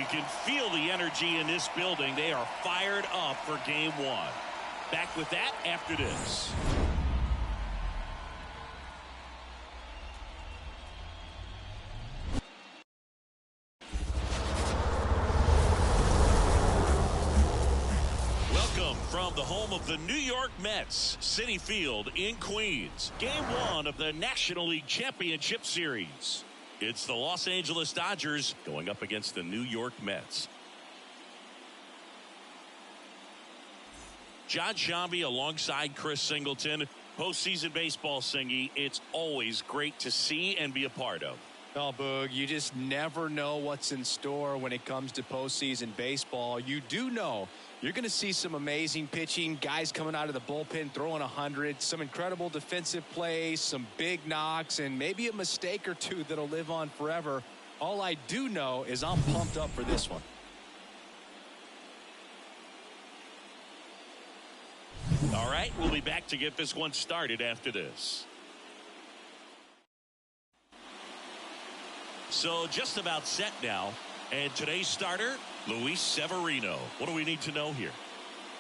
You can feel the energy in this building. They are fired up for game one. Back with that after this. From the home of the New York Mets, Citi Field in Queens. Game one of the National League Championship Series. It's the Los Angeles Dodgers going up against the New York Mets. John Shambi alongside Chris Singleton. Postseason baseball, Singy, it's always great to see and be a part of. Oh, Boog, you just never know what's in store when it comes to postseason baseball. You do know you're going to see some amazing pitching, guys coming out of the bullpen throwing 100, some incredible defensive plays, some big knocks, and maybe a mistake or two that'll live on forever. All I do know is I'm pumped up for this one. All right, we'll be back to get this one started after this. So just about set now. And today's starter, Luis Severino. What do we need to know here?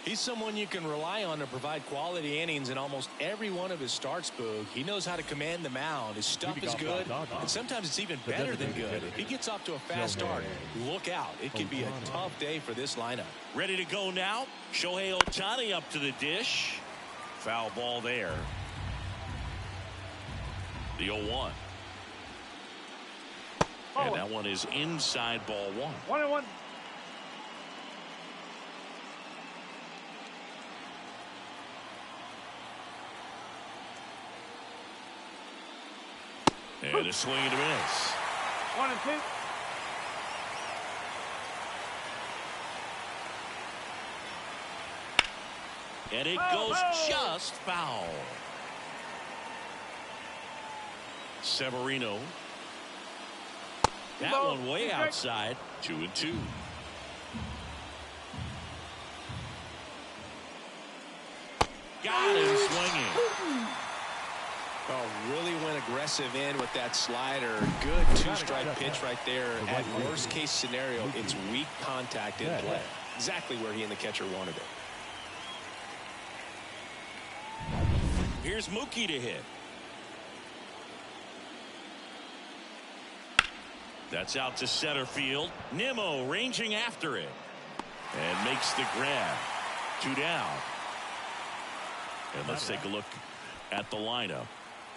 He's someone you can rely on to provide quality innings in almost every one of his starts, Boog. He knows how to command the mound. His stuff is good, and sometimes it's even better than good. If he gets off to a fast start, look out. It could be a tough day for this lineup. Ready to go now. Shohei Ohtani up to the dish. Foul ball there. The 0-1. And that one is inside ball one. 1-1. And a swing and a miss. 1-2. And it goes just foul. Severino. That one way outside. 2-2. Got him swinging. Oh, really went aggressive in with that slider. Good two-strike pitch right there. At worst case scenario, it's weak contact in play. Exactly where he and the catcher wanted it. Here's Mookie to hit. That's out to center field. Nimmo ranging after it. And makes the grab. 2 down. And let's take a look at the lineup.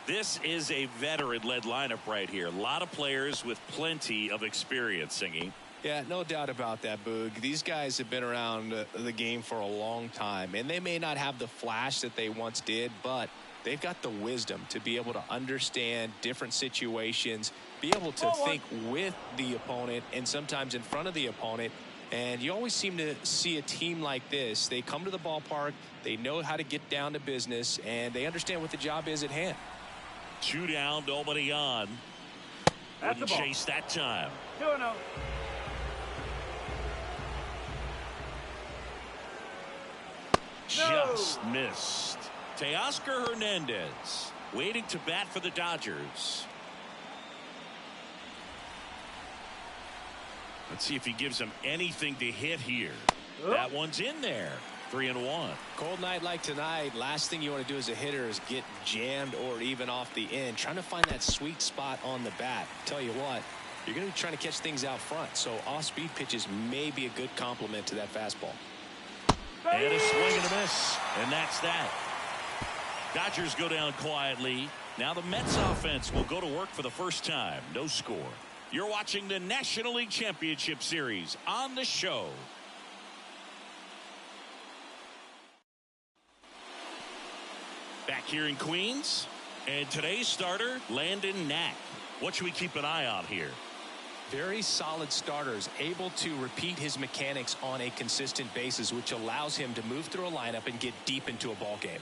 This is a veteran-led lineup right here. A lot of players with plenty of experience, Singing. Yeah, no doubt about that, Boog. These guys have been around the game for a long time, and they may not have the flash that they once did, but they've got the wisdom to be able to understand different situations, be able to think with the opponent and sometimes in front of the opponent. And you always seem to see a team like this. They come to the ballpark, they know how to get down to business, and they understand what the job is at hand. 2 down, nobody on. Wouldn't chase that time. 2-0. Just missed. Teoscar Hernandez waiting to bat for the Dodgers. Let's see if he gives them anything to hit here. That one's in there. 3-1. Cold night like tonight, last thing you want to do as a hitter is get jammed or even off the end. Trying to find that sweet spot on the bat. Tell you what, you're going to be trying to catch things out front. So off-speed pitches may be a good complement to that fastball. And a swing and a miss. And that's that. Dodgers go down quietly. Now the Mets offense will go to work for the first time. No score. You're watching the National League Championship Series on the show. Back here in Queens. And today's starter, Landon Knack. What should we keep an eye on here? Very solid starters, able to repeat his mechanics on a consistent basis, which allows him to move through a lineup and get deep into a ball game.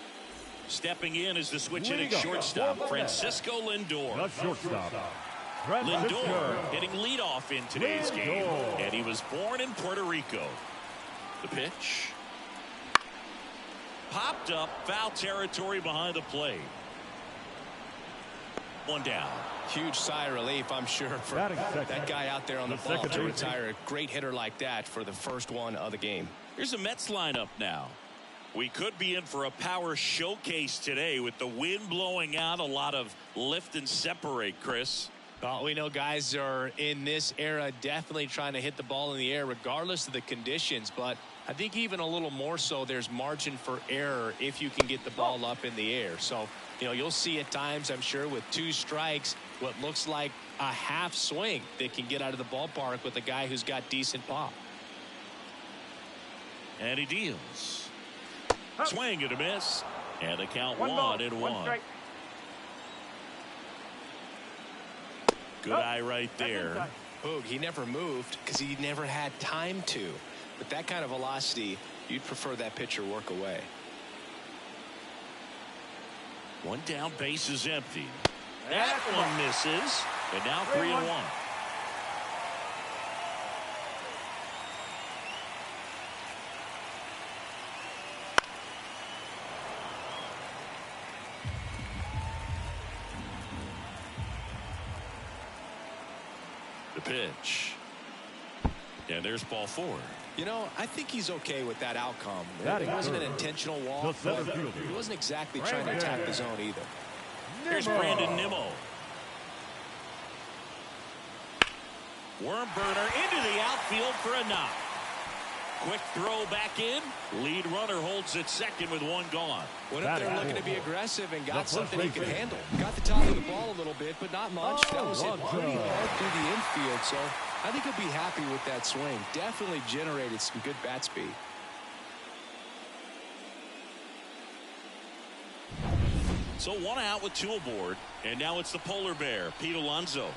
Stepping in is the switch hitting shortstop, Francisco Lindor. The shortstop. Lindor hitting leadoff in today's game, and he was born in Puerto Rico. The pitch. Popped up, foul territory behind the plate. One down. Huge sigh of relief, I'm sure, for that guy out there on the ball to retire a great hitter like that for the first one of the game. Here's the Mets lineup now. We could be in for a power showcase today with the wind blowing out. A lot of lift and separate, Chris. Well, we know guys are in this era definitely trying to hit the ball in the air regardless of the conditions, but I think even a little more so there's margin for error if you can get the ball up in the air. So, you know, you'll see at times, I'm sure, with 2 strikes, what looks like a half swing that can get out of the ballpark with a guy who's got decent pop. And he deals. Swing and a miss. And the count 1-1. Good eye right there. Boog, he never moved because he never had time to. With that kind of velocity, you'd prefer that pitcher work away. One down, base is empty. That one misses. And now 3-1. The pitch. And there's ball 4. You know, I think he's okay with that outcome. It wasn't an intentional walk, but he wasn't exactly trying to attack the zone either. Here's Brandon Nimmo. Worm burner into the outfield for a knock. Quick throw back in. Lead runner holds at second with 1 gone. What if they're looking to be aggressive and got something he can handle? Got the top of the ball a little bit, but not much. That was hit pretty hard through the infield, so I think he'll be happy with that swing. Definitely generated some good bat speed. So 1 out with 2 aboard, and now it's the polar bear, Pete Alonso.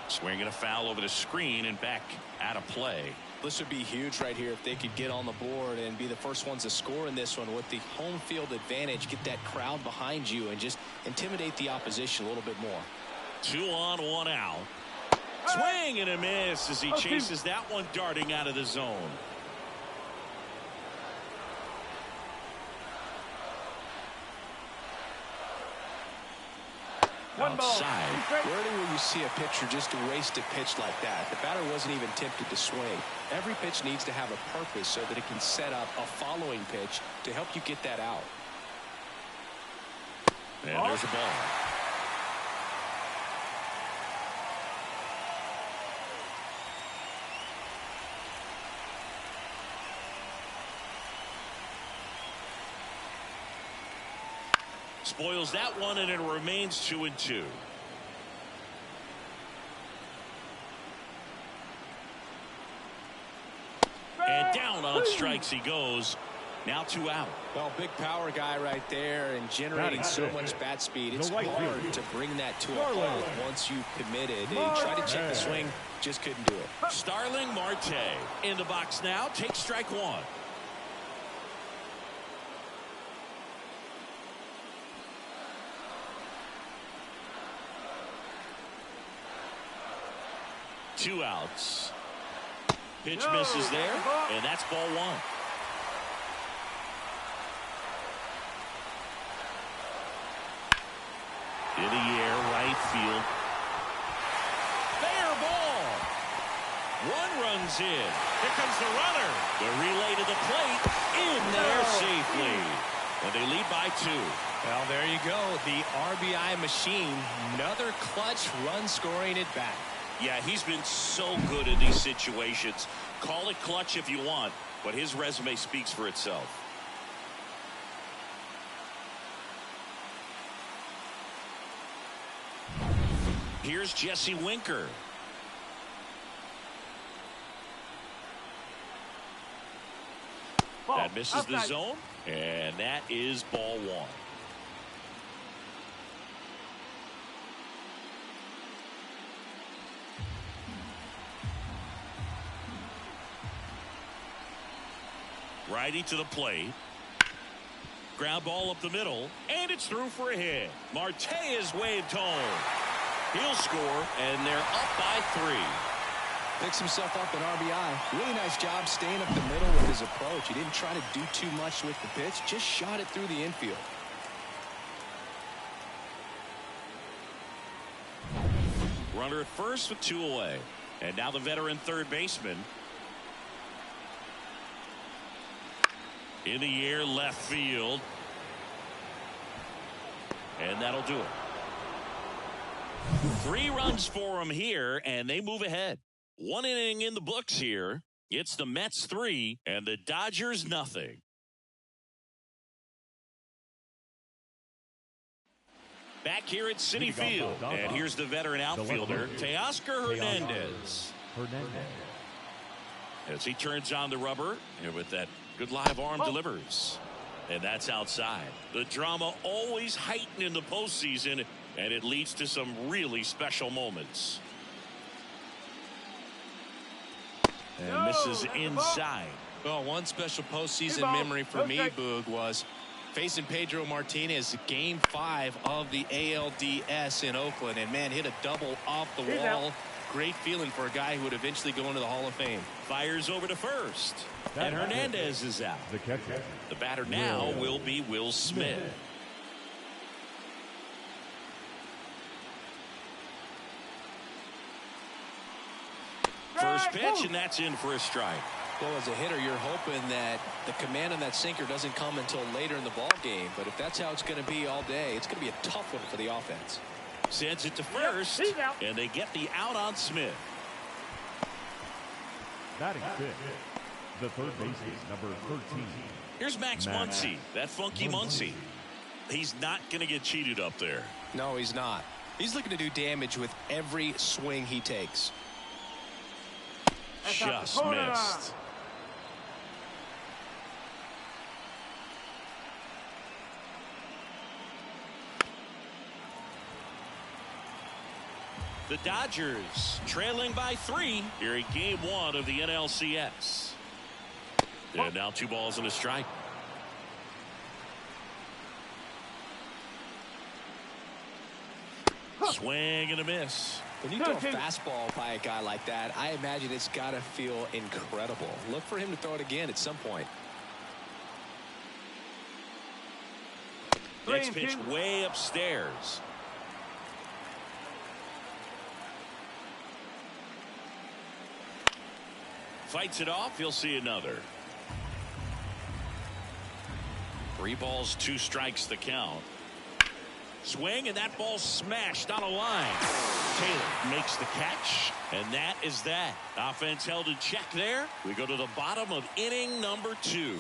Swinging a foul over the screen and back out of play. This would be huge right here if they could get on the board and be the first ones to score in this one with the home field advantage. Get that crowd behind you and just intimidate the opposition a little bit more. 2 on, 1 out. Swing and a miss as he chases that one darting out of the zone. Outside. Rarely will you see a pitcher just waste a pitch like that. The batter wasn't even tempted to swing. Every pitch needs to have a purpose so that it can set up a following pitch to help you get that out. And there's a ball. Spoils that one, and it remains 2-2. And down on strikes he goes. Now 2 out. Well, big power guy right there and generating so much bat speed. It's hard to bring that to a halt once you've committed. He tried to check the swing, just couldn't do it. Starling Marte in the box now. Takes strike 1. Two outs. Pitch misses there, and that's ball 1. In the air, right field. Fair ball. 1 runs in. Here comes the runner. The relay to the plate. In there safely. And they lead by 2. Well, there you go. The RBI machine. Another clutch run scoring at bat. Yeah, he's been so good in these situations. Call it clutch if you want, but his resume speaks for itself. Here's Jesse Winker. That misses the zone, and that is ball 1. Righty to the plate. Ground ball up the middle, and it's through for a hit. Marte is waved home. He'll score, and they're up by 3. Picks himself up an RBI. Really nice job staying up the middle with his approach. He didn't try to do too much with the pitch, just shot it through the infield. Runner at first with 2 away. And now the veteran third baseman. In the air left field. And that'll do it. 3 runs for him here, and they move ahead. 1 inning in the books here. It's the Mets 3 and the Dodgers nothing. Back here at Citi Field, and here's the veteran outfielder, Teoscar Hernandez. As he turns on the rubber, and with that good live arm delivers. And that's outside. The drama always heightened in the postseason, and it leads to some really special moments. And misses inside. Well, one special postseason memory for me, Boog, was facing Pedro Martinez, Game 5 of the ALDS in Oakland. And, man, hit a double off the wall. Great feeling for a guy who would eventually go into the Hall of Fame. Fires over to first. And Hernandez is out. The batter now will be Will Smith. First pitch, and that's in for a strike. Well, as a hitter, you're hoping that the command on that sinker doesn't come until later in the ball game. But if that's how it's going to be all day, it's going to be a tough one for the offense. Sends it to first, and they get the out on Smith. Batting fifth, the third baseman, number 13. Here's Max Muncy, that funky Muncy. He's not going to get cheated up there. No, he's not. He's looking to do damage with every swing he takes. Just missed. The Dodgers trailing by 3 here in Game 1 of the NLCS. And now 2 balls and a strike. Swing and a miss. When you throw a fastball by a guy like that, I imagine it's got to feel incredible. Look for him to throw it again at some point. Next pitch way upstairs. Fights it off. He'll see another. 3 balls, 2 strikes the count. Swing, and that ball smashed on a line. Taylor makes the catch, and that is that. Offense held in check there. We go to the bottom of inning number 2.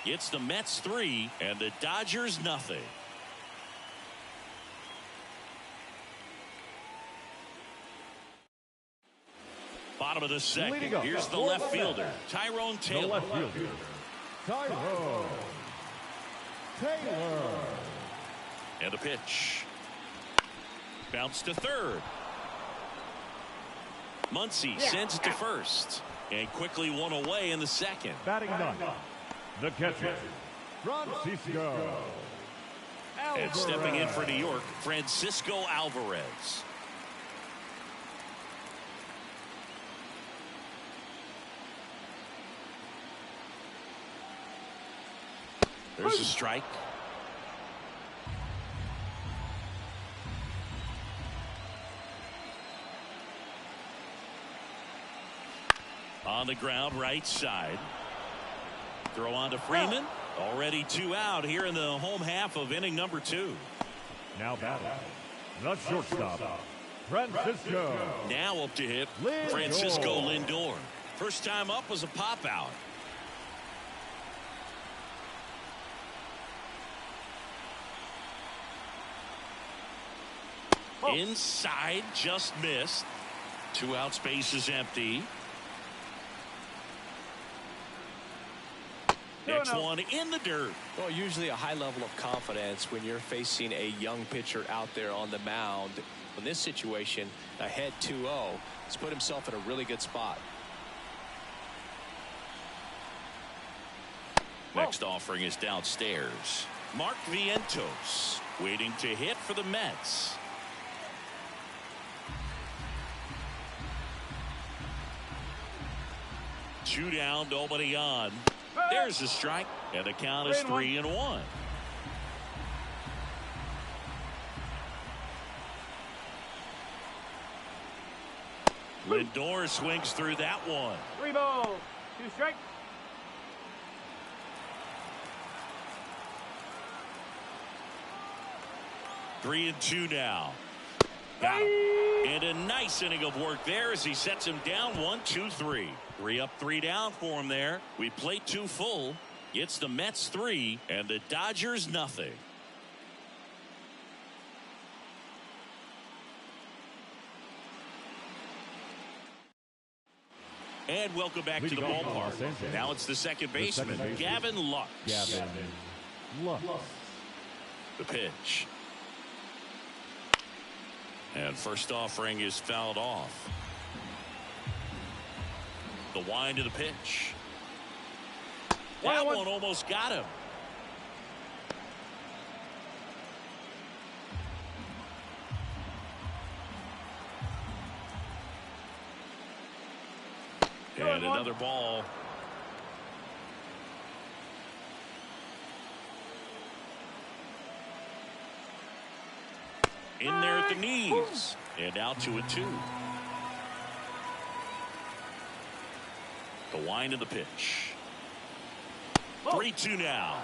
It's the Mets 3 and the Dodgers nothing. Bottom of the second. Here's the left fielder, Tyrone Taylor. The left fielder, Tyrone Taylor. And a pitch. Bounce to third. Muncy sends it to first. And quickly 1 away in the second. Batting ninth, the catcher, Francisco Alvarez. And stepping in for New York, Francisco Alvarez. There's a strike. On the ground, right side. Throw on to Freeman. Already 2 out here in the home half of inning number 2. Now batting, the shortstop, Francisco. Now up to hit, Lindor. Francisco Lindor. First time up was a pop out. Inside, just missed. 2 outs, base is empty. Next one in the dirt. Well, usually a high level of confidence when you're facing a young pitcher out there on the mound. In this situation, ahead 2-0, he's put himself in a really good spot. Next offering is downstairs. Mark Vientos waiting to hit for the Mets. Two down, nobody on. There's a strike, and the count is 3-1. Lindor swings through that one. 3 balls, 2 strikes. Three and two now. Got him. And a nice inning of work there as he sets him down 1, 2, 3. 3 up, 3 down for him there. We played 2 full. It's the Mets 3 and the Dodgers nothing. And welcome back to the ballpark. Now it's the second baseman, Gavin Lux. The pitch. And first offering is fouled off. The wind to the pitch. That one almost got him. And another ball. In there at the knees. And out to a 2. The wind of the pitch. 3-2 now.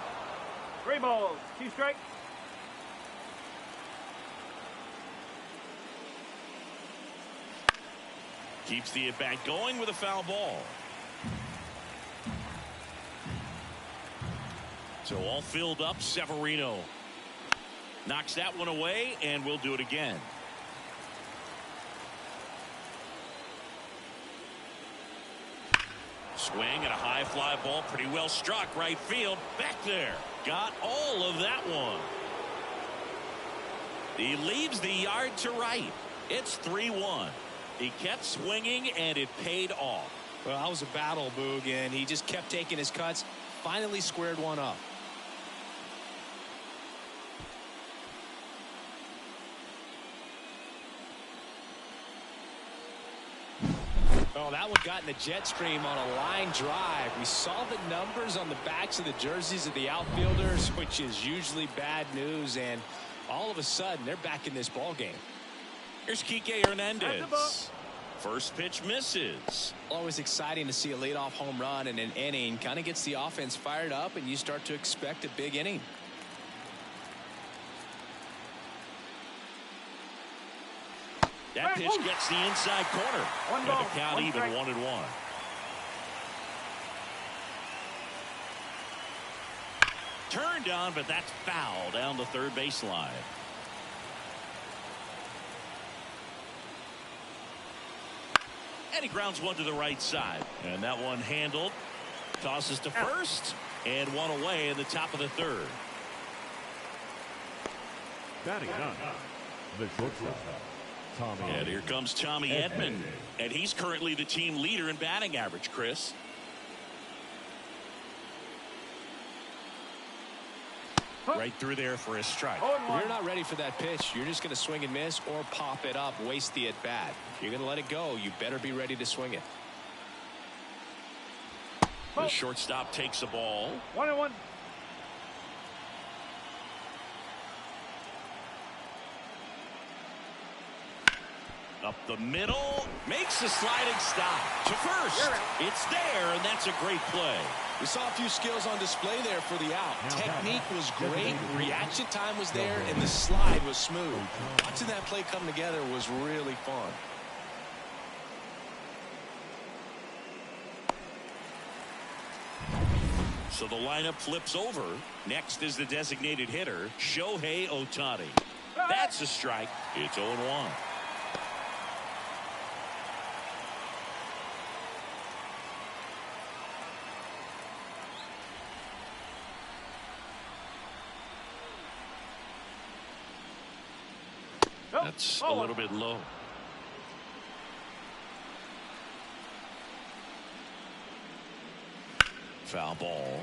3 balls, 2 strikes. Keeps the at-bat going with a foul ball. So all filled up. Severino knocks that one away, and we'll do it again. Swing and a high fly ball, pretty well struck right field. Back there, got all of that one. He leaves the yard to right. It's 3-1. He kept swinging, and it paid off. Well, that was a battle, Boog, and he just kept taking his cuts. Finally squared one up. Oh, that one got in the jet stream on a line drive. We saw the numbers on the backs of the jerseys of the outfielders, which is usually bad news, and all of a sudden, they're back in this ball game. Here's Kike Hernandez. First pitch misses. Always exciting to see a leadoff home run in an inning. Kind of gets the offense fired up, and you start to expect a big inning. That pitch gets the inside corner. 1 ball, and the count 1 even strike. 1-1. Turned on, but that's foul down the third baseline. And he grounds one to the right side. And that one handled. Tosses to first. And one away in the top of the third. Batting ninth, the shortstop, Tommy. And here comes Tommy Edman. And he's currently the team leader in batting average, Chris. Right through there for a strike. If you're not ready for that pitch, you're just going to swing and miss or pop it up, waste the at bat. If you're going to let it go, you better be ready to swing it. The shortstop takes a ball. 1-1. Up the middle, makes a sliding stop to first. It's there, and that's a great play. We saw a few skills on display there for the out. Technique was great, reaction time was there, and the slide was smooth. Watching that play come together was really fun. So the lineup flips over. Next is the designated hitter, Shohei Ohtani. That's a strike. It's 0-1. That's a little bit low. Foul ball.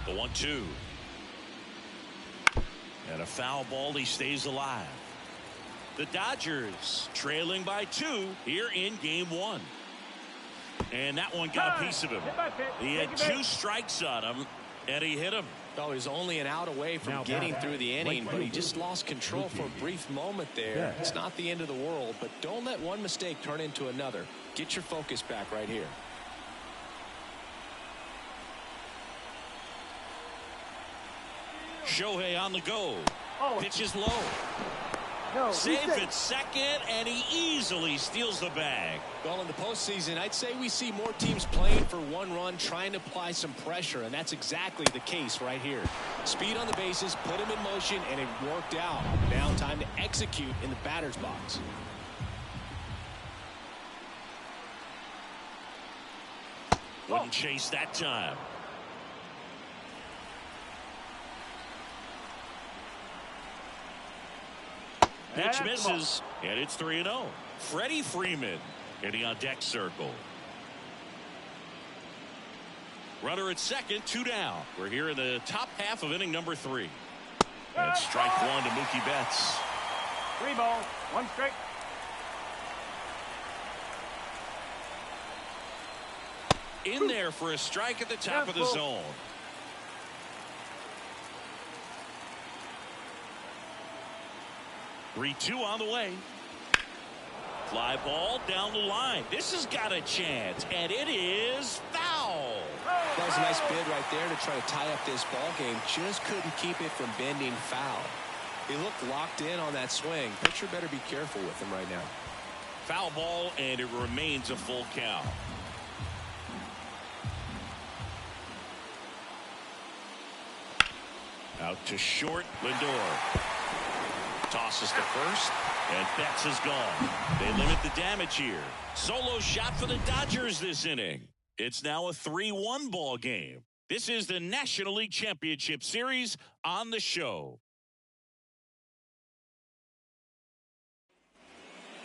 The 1-2. And a foul ball. He stays alive. The Dodgers trailing by 2 here in game 1. And that one got a piece of him. He had 2 strikes on him. And he hit him. Oh, he's only an out away from getting through the inning, but he just lost control for a brief moment there. It's not the end of the world, but don't let one mistake turn into another. Get your focus back right here. Shohei on the go. Pitches low. Safe at second, and he easily steals the bag. Well, in the postseason, I'd say we see more teams playing for one run, trying to apply some pressure, and that's exactly the case right here. Speed on the bases, put him in motion, and it worked out. Now time to execute in the batter's box. Wouldn't chase that time. Pitch misses, and it's 3-0. Freddie Freeman hitting on deck circle. Runner at second, 2 down. We're here in the top half of inning number 3. And strike one to Mookie Betts. 3 balls, 1 strike. In there for a strike at the top of the zone. Three-2 on the way. Fly ball down the line. This has got a chance, and it is foul. That was a nice bid right there to try to tie up this ball game. Just couldn't keep it from bending foul. He looked locked in on that swing. Pitcher better be careful with him right now. Foul ball, and it remains a full count. Out to short, Lindor. Tosses to first, and Betts is gone. They limit the damage here. Solo shot for the Dodgers this inning. It's now a 3-1 ball game. This is the National League Championship Series on the show.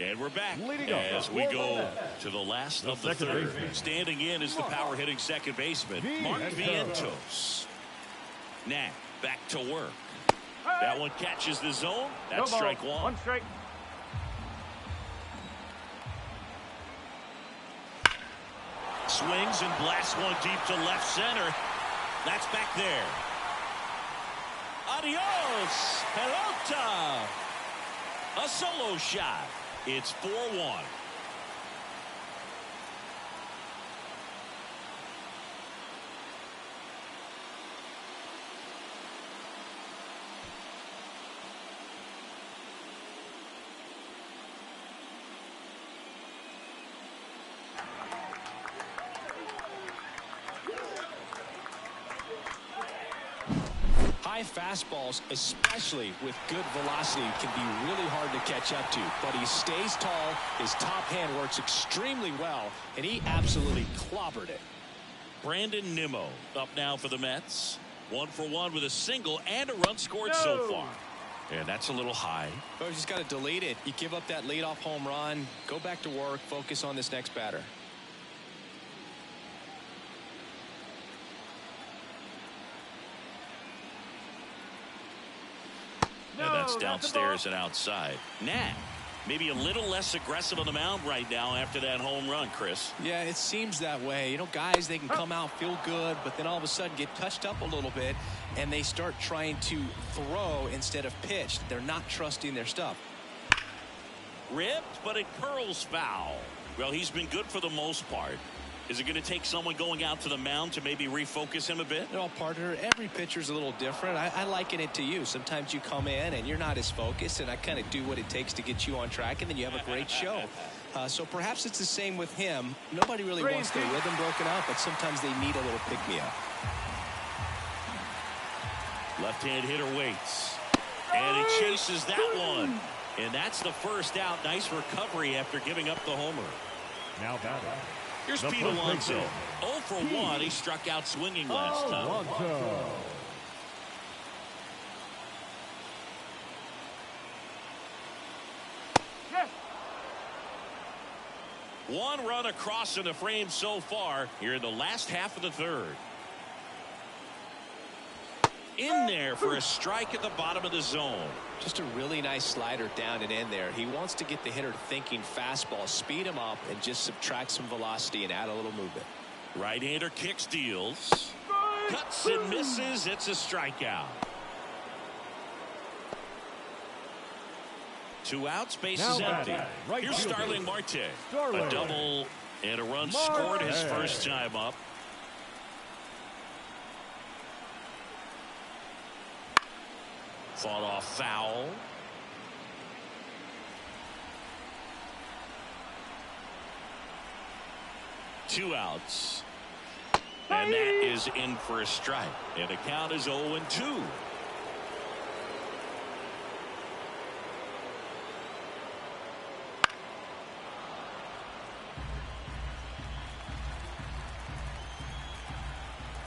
And we're back as we go to the last of the third. Standing in is the power hitting second baseman, Mark Vientos. Now back to work. That one catches the zone. That's strike one. 1 strike. Swings and blasts one deep to left center. That's back there. Adios, pelota. A solo shot. It's 4-1. High fastballs, especially with good velocity, can be really hard to catch up to. But he stays tall, his top hand works extremely well, and he absolutely clobbered it. Brandon Nimmo up now for the Mets. 1 for 1 with a single and a run scored so far. And that's a little high. But you just got to delete it. You give up that leadoff home run, go back to work, focus on this next batter. And that's downstairs and outside. Now, maybe a little less aggressive on the mound right now after that home run, Chris. Yeah, it seems that way. You know, guys, they can come out, feel good, but then all of a sudden get touched up a little bit, and they start trying to throw instead of pitch. They're not trusting their stuff. Ripped, but it curls foul. Well, he's been good for the most part. Is it going to take someone going out to the mound to maybe refocus him a bit? You know, partner, every pitcher's a little different. I liken it to you. Sometimes you come in and you're not as focused, and I kind of do what it takes to get you on track, and then you have a great show. So perhaps it's the same with him. Nobody really wants their rhythm broken out, but sometimes they need a little pick-me-up. Left-hand hitter waits. And he chases that one. And that's the first out. Nice recovery after giving up the homer. Now batting. Here's Pete Alonso. 0 for 1. He struck out swinging last time. Yes. One run across in the frame so far here in the last half of the third. In there for a strike at the bottom of the zone. Just a really nice slider down and in there. He wants to get the hitter thinking fastball, speed him up, and just subtract some velocity and add a little movement. Right-hander kicks, deals. Cuts and misses. It's a strikeout. 2 outs, bases empty. Here's Starling Marte. A double and a run scored his first time up. Fought off foul. Two outs. And that is in for a strike. And the count is 0-2.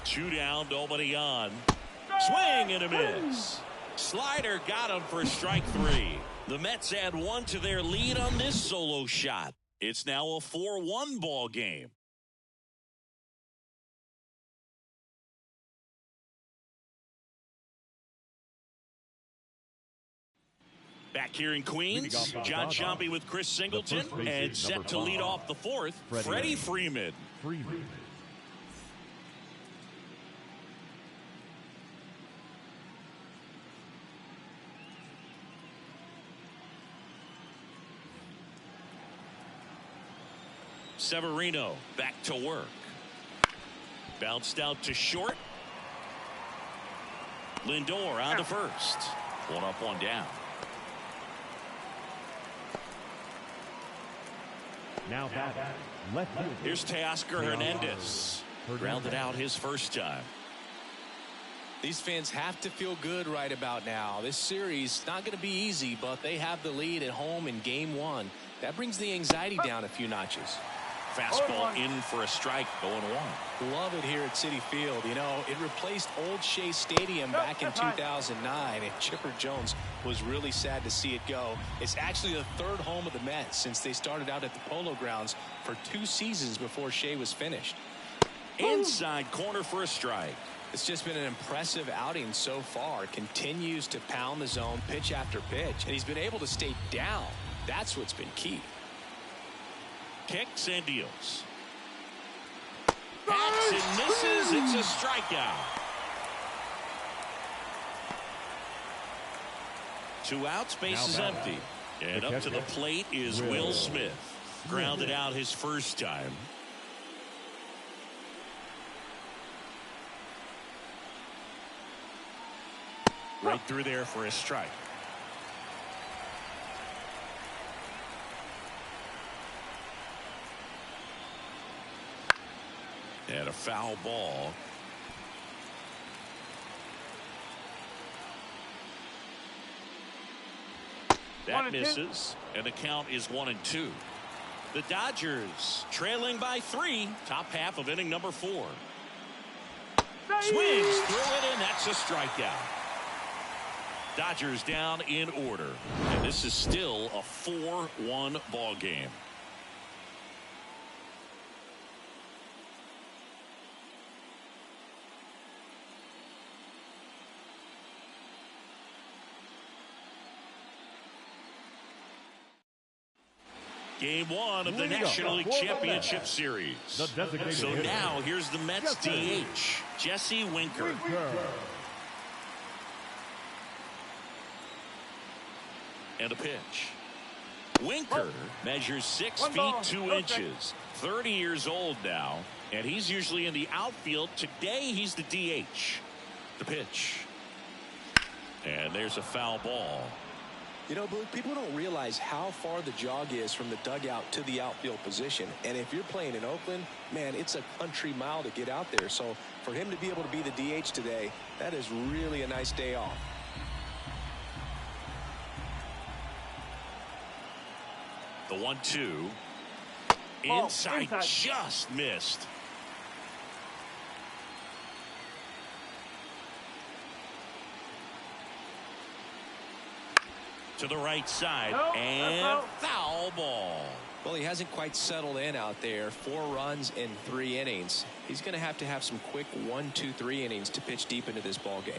Two down, nobody on. Swing and a miss. Slider got him for strike 3. The Mets add 1 to their lead on this solo shot. It's now a 4-1 ball game. Back here in Queens, John Sciambi with Chris Singleton, and set to lead off the 4th, Freddie Freeman. Severino back to work. Bounced out to short. Lindor on to first. 1 up, 1 down. Now back. Left field. Here's Teoscar Hernandez. Grounded out his first time. These fans have to feel good right about now. This series not going to be easy, but they have the lead at home in game 1. That brings the anxiety down a few notches. Fastball in for a strike, 0-1. Love it here at Citi Field. You know, it replaced Old Shea Stadium back in 2009, and Chipper Jones was really sad to see it go. It's actually the 3rd home of the Mets since they started out at the Polo Grounds for 2 seasons before Shea was finished. Inside corner for a strike. It's just been an impressive outing so far. Continues to pound the zone pitch after pitch, and he's been able to stay down. That's what's been key. Kicks and deals. Hacks and misses. It's a strikeout. 2 outs, bases empty. And up to the plate is Will Smith. Grounded out his first time. Right through there for a strike. And a foul ball. That misses, and the count is 1-2. The Dodgers trailing by 3, top half of inning number 4. Swings through it, and that's a strikeout. Dodgers down in order, and this is still a 4-1 ball game. Game 1 of the National League Championship Series. So now here's the Mets DH, Jesse Winker. And a pitch. Winker measures 6 feet 2 inches, 30 years old now, and he's usually in the outfield. Today he's the DH. The pitch. And there's a foul ball. You know, Blue, people don't realize how far the jog is from the dugout to the outfield position. And if you're playing in Oakland, man, it's a country mile to get out there. So for him to be able to be the DH today, that is really a nice day off. The 1-2. Inside, just missed. To the right side, and foul ball. Well, he hasn't quite settled in out there. 4 runs in 3 innings. He's going to have some quick 1, 2, 3 innings to pitch deep into this ball game.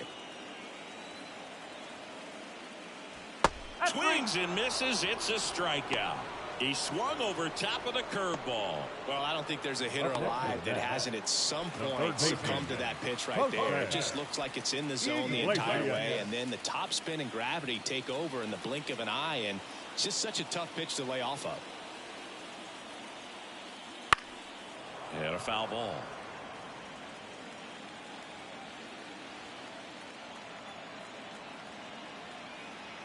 Swings and misses. It's a strikeout. He swung over top of the curveball. Well, I don't think there's a hitter alive that hasn't at some point succumbed to that pitch right there. It just looks like it's in the zone the entire way, and then the top spin and gravity take over in the blink of an eye, and it's just such a tough pitch to lay off of. And a foul ball.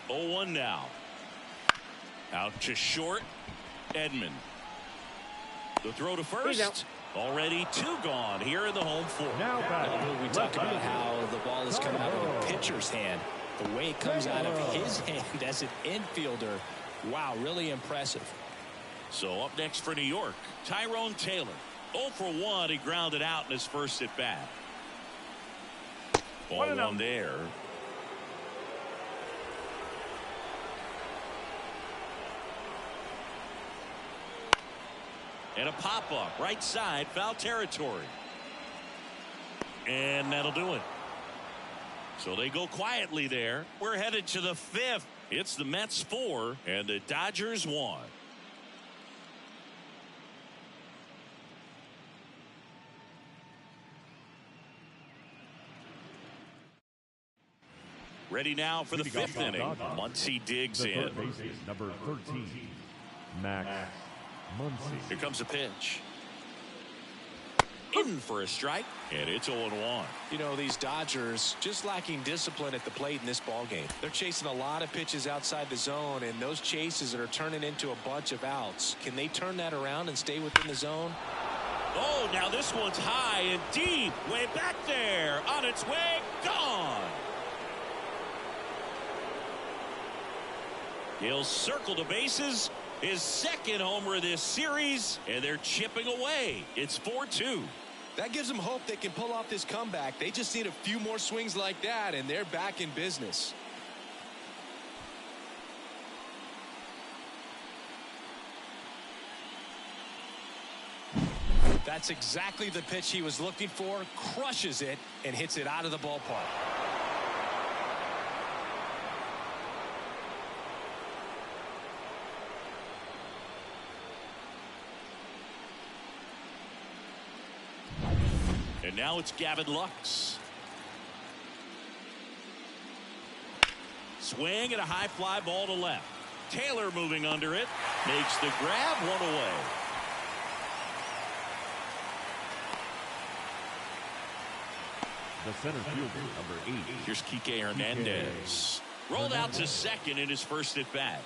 Oh, 1 now. Out to short. Edman. The throw to first. Already 2 gone here in the home 4. Now we talked about how the ball is coming out of the pitcher's hand. The way it comes out of his hand as an infielder. Wow, really impressive. So up next for New York, Tyrone Taylor. 0 for 1. He grounded out in his first at bat. Ball 1 there. And a pop-up right side, foul territory. And that'll do it. So they go quietly there. We're headed to the 5th. It's the Mets 4 and the Dodgers 1. Ready now for the 5th inning. Muncy digs in. Number 13, Max Muncy. Here comes a pitch. In for a strike, and it's 0-1. You know, these Dodgers just lacking discipline at the plate in this ball game. They're chasing a lot of pitches outside the zone, and those chases are turning into a bunch of outs. Can they turn that around and stay within the zone? Oh, now this one's high and deep, way back there, on its way, gone. He'll circle the bases. His second homer of this series, and they're chipping away. It's 4-2. That gives them hope they can pull off this comeback. They just need a few more swings like that, and they're back in business. That's exactly the pitch he was looking for. Crushes it and hits it out of the ballpark. And now it's Gavin Lux. Swing and a high fly ball to left. Taylor moving under it. Makes the grab, 1 away. The center fielder, number 8. Here's Kike Hernandez. Rolled out to second in his first at bat.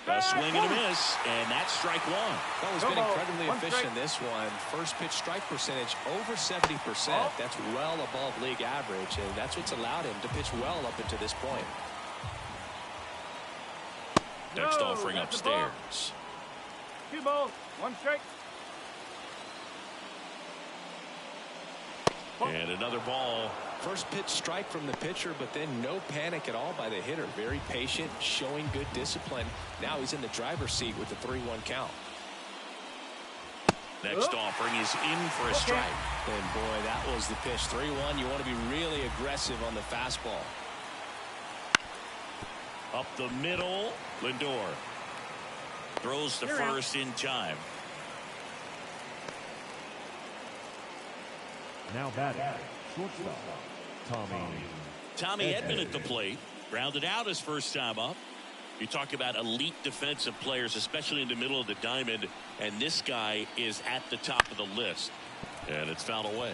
A swing and a miss, and that's strike 1. Well, he's been incredibly efficient in this one. First pitch strike percentage over 70%. That's well above league average, and that's what's allowed him to pitch well up until this point. Next offering upstairs. 2 balls, 1 strike. And another ball. First pitch strike from the pitcher, but then no panic at all by the hitter. Very patient, showing good discipline. Now he's in the driver's seat with the 3-1 count. Next offering is in for a strike. And boy, that was the pitch. 3-1. You want to be really aggressive on the fastball. Up the middle, Lindor throws to first in time. Now batting, shortstop, Tommy Edman at the plate. Grounded out his first time up. You talk about elite defensive players, especially in the middle of the diamond, and this guy is at the top of the list. And it's fouled away.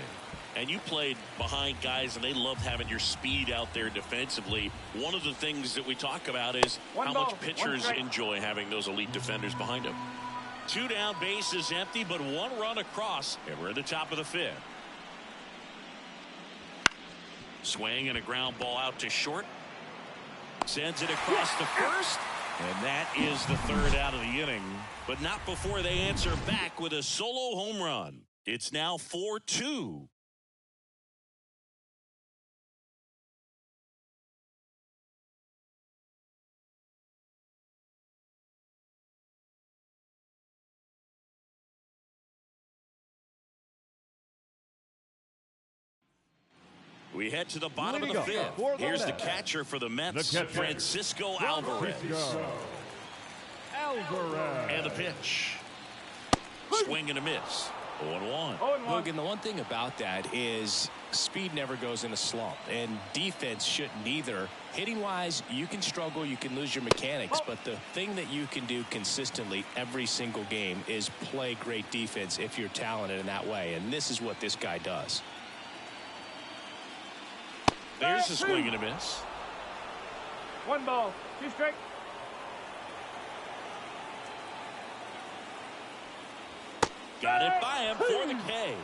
And you played behind guys, and they loved having your speed out there defensively. One of the things that we talk about is how much pitchers enjoy having those elite defenders behind them. 2 down, bases empty, but 1 run across, and we're at the top of the 5th. Swing and a ground ball out to short. Sends it across to first. And that is the 3rd out of the inning. But not before they answer back with a solo home run. It's now 4-2. We head to the bottom of the Leading fifth. up for the Here's the Mets. catcher for the Mets, The catcher, Francisco Alvarez. Alvarez. And the pitch. Swing and a miss. 0-1. 0-1. Look, and the one thing about that is speed never goes in a slump, and defense shouldn't either. Hitting-wise, you can struggle, you can lose your mechanics, but the thing that you can do consistently every single game is play great defense if you're talented in that way, and this is what this guy does. There's a swing and a miss. 1 ball, 2 strikes. Got it by him for the K.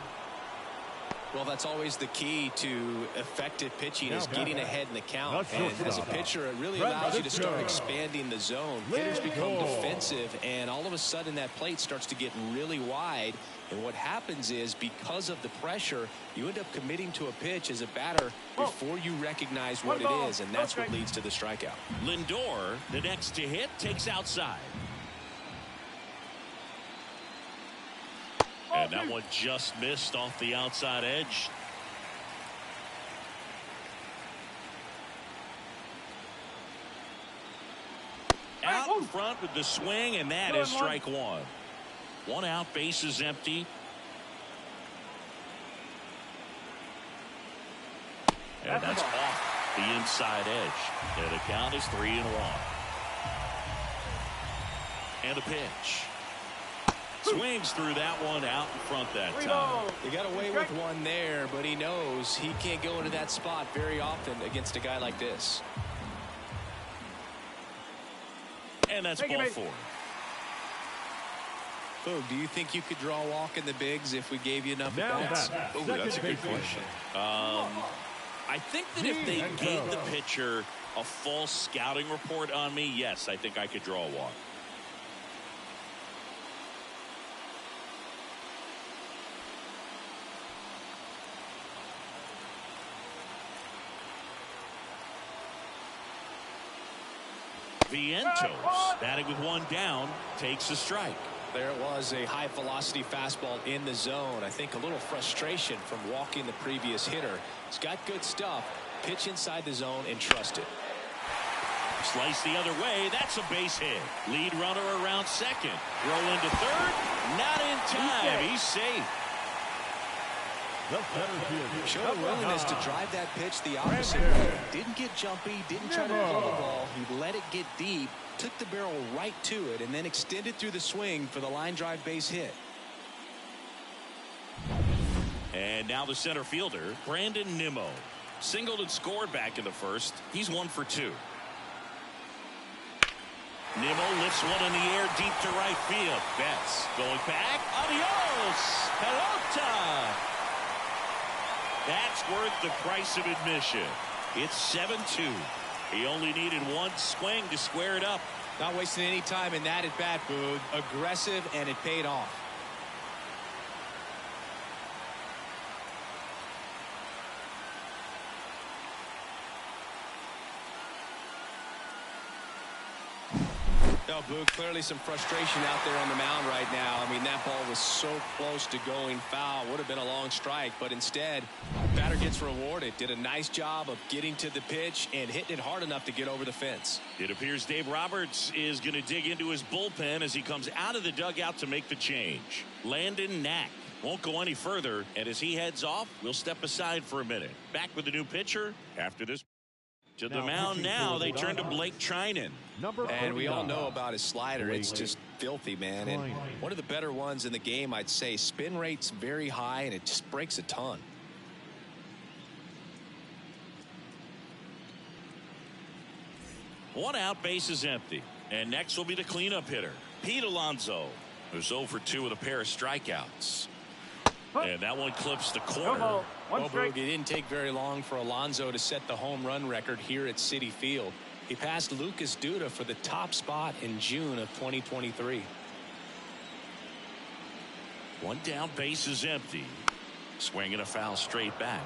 Well, that's always the key to effective pitching is getting ahead in the count. And as a pitcher, it really allows you to start expanding the zone. Hitters become defensive, and all of a sudden that plate starts to get really wide. And what happens is, because of the pressure, you end up committing to a pitch as a batter before you recognize what it is, and that's what leads to the strikeout. Lindor, the next to hit, takes outside. And that one just missed off the outside edge. Out in front with the swing, and that is strike one. 1 out, base is empty. And that's off the inside edge. And the count is 3-1. And a pitch. Swings through that one out in front that time. He got away with one there, but he knows he can't go into that spot very often against a guy like this. And that's ball 4. Boog, do you think you could draw a walk in the bigs if we gave you enough at-bats? Oh, that's a good question. I think that if they gave the pitcher a full scouting report on me, yes, I think I could draw a walk. Vientos, batting with 1 down, takes a strike. There it was, a high velocity fastball in the zone. I think a little frustration from walking the previous hitter. He's got good stuff. Pitch inside the zone and trust it. Slice the other way. That's a base hit. Lead runner around second. Roll into third. Not in time. He's safe. Showed a willingness to drive that pitch the opposite way. Didn't get jumpy, didn't try to pull the ball. He let it get deep, took the barrel right to it, and then extended through the swing for the line drive base hit. And now the center fielder, Brandon Nimmo. Singled and scored back in the first. He's 1 for 2. Nimmo lifts one in the air deep to right field. Betts going back. Adios. Pelota. That's worth the price of admission. It's 7-2. He only needed 1 swing to square it up. Not wasting any time in that at bat, Boog. Aggressive, and it paid off. No, Boog, clearly some frustration out there on the mound right now. I mean, that ball was so close to going foul. Would have been a long strike, but instead, batter gets rewarded. Did a nice job of getting to the pitch and hitting it hard enough to get over the fence. It appears Dave Roberts is going to dig into his bullpen as he comes out of the dugout to make the change. Landon Knack won't go any further, and as he heads off, we'll step aside for a minute. Back with the new pitcher after this. To the mound now, they turn to Blake Trinan. And we all know about his slider. It's just filthy, man. And one of the better ones in the game, I'd say. Spin rate's very high, and it just breaks a ton. One out, base is empty. And next will be the cleanup hitter, Pete Alonso, who's 0 for 2 with a pair of strikeouts. And that one clips the corner. It didn't take very long for Alonso to set the home run record here at Citi Field. He passed Lucas Duda for the top spot in June of 2023. 1 down, base is empty. Swinging a foul straight back.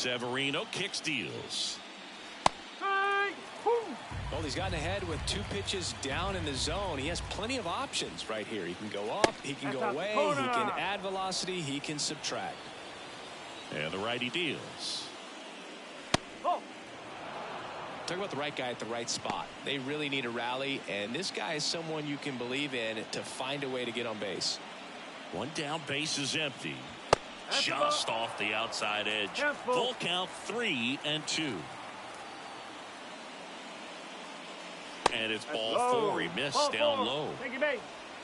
Severino kick steals. Well, he's gotten ahead with 2 pitches down in the zone. He has plenty of options right here. He can go up, he can go away, he can add velocity, he can subtract. And the righty deals. Talk about the right guy at the right spot. They really need a rally, and this guy is someone you can believe in to find a way to get on base. One down, base is empty. Just off the outside edge. Full count, 3-2. And it's ball 4. He missed down low.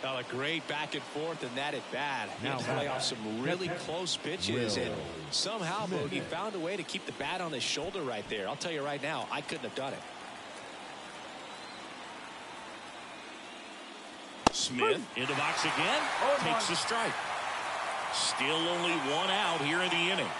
A great back and forth, and that at bat. He had to play off some really close pitches, and somehow Boogie found a way to keep the bat on his shoulder right there. I'll tell you right now, I couldn't have done it. Smith into box again. Takes the strike. Still only 1 out here in the inning.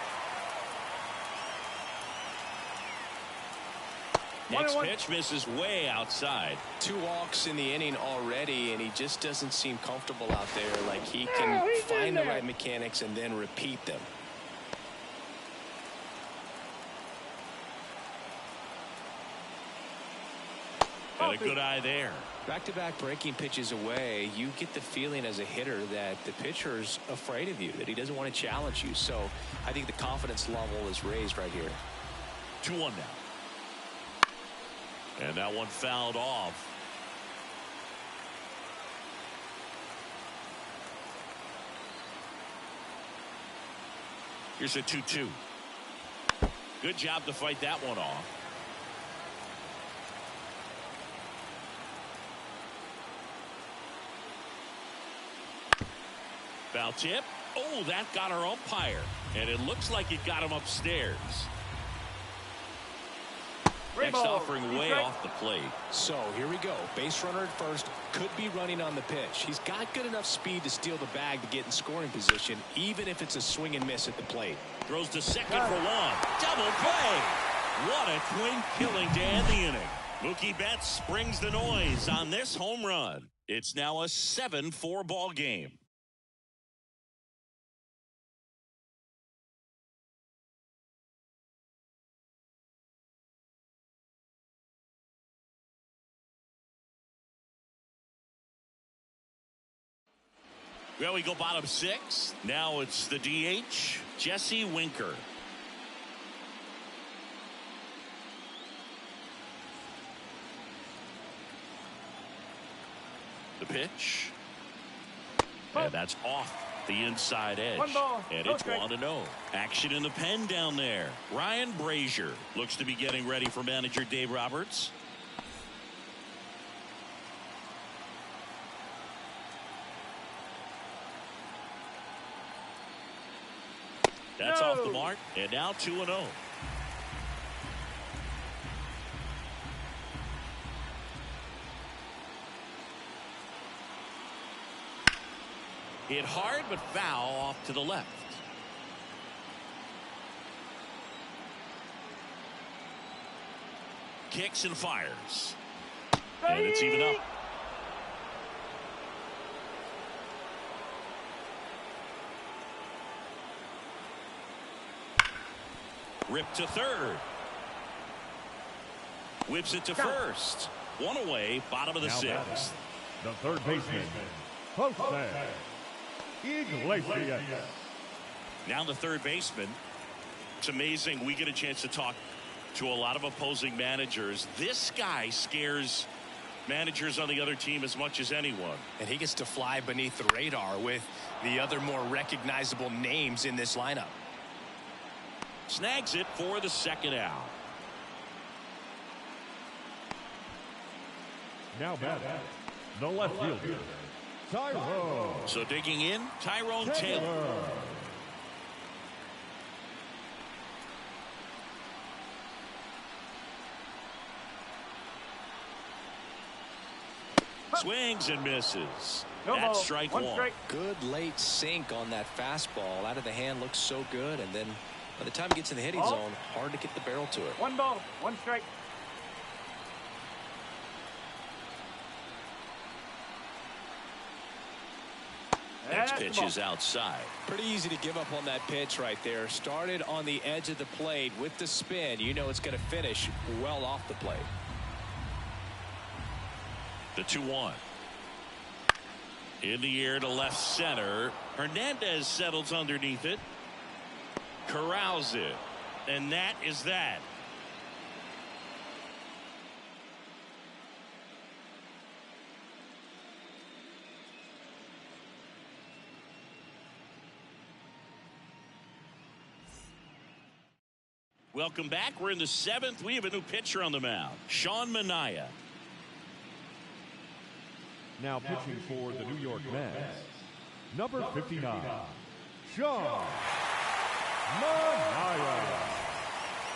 Next pitch misses way outside. 2 walks in the inning already, and he just doesn't seem comfortable out there. Like he can find the right mechanics and then repeat them. And a good eye there. Back-to-back breaking pitches away, you get the feeling as a hitter that the pitcher's afraid of you, that he doesn't want to challenge you. So I think the confidence level is raised right here. 2-1 now. And that one fouled off. Here's a 2-2. Good job to fight that one off. Foul tip. Oh, that got our umpire. And it looks like it got him upstairs. Next offering way off the plate. So here we go. Base runner at first, could be running on the pitch. He's got good enough speed to steal the bag to get in scoring position, even if it's a swing and miss at the plate. Throws to second for 1. Double play. What a twin killing to end the inning. Mookie Betts brings the noise on this home run. It's now a 7-4 ball game. Well, we go bottom 6. Now it's the DH, Jesse Winker. The pitch. And that's off the inside edge. And it's 1-0. Action in the pen down there. Ryan Brazier looks to be getting ready for manager Dave Roberts. That's off the mark, and now 2-0. Hit hard, but foul off to the left. Kicks and fires. And it's even up. Ripped to third. Whips it to first. 1 away, bottom of the 6th. The third baseman, Jose Iglesias. Now the third baseman. It's amazing. We get a chance to talk to a lot of opposing managers. This guy scares managers on the other team as much as anyone. And he gets to fly beneath the radar with the other more recognizable names in this lineup. Snags it for the second out. Now batting, the left fielder, Tyrone. So digging in, Tyrone Taylor. Swings and misses. That's strike 1. Good late sink on that fastball. Out of the hand, looks so good, and then by the time it gets in the hitting zone, hard to get the barrel to it. 1 ball, 1 strike. Next pitch is outside. Pretty easy to give up on that pitch right there. Started on the edge of the plate with the spin. You know it's going to finish well off the plate. The 2-1. In the air to left center. Hernandez settles underneath it. Corrals it. And that is that. Welcome back. We're in the 7th. We have a new pitcher on the mound. Sean Manaea. Now pitching for the New York Mets, number 59, Sean Manaea.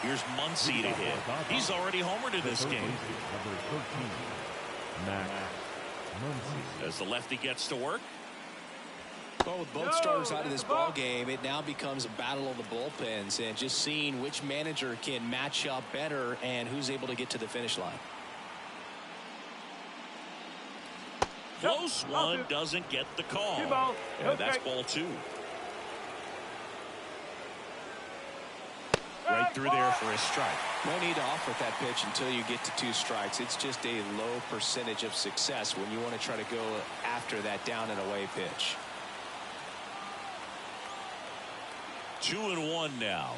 Here's Muncy to hit. He's already homered in this game. Number 13, Max Muncy. As the lefty gets to work. Well, with both starters out of this ball game, it now becomes a battle of the bullpens and just seeing which manager can match up better and who's able to get to the finish line. Close one, doesn't get the call. And that's ball 2. Right through there for a strike. No need to offer that pitch until you get to 2 strikes. It's just a low percentage of success when you want to try to go after that down and away pitch. 2-1 now.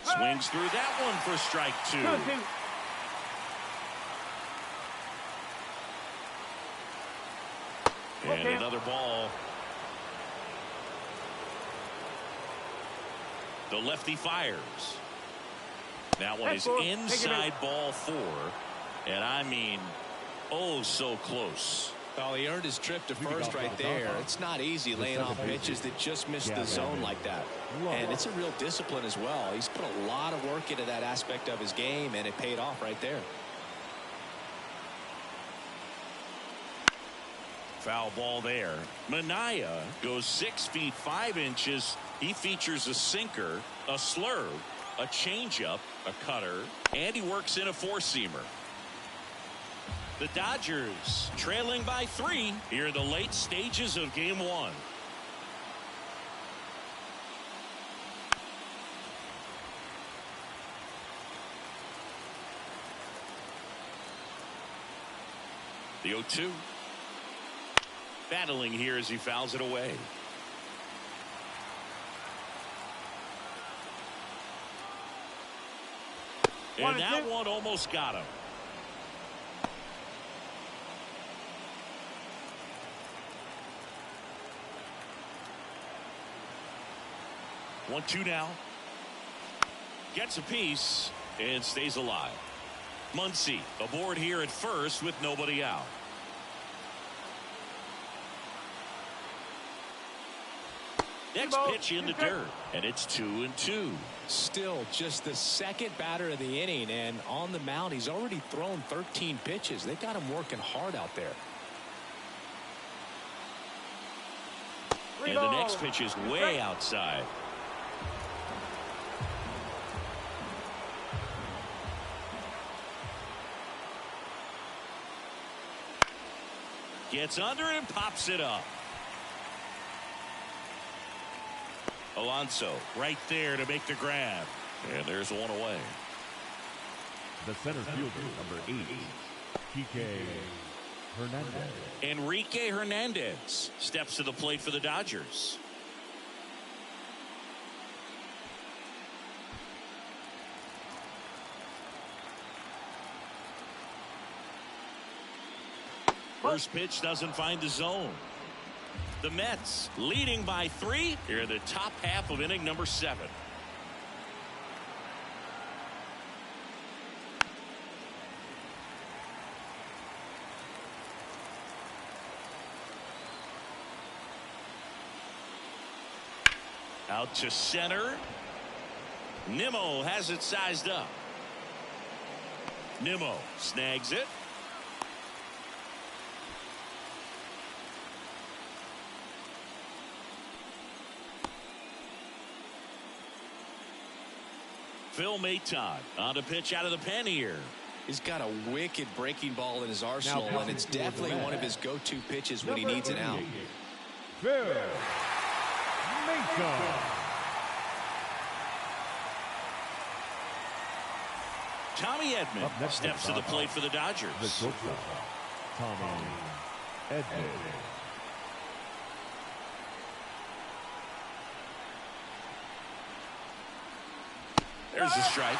Swings through that one for strike 2. And another ball. The lefty fires. That one is inside ball 4. And I mean, oh, so close. Well, he earned his trip to first right there. It's not easy laying off pitches that just miss the zone like that. And it's a real discipline as well. He's put a lot of work into that aspect of his game, and it paid off right there. Foul ball there. Manaea goes 6 feet 5 inches. He features a sinker, a slurve, a changeup, a cutter, and he works in a 4-seamer. The Dodgers trailing by 3 here in the late stages of game 1. The 0-2. Battling here as he fouls it away. And that one almost got him. One, 2 now. Gets a piece and stays alive. Muncy aboard here at first with nobody out. Next pitch in the dirt, and it's 2-2. Still just the second batter of the inning, and on the mound he's already thrown 13 pitches. They got him working hard out there. And the next pitch is way outside. Gets under it and pops it up. Alonso right there to make the grab. And there's one away. The center fielder, number 8, Enrique Hernandez. Enrique Hernandez steps to the plate for the Dodgers. First pitch doesn't find the zone. The Mets leading by 3 here in the top half of inning number 7. Out to center. Nimmo has it sized up. Nimmo snags it. Phil Maton on a pitch out of the pen here. He's got a wicked breaking ball in his arsenal, and it's definitely one of his go-to pitches when he needs it out. Phil Mason. Tommy Edman steps to the plate for the Dodgers. The shortstop, Tommy Edman. There's a strike.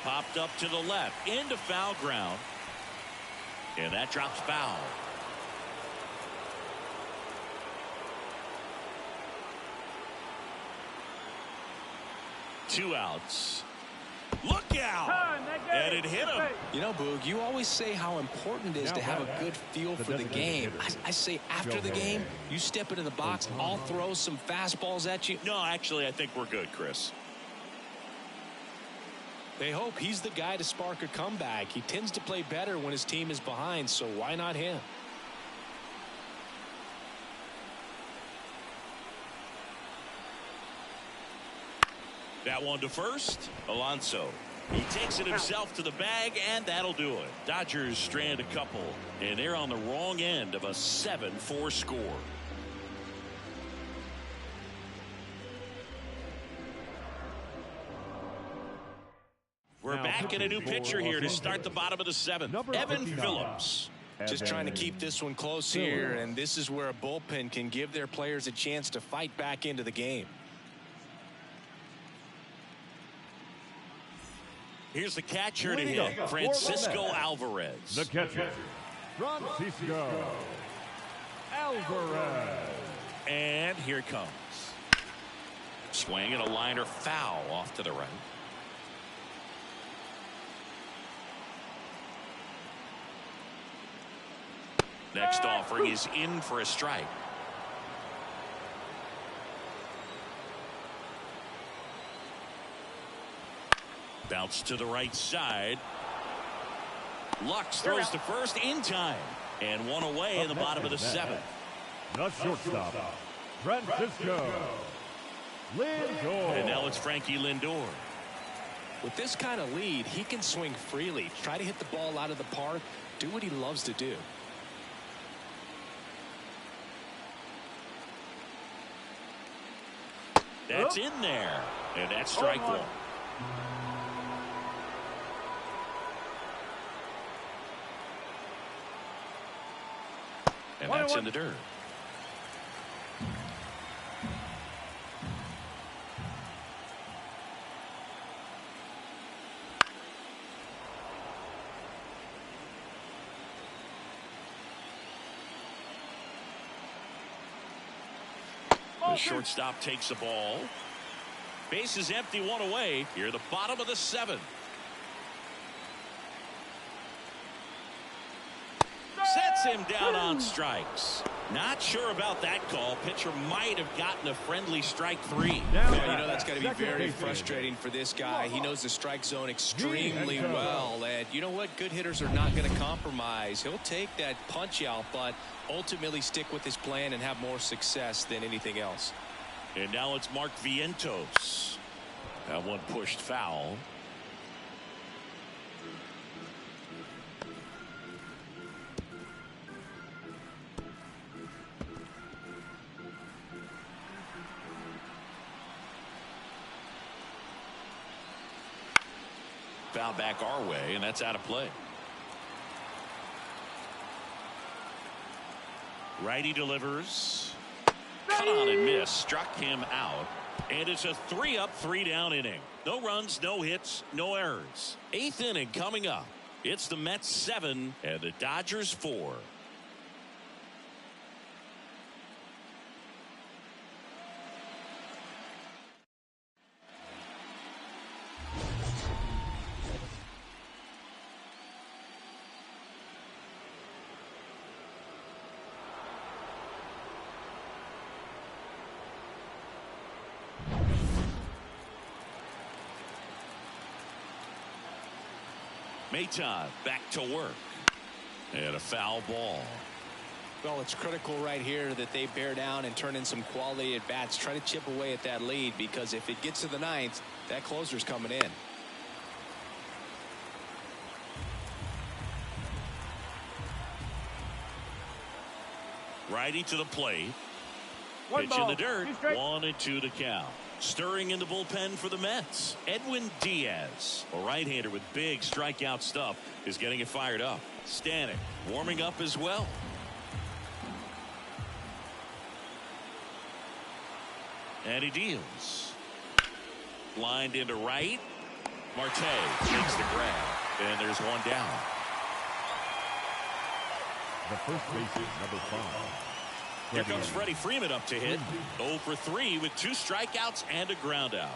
Popped up to the left into foul ground, and that drops foul. Two outs. Look out! And it hit him. You know, Boog, you always say how important it is to have a good feel for the game. I say after the game, you step into the box, I'll throw some fastballs at you. No, actually, I think we're good, Chris. They hope he's the guy to spark a comeback. He tends to play better when his team is behind, so why not him? That one to first. Alonso. He takes it himself to the bag, and that'll do it. Dodgers strand a couple, and they're on the wrong end of a 7-4 score. We're back in a new pitcher here to start the bottom of the seventh. Evan Phillips. Just trying to keep this one close here, and this is where a bullpen can give their players a chance to fight back into the game. Here's the catcher to hit, Francisco Alvarez. The catcher, Francisco Alvarez. And here it comes. Swing and a liner foul off to the right. Next offering is in for a strike. Bounce to the right side. Lux throws to first in time. And one away in the bottom of the seventh. The shortstop, Francisco Lindor. And now it's Frankie Lindor. With this kind of lead, he can swing freely. Try to hit the ball out of the park. Do what he loves to do. That's in there. And that's strike one. And that's in the dirt. The shortstop takes the ball. Base is empty, one away. Here, the bottom of the seventh. Sets him down on strikes. Not sure about that call. Pitcher might have gotten a friendly strike three. Yeah, you know that's got to be very frustrating for this guy. He knows the strike zone extremely well. And you know what? Good hitters are not going to compromise. He'll take that punch out, but ultimately stick with his plan and have more success than anything else. And now it's Mark Vientos. That one pushed foul. Foul back our way, and that's out of play. Righty delivers. Cut on and miss. Struck him out. And it's a 3-up, 3-down inning. No runs, no hits, no errors. Eighth inning coming up. It's the Mets 7 and the Dodgers 4. Maton back to work. And a foul ball. Well, it's critical right here that they bear down and turn in some quality at bats. Try to chip away at that lead, because if it gets to the ninth, that closer's coming in. Righty to the plate. One Pitch ball, in the dirt. 2 strikes. 1-2 to count. Stirring in the bullpen for the Mets, Edwin Diaz, a right-hander with big strikeout stuff, is getting it fired up. Stanek warming up as well. And he deals. Lined into right. Marte takes the grab, and there's one down. The first baseman, number 5. Here comes Freddie Freeman up to hit. 0 for 3 with 2 strikeouts and a ground out.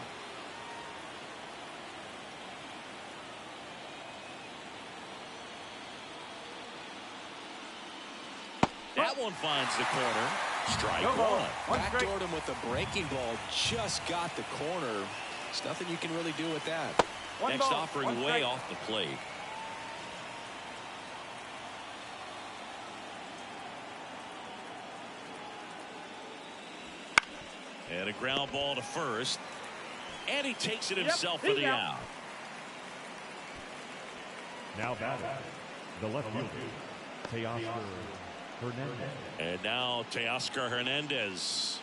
That one finds the corner. Strike one. Backdoored him with the breaking ball. Just got the corner. There's nothing you can really do with that. Next offering way off the plate. And a ground ball to first. And he takes it himself for the out. Now batting, the left fielder, Teoscar Hernandez. And now Teoscar Hernandez.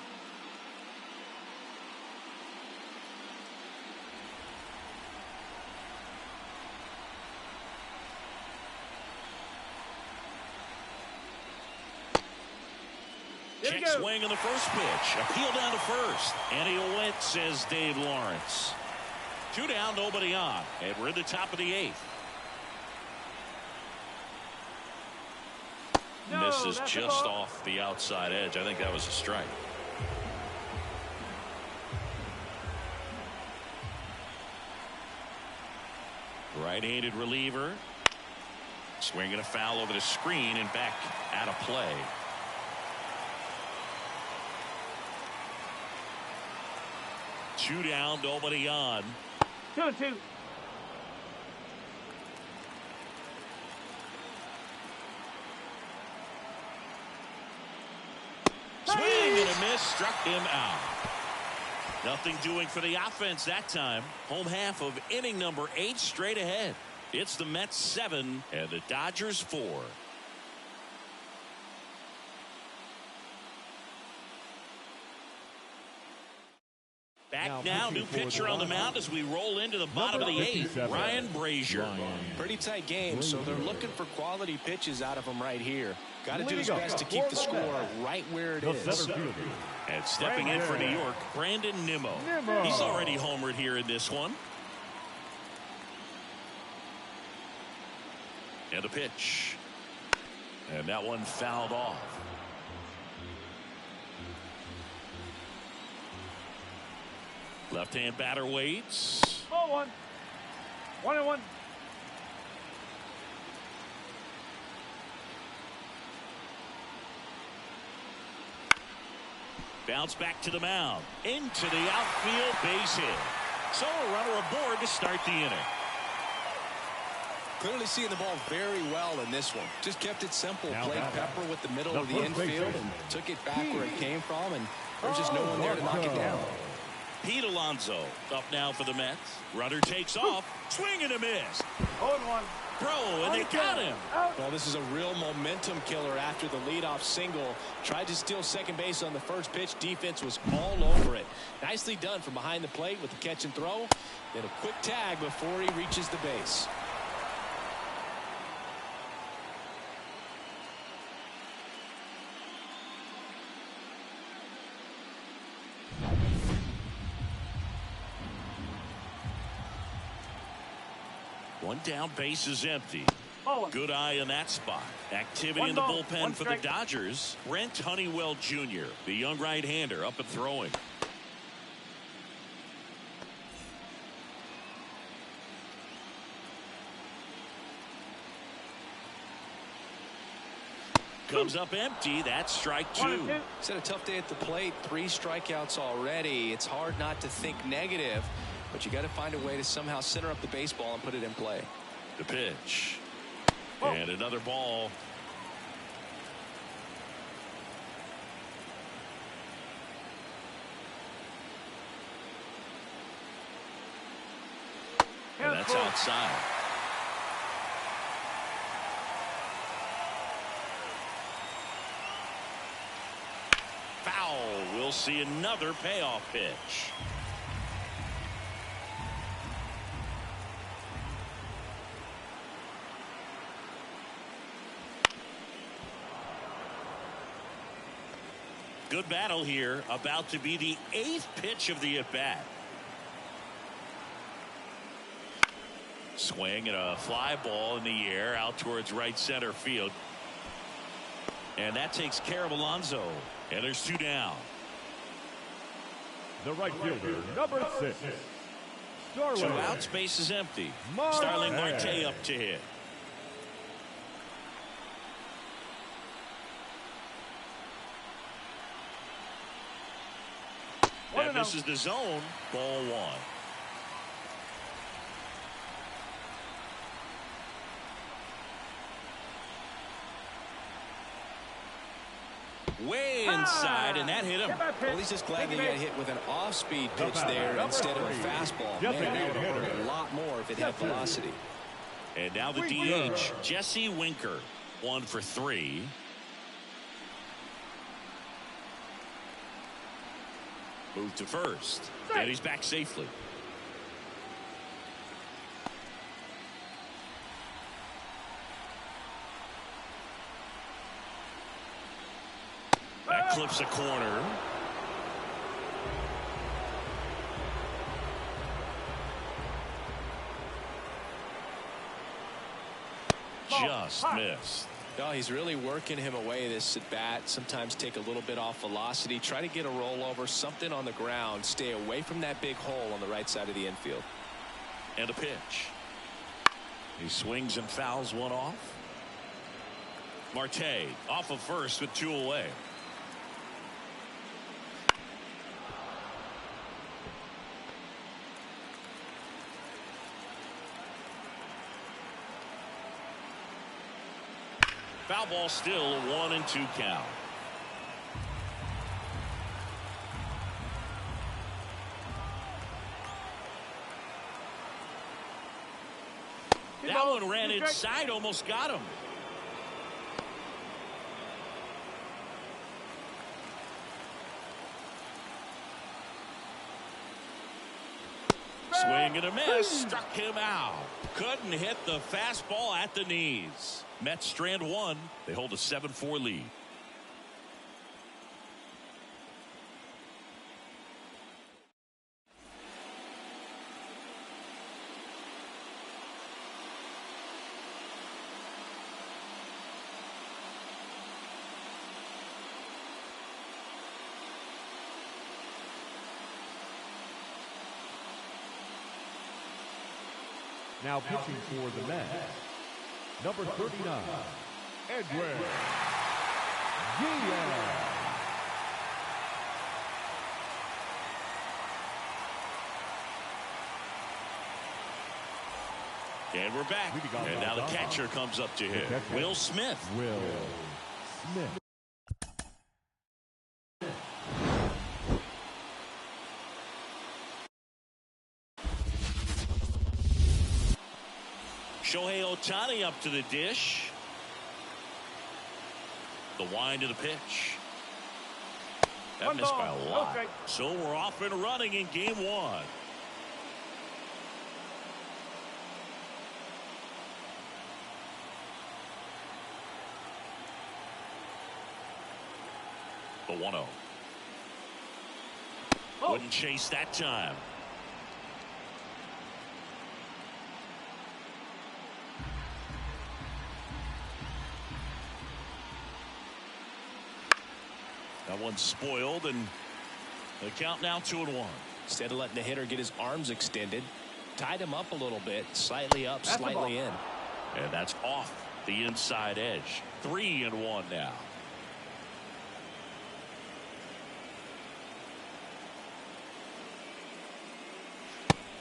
Check swing on the first pitch. Appeal down to first. And he'll win, says Dave Lawrence. 2 down, nobody on. And we're in the top of the 8th. Misses just off the outside edge. I think that was a strike. Right-handed reliever. Swinging a foul over the screen and back out of play. Two down, nobody on. 2-2. Swing and a miss, struck him out. Nothing doing for the offense that time. Home half of inning number 8 straight ahead. It's the Mets 7 and the Dodgers 4. Back now, new pitcher on the mound as we roll into the bottom of the 8th. Ryan Brazier. Pretty tight game, so they're looking for quality pitches out of him right here. Got to do his best to keep the score right where it is. And stepping in for New York, Brandon Nimmo. He's already homered here in this one. And a pitch. And that one fouled off. Left-hand batter waits. 0-1. 1-1. Bounce back to the mound. Into the outfield, base hit. So a runner aboard to start the inning. Clearly seeing the ball very well in this one. Just kept it simple. Now Played pepper with the middle of the infield and took it back where it came from, and there's just no one there to knock it down. Pete Alonso up now for the Mets. Runner takes off. Swing and a miss. 0-1. Throw, and they got him. Well, this is a real momentum killer after the leadoff single. Tried to steal second base on the first pitch. Defense was all over it. Nicely done from behind the plate with the catch and throw. Then a quick tag before he reaches the base. One down, base is empty. 0-1. Good eye on that spot. Activity One in the ball, bullpen one for the strike. Dodgers. Brent Honeywell Jr., the young right-hander, up and throwing. Comes up empty. That's strike 2. 1-2. He's had a tough day at the plate. 3 strikeouts already. It's hard not to think negative, but you got to find a way to somehow center up the baseball and put it in play. The pitch. And another ball. And that's outside. we'll see another payoff pitch. Good battle here. About to be the 8th pitch of the at-bat. Swing and a fly ball in the air out towards right center field. And that takes care of Alonso. And there's 2 down. The right fielder, number 6. 2 out, space is empty. Starling Marte up to hit. That misses the zone. Ball 1. Way inside, and that hit him. Well, he's just glad that he got hit with an off-speed pitch there instead of a fastball. Man, that would have hurt a lot more if it had velocity. And now the DH, Jesse Winker, 1 for 3. Move to first, and he's back safely. That clips a corner. Just missed. No, he's really working him away this at bat. Sometimes take a little bit off velocity. Try to get a rollover, something on the ground. Stay away from that big hole on the right side of the infield. And a pitch. He swings and fouls one off. Marte off of first with 2 away. Foul ball, still a 1-2 count. That one ran inside, almost got him. Swing and a miss, struck him out. Couldn't hit the fastball at the knees. Mets strand 1. They hold a 7-4 lead. Now pitching for the Mets, number 39, Edwin Diaz. And we're back. And now the catcher comes up to hit. Will Smith. Will Smith. Shohei Ohtani up to the dish. The wind of the pitch. That missed by a lot. Okay. So we're off and running in game 1. The 1-0. Wouldn't chase that time. That one's spoiled, and the count now 2-1. Instead of letting the hitter get his arms extended, tied him up a little bit, slightly up, slightly in. And that's off the inside edge. 3-1 now.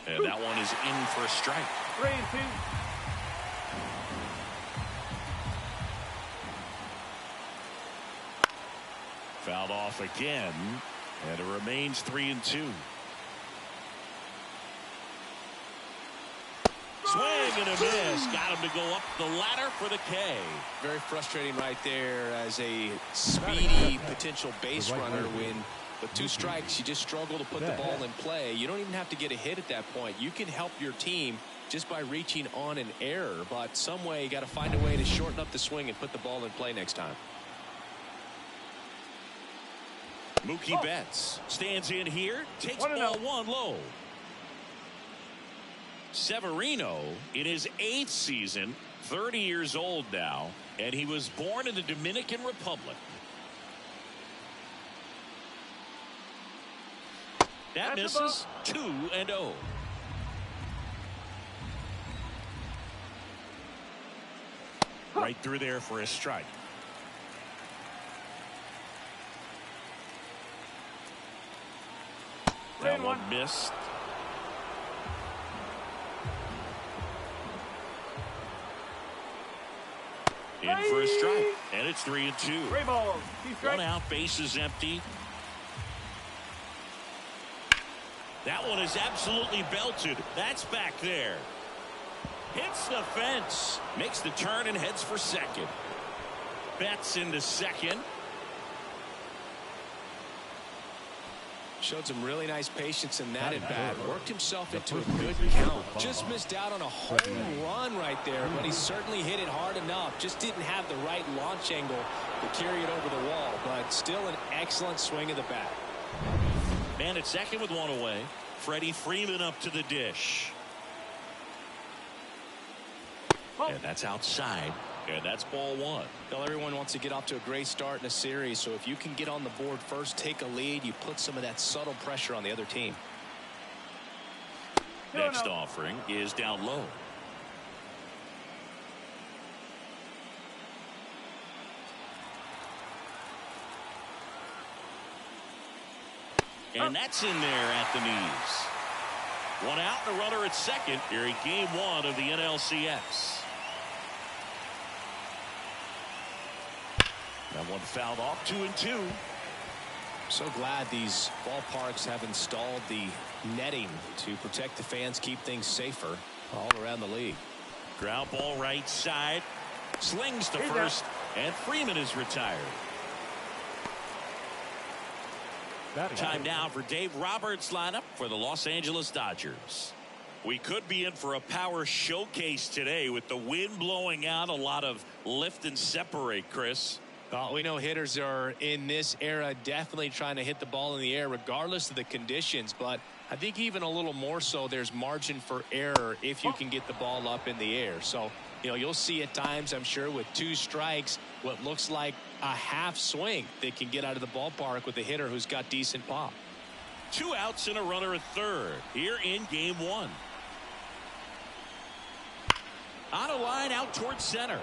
And that one is in for a strike. 3-2. Fouled off again, and it remains 3-2. Swing and a miss. Got him to go up the ladder for the K. Very frustrating right there as a speedy potential base runner when With 2 strikes, you just struggle to put the ball in play. You don't even have to get a hit at that point. You can help your team just by reaching on an error. But some way, you got to find a way to shorten up the swing and put the ball in play next time. Mookie Betts stands in here, takes ball 1 low. Severino in his 8th season, 30 years old now, and he was born in the Dominican Republic. That misses. 2-0. Right through there for a strike. That one missed. In for a strike, and it's 3-2. 3 balls. 2 strikes. 1 out, base is empty. That one is absolutely belted. That's back there. Hits the fence. Makes the turn and heads for second. Betts into second. Showed some really nice patience in that at bat. Worked himself into a good count. Just missed out on a home run right there, but he certainly hit it hard enough. Just didn't have the right launch angle to carry it over the wall, but still an excellent swing of the bat. Man at second with 1 away. Freddie Freeman up to the dish. And that's outside. And that's ball 1. Well, everyone wants to get off to a great start in a series, so if you can get on the board first, take a lead, you put some of that subtle pressure on the other team. Next offering is down low. And that's in there at the knees. 1 out and a runner at second here in game 1 of the NLCS. That one fouled off. 2-2. So glad these ballparks have installed the netting to protect the fans, keep things safer all around the league. Ground ball right side. Slings to first, and Freeman is retired. Time now for Dave Roberts' lineup for the Los Angeles Dodgers. We could be in for a power showcase today with the wind blowing out. A lot of lift and separate, Chris. We know hitters are in this era definitely trying to hit the ball in the air regardless of the conditions, but I think even a little more so there's margin for error if you can get the ball up in the air. So, you know, you'll see at times, I'm sure, with 2 strikes, what looks like a half swing that can get out of the ballpark with a hitter who's got decent pop. 2 outs and a runner at third here in game 1. On a line out towards center.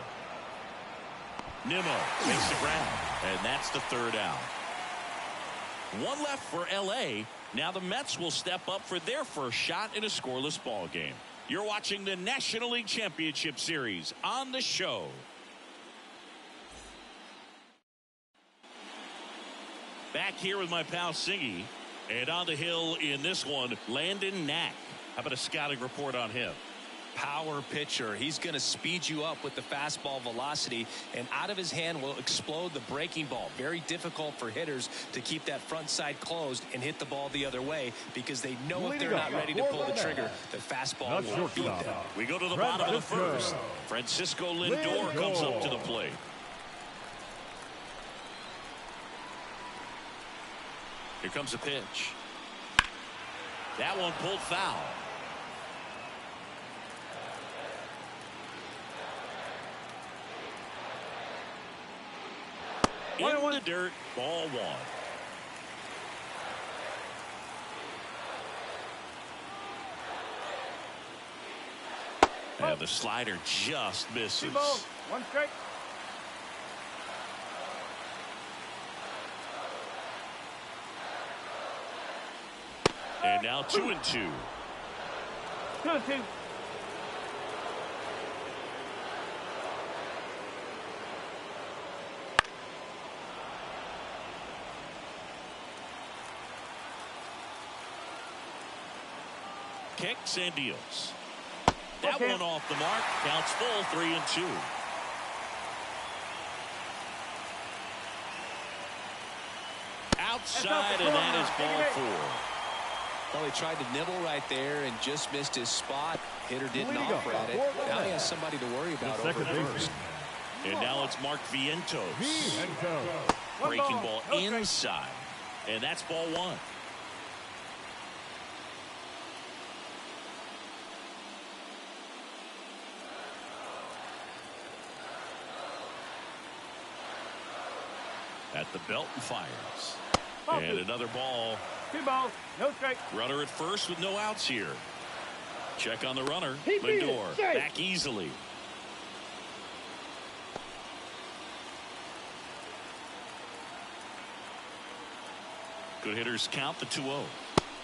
Nimmo makes the grab, and that's the 3rd out. 1 left for LA. Now the Mets will step up for their first shot in a scoreless ball game. You're watching the National League Championship Series on the show. Back here with my pal Singy, and on the hill in this one, Landon Knack. How about a scouting report on him? Power pitcher. He's going to speed you up with the fastball velocity, and out of his hand will explode the breaking ball. Very difficult for hitters to keep that front side closed and hit the ball the other way because they know if they're not ready to pull the trigger, the fastball will beat them. We go to the bottom of the 1st. Francisco Lindor comes up to the plate. Here comes a pitch. That one pulled foul. In the dirt, ball 1. And the slider just misses. 2 balls, 1 strike. And now 2-2. 2-2. Kicks and deals. That one off the mark. Counts full. 3-2. side, and that is ball 4. Well, he tried to nibble right there and just missed his spot. Hitter didn't offer at it. Now he has somebody to worry about over at first. And now it's Mark Vientos. Breaking ball inside. And that's ball 1. At the belt and fires. And another ball. 2 balls, no strike. Runner at first with no outs here. Check on the runner. Lindor back easily. Good hitters count the 2-0.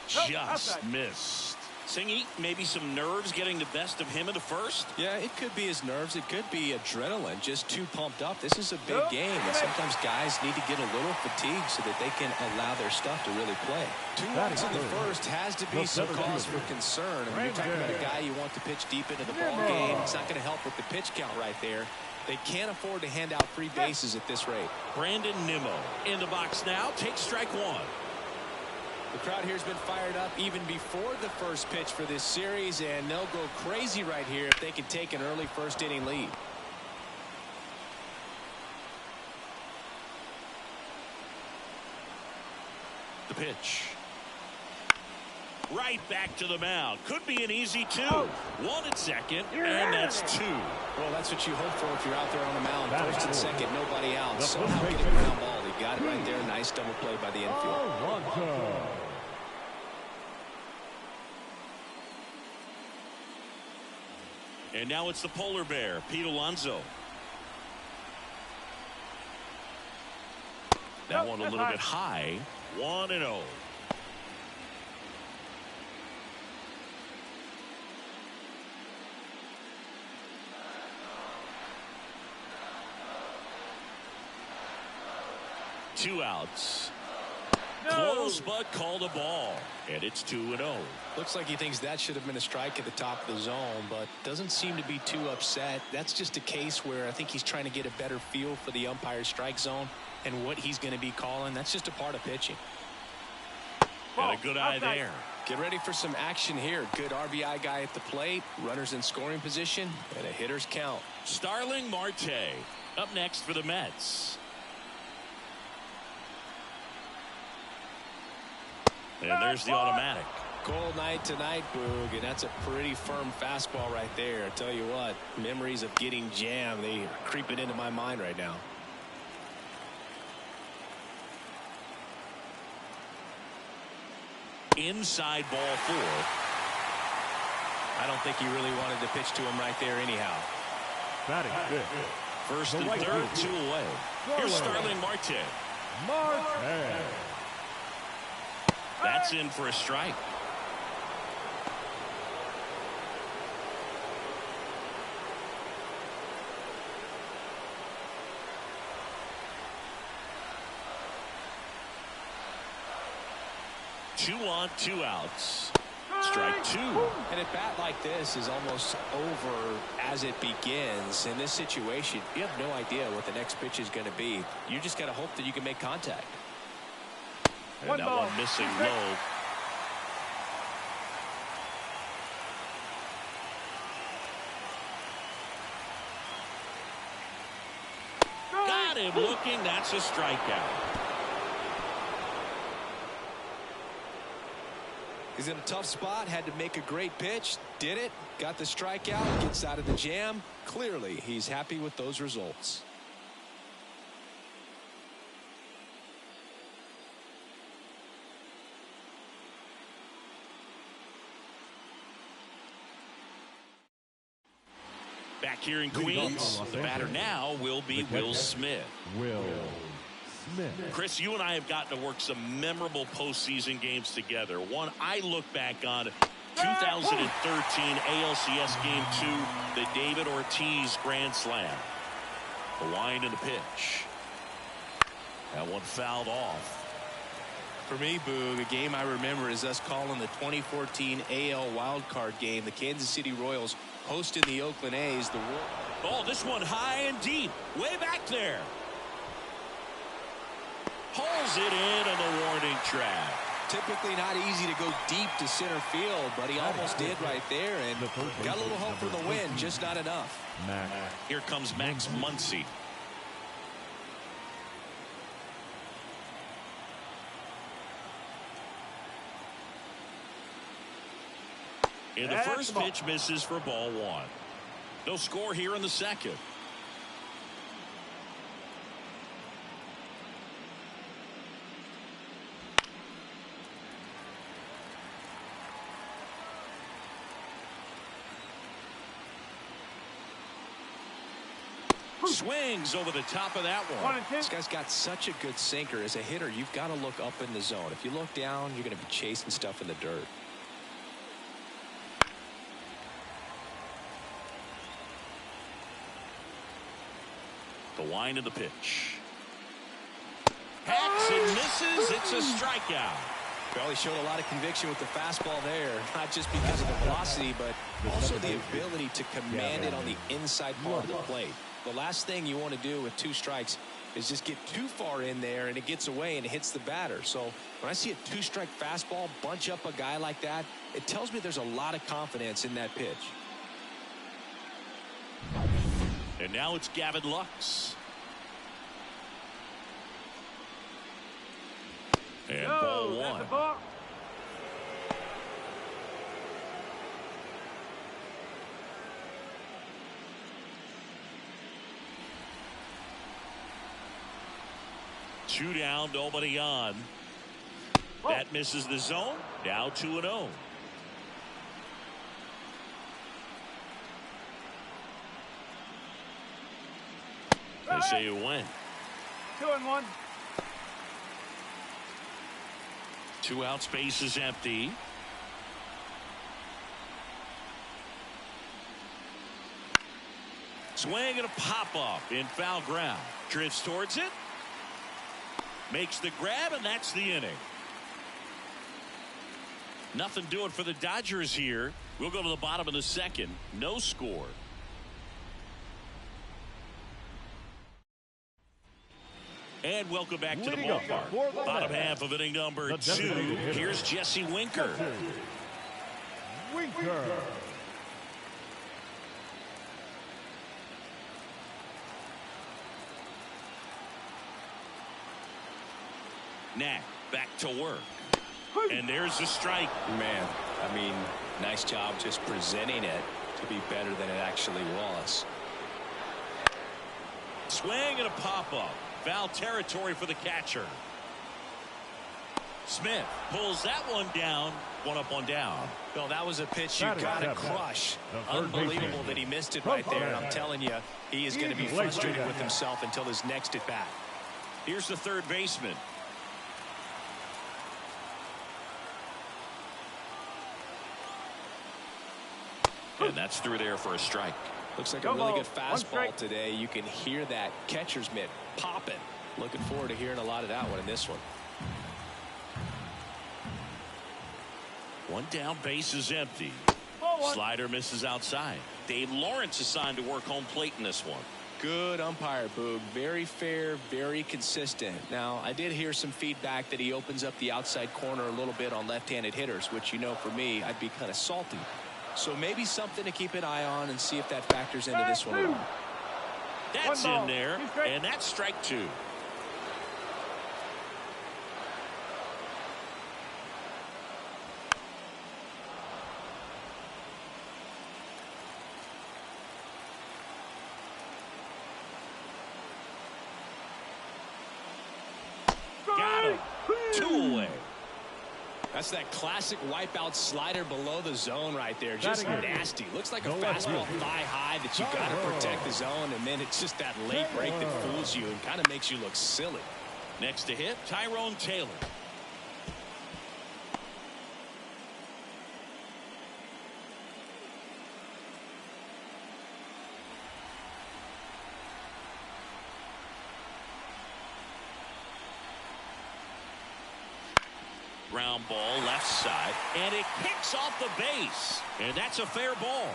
Just missed. Singy, maybe some nerves getting the best of him in the first? Yeah, it could be his nerves. It could be adrenaline, just too pumped up. This is a big game, and sometimes guys need to get a little fatigued so that they can allow their stuff to really play. 2 outs in the first has to be some cause for concern. I mean, you're talking about a guy you want to pitch deep into the ball game. It's not going to help with the pitch count right there. They can't afford to hand out free bases at this rate. Brandon Nimmo in the box now. Takes strike 1. The crowd here has been fired up even before the first pitch for this series, and they'll go crazy right here if they can take an early first inning lead. The pitch. Right back to the mound. Could be an easy 2. 1 at second, and that's 2. Well, that's what you hope for if you're out there on the mound. First and second, nobody out. Somehow get a ground ball. He got it right there. Nice double play by the infield. And now it's the polar bear, Pete Alonso. That one a little bit high. 1-0. Two outs. Close, but called a ball. And it's 2-0. Looks like he thinks that should have been a strike at the top of the zone, but doesn't seem to be too upset. That's just a case where I think he's trying to get a better feel for the umpire's strike zone and what he's going to be calling. That's just a part of pitching. And a good eye there. Get ready for some action here. Good RBI guy at the plate. Runners in scoring position and a hitter's count. Starling Marte up next for the Mets. And there's the automatic. Cold night tonight, Boog, and that's a pretty firm fastball right there. I tell you what, memories of getting jammed, they are creeping into my mind right now. Inside ball 4. I don't think he really wanted to pitch to him right there anyhow. Batting good. First and third, 2 away. Here's Starling Marte. That's in for a strike. Two on, 2 outs. Strike 2. And a bat like this is almost over as it begins. In this situation, you have no idea what the next pitch is going to be. You just got to hope that you can make contact. And that one missing low. Got him looking. That's a strikeout. He's in a tough spot. Had to make a great pitch. Did it. Got the strikeout. Gets out of the jam. Clearly, he's happy with those results. Back here in Queens, the batter now will be Will Smith. Chris, you and I have gotten to work some memorable postseason games together. One I look back on, 2013 ALCS Game 2, the David Ortiz Grand Slam. The line and the pitch. That one fouled off. For me, Boog, a game I remember is us calling the 2014 AL wildcard game. The Kansas City Royals hosting the Oakland A's. Oh, this one high and deep. Way back there. Pulls it in on the warning track. Typically not easy to go deep to center field, but he almost did right there and got a little hope for the win, just not enough. Here comes Max Muncy. And the first pitch misses for ball one. No score here in the second. Swings over the top of that one. This guy's got such a good sinker. As a hitter, you've got to look up in the zone. If you look down, you're going to be chasing stuff in the dirt. The line of the pitch. Hacks and misses. It's a strikeout. Well, he showed a lot of conviction with the fastball there, not just because of the velocity, but also the ability to command it on the inside part of the plate. The last thing you want to do with two strikes is just get too far in there and it gets away and it hits the batter. So when I see a two-strike fastball bunch up a guy like that, it tells me there's a lot of confidence in that pitch. And now it's Gavin Lux. And ball one. Two down, nobody on. That misses the zone. Now 2-0. They say you win. 2-1. 2 out, space is empty. Swing and a pop up in foul ground. Drifts towards it. Makes the grab, and that's the inning. Nothing doing for the Dodgers here. We'll go to the bottom of the second. No score. And welcome back to the ballpark. Bottom half of inning number 2. Here's Jesse Winker. Knack back to work. And there's the strike. Man, I mean, nice job just presenting it to be better than it actually was. Swing and a pop-up. Foul territory for the catcher. Smith pulls that one down. 1 up, 1 down. Well, that was a pitch you got to crush. Unbelievable that he missed it right there. And I'm telling you, he is going to be frustrated with himself until his next at bat. Here's the third baseman. And that's through there for a strike. Looks like a really good fastball today. You can hear that catcher's mitt popping. Looking forward to hearing a lot of that one in this one. 1 down, base is empty. Slider misses outside. Dave Lawrence assigned to work home plate in this one. Good umpire, Boog. Very fair, very consistent. Now, I did hear some feedback that he opens up the outside corner a little bit on left-handed hitters, which, you know, for me, I'd be kind of salty. So maybe something to keep an eye on and see if that factors into this one at all. That's in there, and that's strike 2. Got him. 2 away. That's that classic wipeout slider below the zone right there. Just nasty. Looks like a fastball thigh high that you got to protect the zone, and then it's just that late break that fools you and kind of makes you look silly. Next to hit, Tyrone Taylor. Ground ball left side, and it kicks off the base, and that's a fair ball.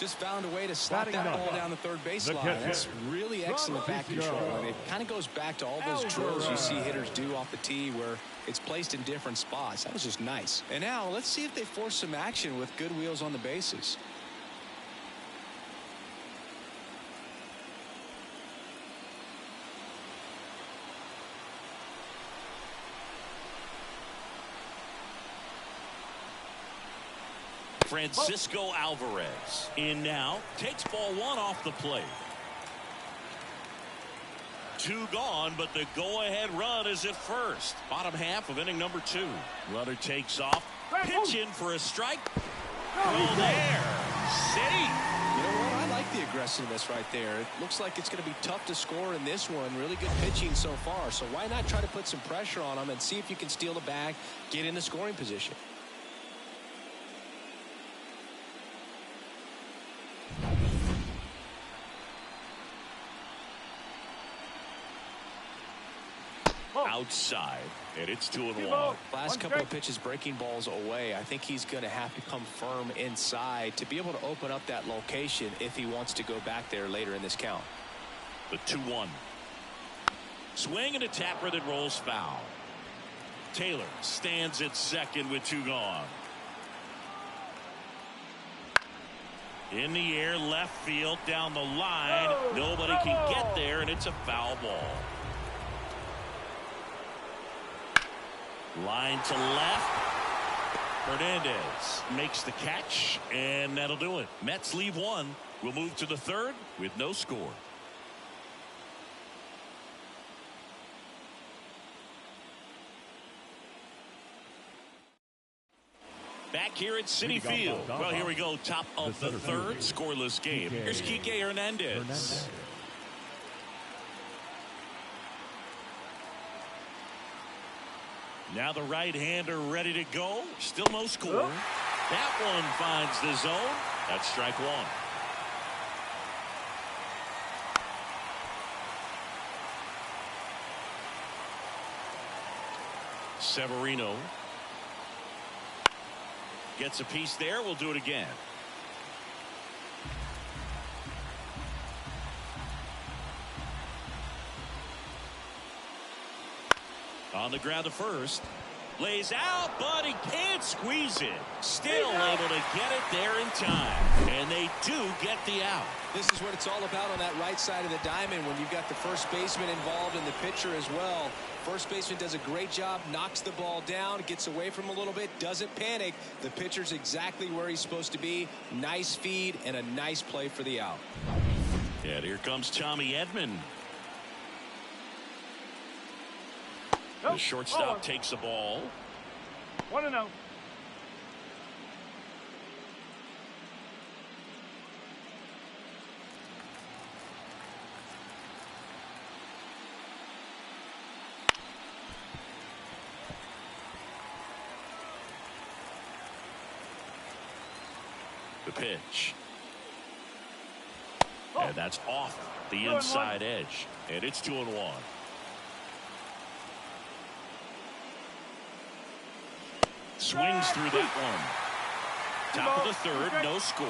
Just found a way to slap that ball down the third baseline. That's really excellent back control. And it kind of goes back to all those drills you see hitters do off the tee where it's placed in different spots. That was just nice. And now let's see if they force some action with good wheels on the bases. Francisco Alvarez in now, takes ball one off the plate. 2 gone, but the go-ahead run is at first. Bottom half of inning number 2. Runner takes off, pitch in for a strike. Well, there, City. You know what? I like the aggressiveness right there. It looks like it's going to be tough to score in this one. Really good pitching so far. So why not try to put some pressure on them and see if you can steal the bag, get in the scoring position. Outside, and it's 2-1. Last couple of pitches breaking balls away. I think he's going to have to come firm inside to be able to open up that location if he wants to go back there later in this count. The 2-1. Swing and a tapper that rolls foul. Taylor stands at second with 2 gone. In the air, left field, down the line. Nobody can get there, and it's a foul ball. Line to left. Hernandez makes the catch, and that'll do it. Mets leave 1. We'll move to the 3rd with no score. Back here at Citi Field. Well, here we go. Top of the 3rd. Scoreless game. Here's Kike Hernandez. Now the right-hander ready to go. Still no score. That one finds the zone. That's strike 1. Severino gets a piece there. We'll do it again. On the ground to first. Lays out, but he can't squeeze it. Still able to get it there in time. And they do get the out. This is what it's all about on that right side of the diamond when you've got the first baseman involved and the pitcher as well. First baseman does a great job, knocks the ball down, gets away from him a little bit, doesn't panic. The pitcher's exactly where he's supposed to be. Nice feed and a nice play for the out. Yeah, here comes Tommy Edman. The shortstop takes the ball. 1-0. The pitch. And that's off the inside edge. And it's 2-1. Swings through that one. Top of the 3rd, no score.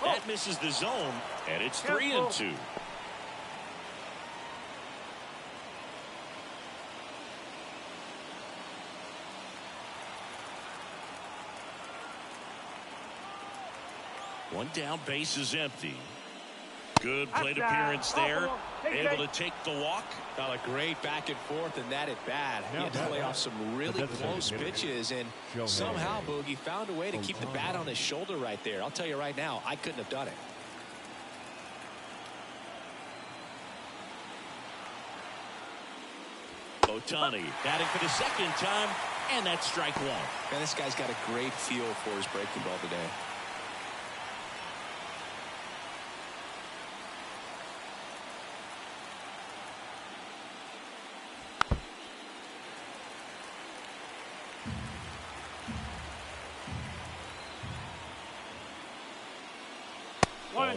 That misses the zone, and it's 3-2. One down, base is empty. Good plate appearance there. Able to take the walk. Got a great back and forth and that at bat. He had to play off some really close pitches, and somehow Boogie found a way to keep the bat on his shoulder right there. I'll tell you right now, I couldn't have done it. Ohtani batting for the 2nd time, and that's strike 1. Man, this guy's got a great feel for his breaking ball today.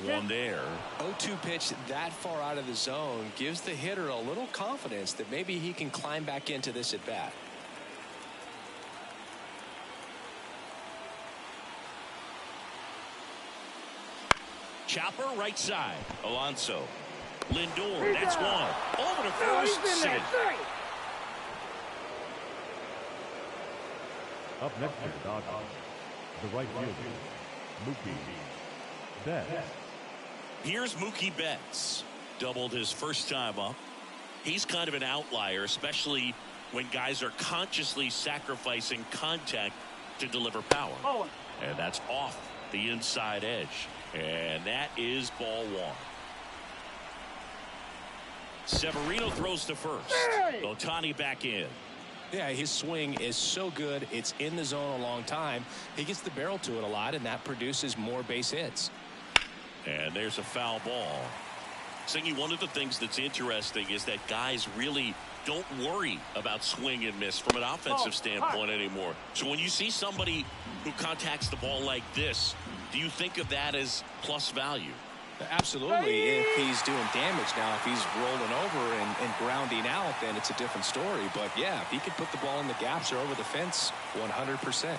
One there. 0-2 pitch that far out of the zone gives the hitter a little confidence that maybe he can climb back into this at bat. Chopper right side. Alonso. Lindor. That's one. Over to first. Safe. Up next for the Dodgers, the right fielder, Mookie Betts. Here's Mookie Betts. Doubled his first time up. He's kind of an outlier, especially when guys are consciously sacrificing contact to deliver power. And that's off the inside edge. And that is ball one. Severino throws to first. Ohtani back in. Yeah, his swing is so good. It's in the zone a long time. He gets the barrel to it a lot, and that produces more base hits. And there's a foul ball. Singy, one of the things that's interesting is that guys really don't worry about swing and miss from an offensive standpoint anymore. So when you see somebody who contacts the ball like this, do you think of that as plus value? Absolutely. If he's doing damage now, if he's rolling over and grounding out, then it's a different story. But yeah, if he can put the ball in the gaps or over the fence, 100%.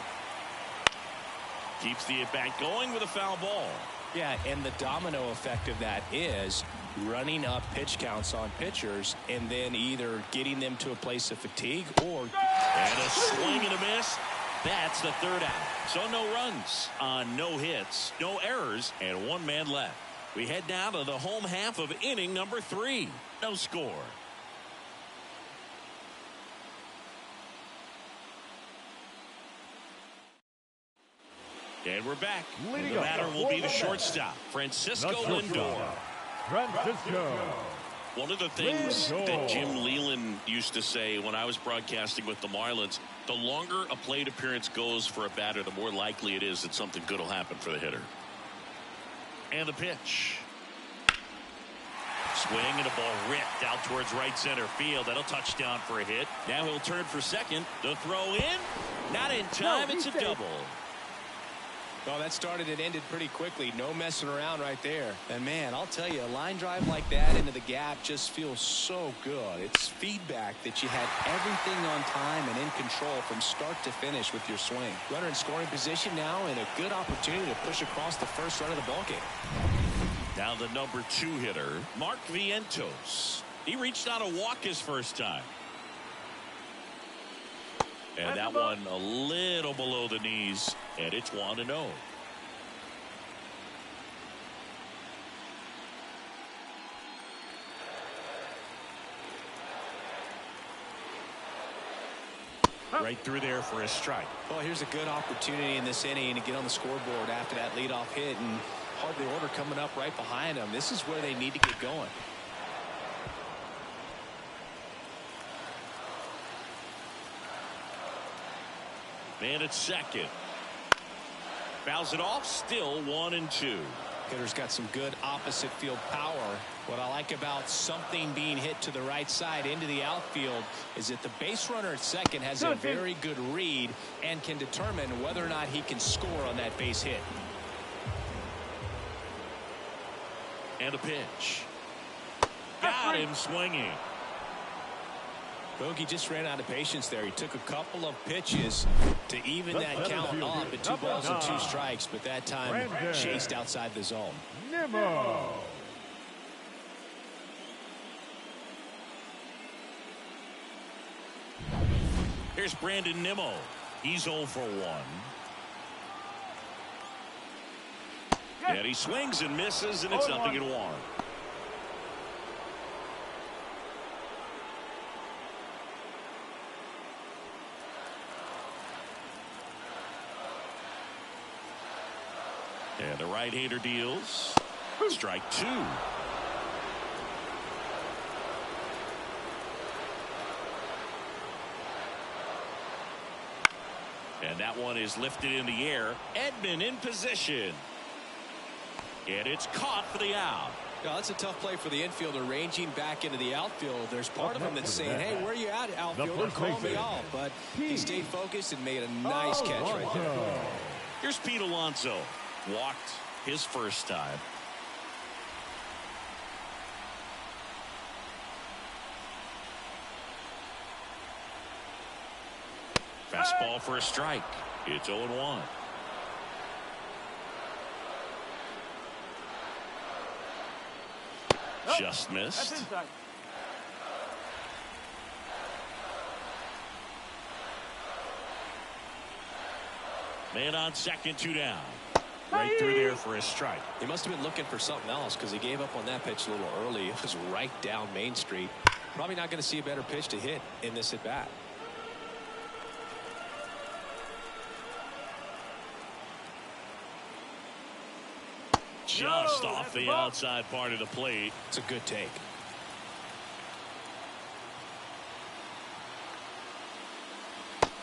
Keeps the at-bat going with a foul ball. Yeah, and the domino effect of that is running up pitch counts on pitchers and then either getting them to a place of fatigue or... And a swing and a miss. That's the third out. So no runs on no hits, no errors, and one man left. We head now to the home half of inning number 3. No score. And we're back. The batter will be the shortstop, Francisco Lindor. Francisco. One of the things that Jim Leland used to say when I was broadcasting with the Marlins, the longer a plate appearance goes for a batter, the more likely it is that something good will happen for the hitter. And the pitch. Swing and a ball ripped out towards right center field. That'll touch down for a hit. Now he'll turn for second. The throw in. Not in time. It's a double. Well, that started and ended pretty quickly. No messing around right there. And man, I'll tell you, a line drive like that into the gap just feels so good. It's feedback that you had everything on time and in control from start to finish with your swing. Runner in scoring position now and a good opportunity to push across the first run of the ballgame. Now the number 2 hitter, Mark Vientos. He reached out a walk his first time. And that one a little below the knees, and it's 1-0. Right through there for a strike. Well, here's a good opportunity in this inning to get on the scoreboard after that leadoff hit, and hardly order coming up right behind them. This is where they need to get going. Man at second. Fouls it off. Still 1-2. Hitter's got some good opposite field power. What I like about something being hit to the right side into the outfield is that the base runner at second has a very good read and can determine whether or not he can score on that base hit. And a pitch. Got him swinging. Bogey just ran out of patience there. He took a couple of pitches to even that count up at 2 balls and 2 strikes, but that time chased outside the zone. Nimmo. Here's Brandon Nimmo. He's 0 for 1. And he swings and misses, and it's 0-1. And the right-hander deals. Strike 2. And that one is lifted in the air. Edman in position. And it's caught for the out. Yeah, that's a tough play for the infielder ranging back into the outfield. There's part of him that's saying, hey, where are you at, outfielder? Call me off. But he stayed focused and made a nice catch right there. Here's Pete Alonso. Walked his first time. Fastball for a strike. It's 0-1. Just missed. That's inside. Man on second, 2 down. Right through there for a strike. He must have been looking for something else because he gave up on that pitch a little early. It was right down Main Street. Probably not going to see a better pitch to hit in this at bat. Just off the outside part of the plate. It's a good take.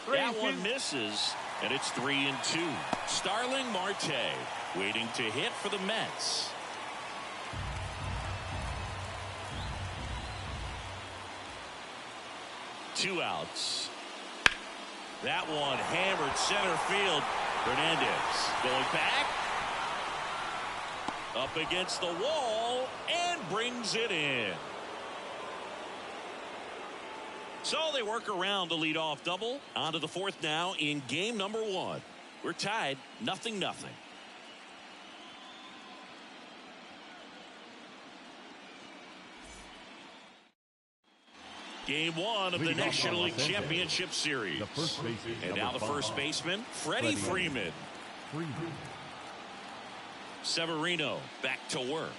That one misses, and it's 3-2. Starling Marte waiting to hit for the Mets. Two outs. That one hammered center field. Hernandez going back. Up against the wall and brings it in. So they work around the leadoff double. On to the fourth now in game number 1. We're tied 0-0. Game 1 of the National League Championship Series. And now the first baseman, Freddie Freeman. Severino back to work.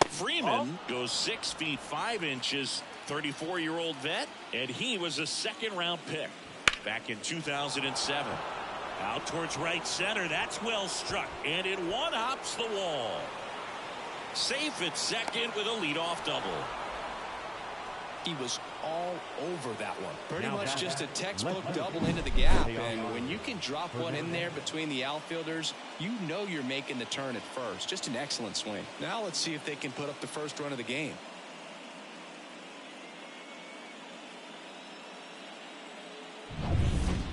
Freeman goes 6 feet 5 inches, 34-year-old vet, and he was a second-round pick back in 2007. Out towards right center. That's well struck, and it one-hops the wall. Safe at second with a leadoff double. He was all over that one. Pretty much just a textbook double into the gap. And when you can drop one in there between the outfielders, you know you're making the turn at first. Just an excellent swing. Now let's see if they can put up the first run of the game.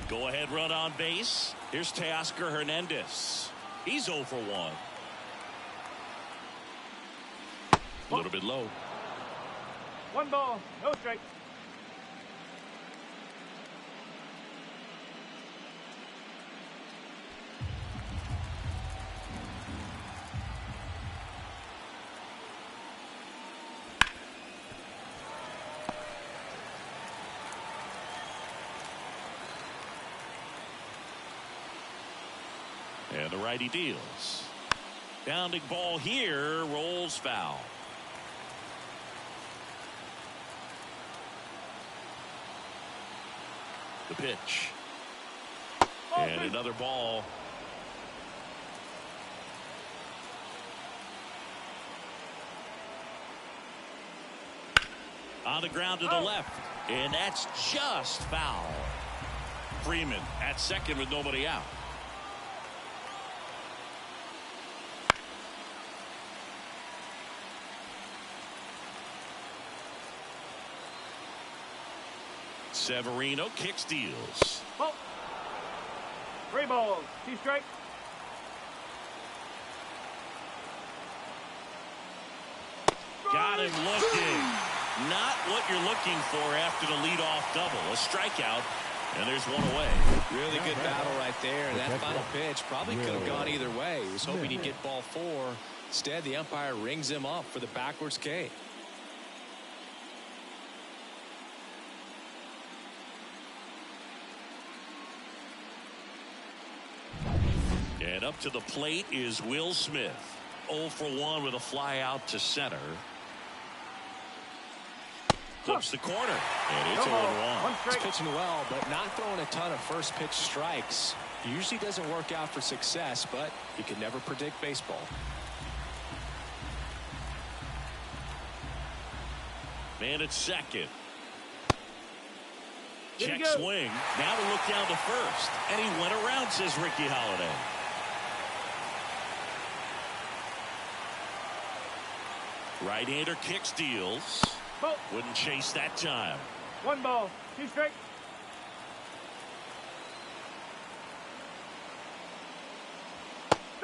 Go ahead run on base. Here's Teoscar Hernandez. He's 0 for 1. A little bit low. 1 ball, no strike. And the righty deals. Bounding ball here, rolls foul. The pitch. And another ball. On the ground to the left. And that's just foul. Freeman at second with nobody out. Severino kick steals. Oh. 3 balls, 2 strikes. Got him looking. Not what you're looking for after the leadoff double. A strikeout, and there's one away. Really good battle right there. That final pitch probably could have gone either way. He was hoping he'd get ball 4. Instead, the umpire rings him up for the backwards K. And up to the plate is Will Smith. 0 for 1 with a fly out to center. Clips the corner, and it's 0-1. He's pitching well, but not throwing a ton of first pitch strikes. Usually doesn't work out for success, but you can never predict baseball. Man at second. Check swing. Now to look down to first. And he went around, says Ricky Holiday. Right-hander kick steals. Wouldn't chase that time. 1 ball, 2 strikes.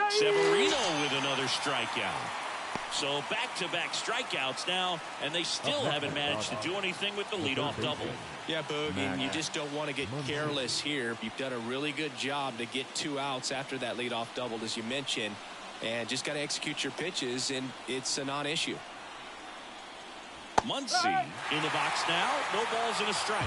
Severino with another strikeout. So back-to-back strikeouts now, and they still haven't managed to do anything with the leadoff double. Yeah, Boog, and you just don't want to get careless here. You've done a really good job to get 2 outs after that leadoff double, as you mentioned, and just got to execute your pitches, and it's a non-issue. Muncy in the box now. No balls and a strike.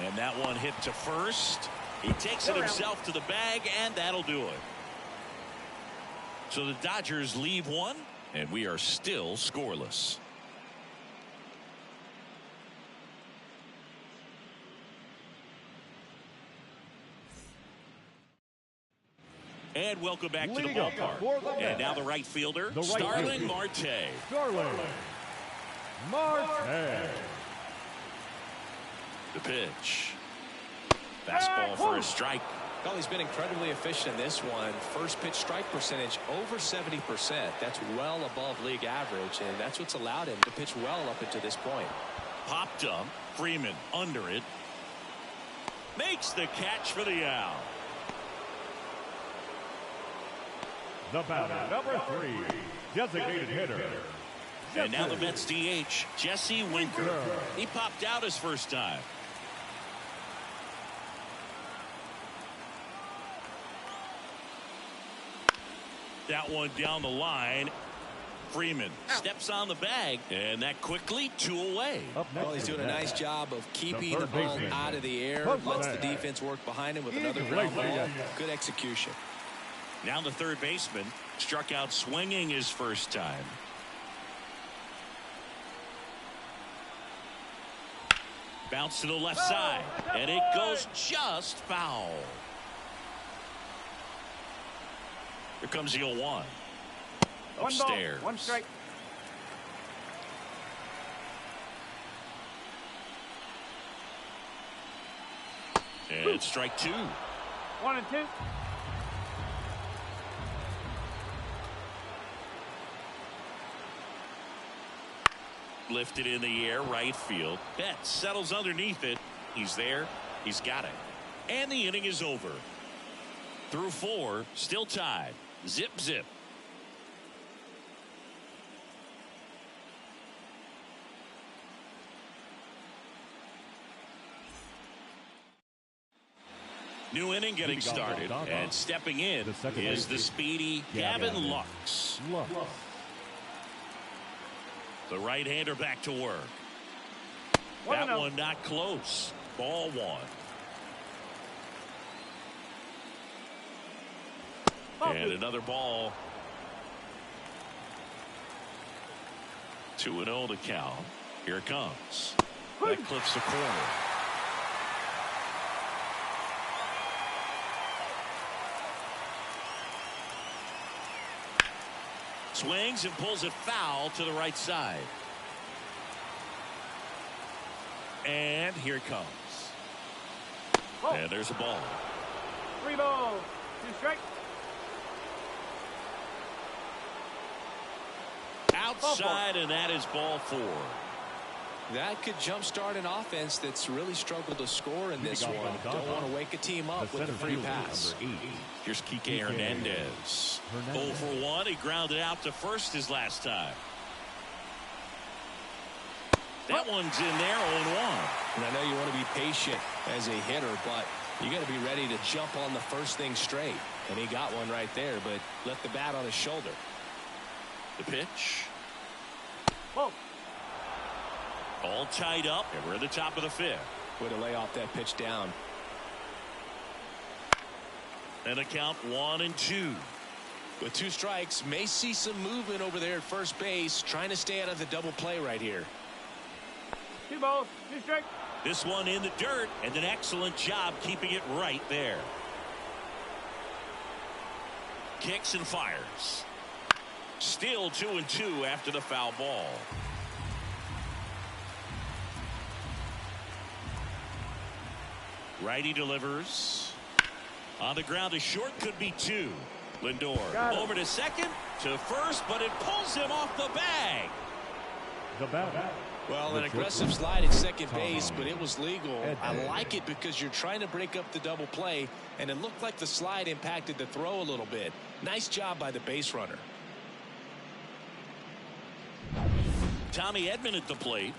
And that one hit to first. He takes it himself to the bag, and that'll do it. So the Dodgers leave one, and we are still scoreless. And welcome back to the ballpark. And now the right fielder, Starling Marte. Starling Marte. The pitch. Fastball for a strike. Well, he's been incredibly efficient in this one. First pitch strike percentage over 70%. That's well above league average, and that's what's allowed him to pitch well up until this point. Popped up. Freeman under it. Makes the catch for the out. The batter, number 3, designated hitter. And now the Mets DH, Jesse Winker. He popped out his first time. That one down the line. Freeman steps on the bag, and that quickly 2 away. Well, he's doing a nice job of keeping the ball out of the air. Lets the defense work behind him with another ground ball. Good execution. Now the third baseman struck out swinging his first time. Bounce to the left side, and it goes just foul. Here comes the 0-1. Upstairs. 1 strike. And strike 2. 1 and 2. Lifted in the air, right field. Betts settles underneath it. He's there. He's got it. And the inning is over. Through 4, still tied. Zip, zip. New inning getting started, and stepping in is the speedy Gavin Lux. The right-hander back to work. That one not close. Ball 1. And another ball. 2-0 to count. Here it comes. That clips the corner. Swings and pulls it foul to the right side. And here it comes. And there's a ball. 3 balls, 2 strikes. Outside, and that is ball 4. That could jumpstart an offense that's really struggled to score in this one. Don't want to wake a team up with the free pass. Here's Kike Hernandez. 0 for 1. He grounded out to first his last time. That one's in there, 0-1. And I know you want to be patient as a hitter, but you got to be ready to jump on the first thing straight. And he got one right there, but left the bat on his shoulder. The pitch. All tied up, and we're at the top of the 5th. Way to lay off that pitch down. And a count 1-2. With 2 strikes, may see some movement over there at first base, trying to stay out of the double play right here. 2 balls, 2 strikes. This one in the dirt, and an excellent job keeping it right there. Kicks and fires. Still 2-2 after the foul ball. Righty delivers. On the ground, a short, could be 2. Lindor over to second, to first, but it pulls him off the bag. The batter. Well, an aggressive slide at second base, but it was legal. I like it because you're trying to break up the double play, and it looked like the slide impacted the throw a little bit. Nice job by the base runner. Tommy Edman at the plate.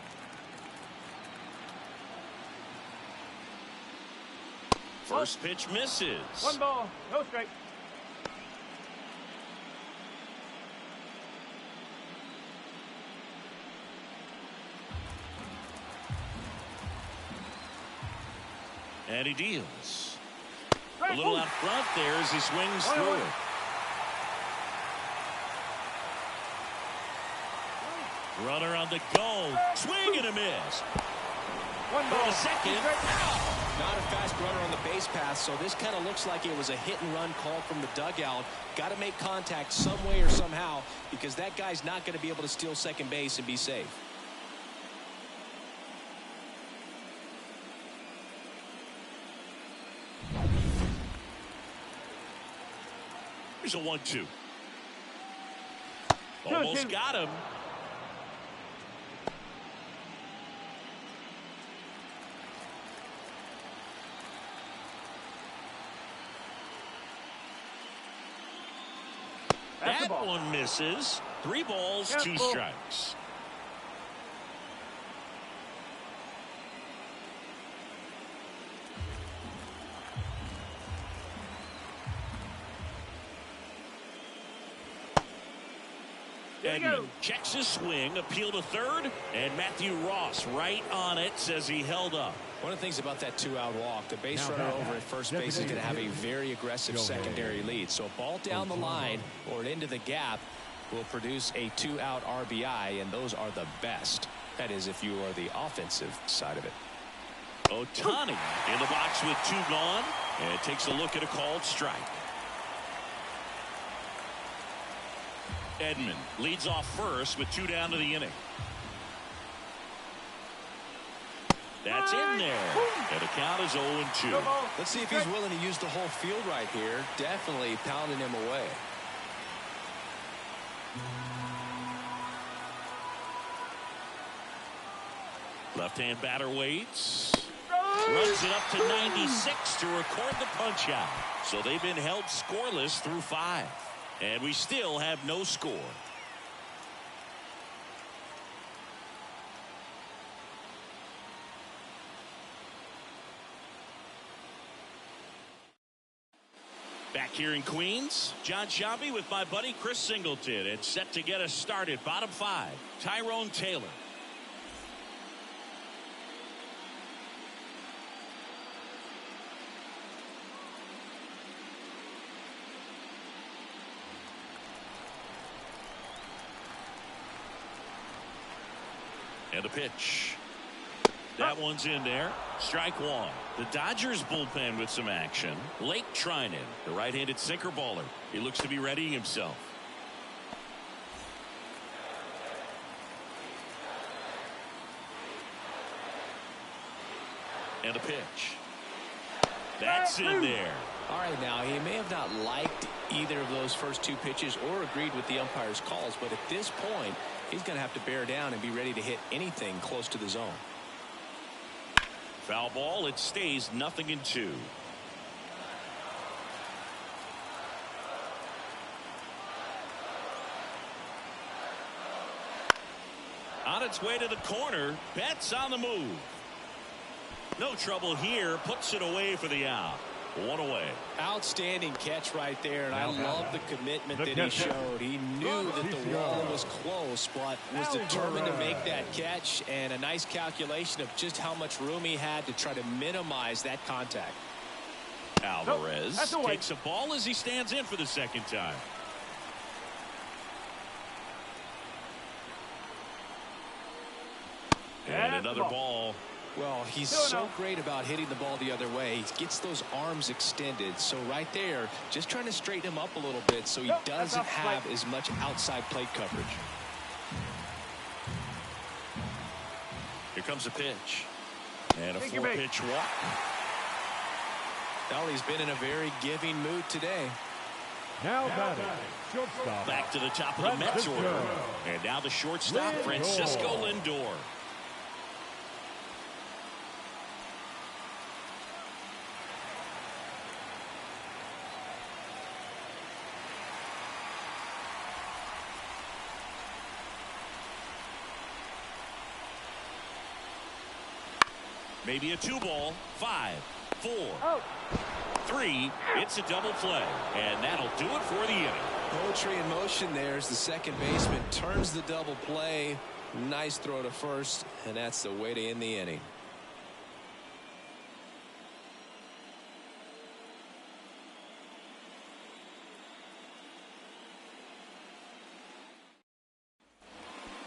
First pitch misses. 1 ball, no strike. And he deals. A little out front there as he swings through it. Runner on the go. Swing and a miss. One ball. For a second. Not a fast runner on the base path, so this kind of looks like it was a hit and run call from the dugout. Got to make contact some way or somehow, because that guy's not going to be able to steal second base and be safe. Here's a 1-2. Almost got him. That one misses. 3 balls, 2 strikes. Edman checks his swing, appeal to third, and Matthew Ross right on it, says he held up. One of the things about that 2-out walk, the base runner over at first base is going to have a very aggressive secondary lead. So a ball down the line or into the gap will produce a 2-out RBI, and those are the best. That is, if you are the offensive side of it. Ohtani in the box with 2 gone, and takes a look at a called strike. Edman leads off first with 2 down to the inning. That's in there. And the count is 0-2. Let's see if he's willing to use the whole field right here. Definitely pounding him away. Left-hand batter waits. Runs it up to 96 to record the punch out. So they've been held scoreless through 5. And we still have no score. Back here in Queens, John Sciambi with my buddy Chris Singleton, and set to get us started. Bottom 5, Tyrone Taylor. And a pitch. That one's in there. Strike 1. The Dodgers bullpen with some action. Lake Trinan, the right-handed sinker baller. He looks to be readying himself. And a pitch. That's in there. All right, now he may have not liked either of those first 2 pitches or agreed with the umpire's calls, but at this point he's going to have to bear down and be ready to hit anything close to the zone. Foul ball. It stays 0-2. On its way to the corner. Betts on the move. No trouble here. Puts it away for the out. 1 away. Outstanding catch right there, and I love the commitment that he showed. He knew that the wall was close, but was determined to make that catch, and a nice calculation of just how much room he had to try to minimize that contact. Alvarez takes a ball as he stands in for the second time. And another ball. Well, he's so great about hitting the ball the other way. He gets those arms extended. So right there, just trying to straighten him up a little bit so he doesn't have as much outside plate coverage. Here comes a pitch. And a 4-pitch walk. Well, he's been in a very giving mood today. Now batting, shortstop. Back to the top of the Mets order. And now the shortstop, Francisco Lindor. Maybe a 2-ball. 5, 4, 3. It's a double play, and that'll do it for the inning. Poetry in motion there as the second baseman turns the double play. Nice throw to first, and that's the way to end the inning.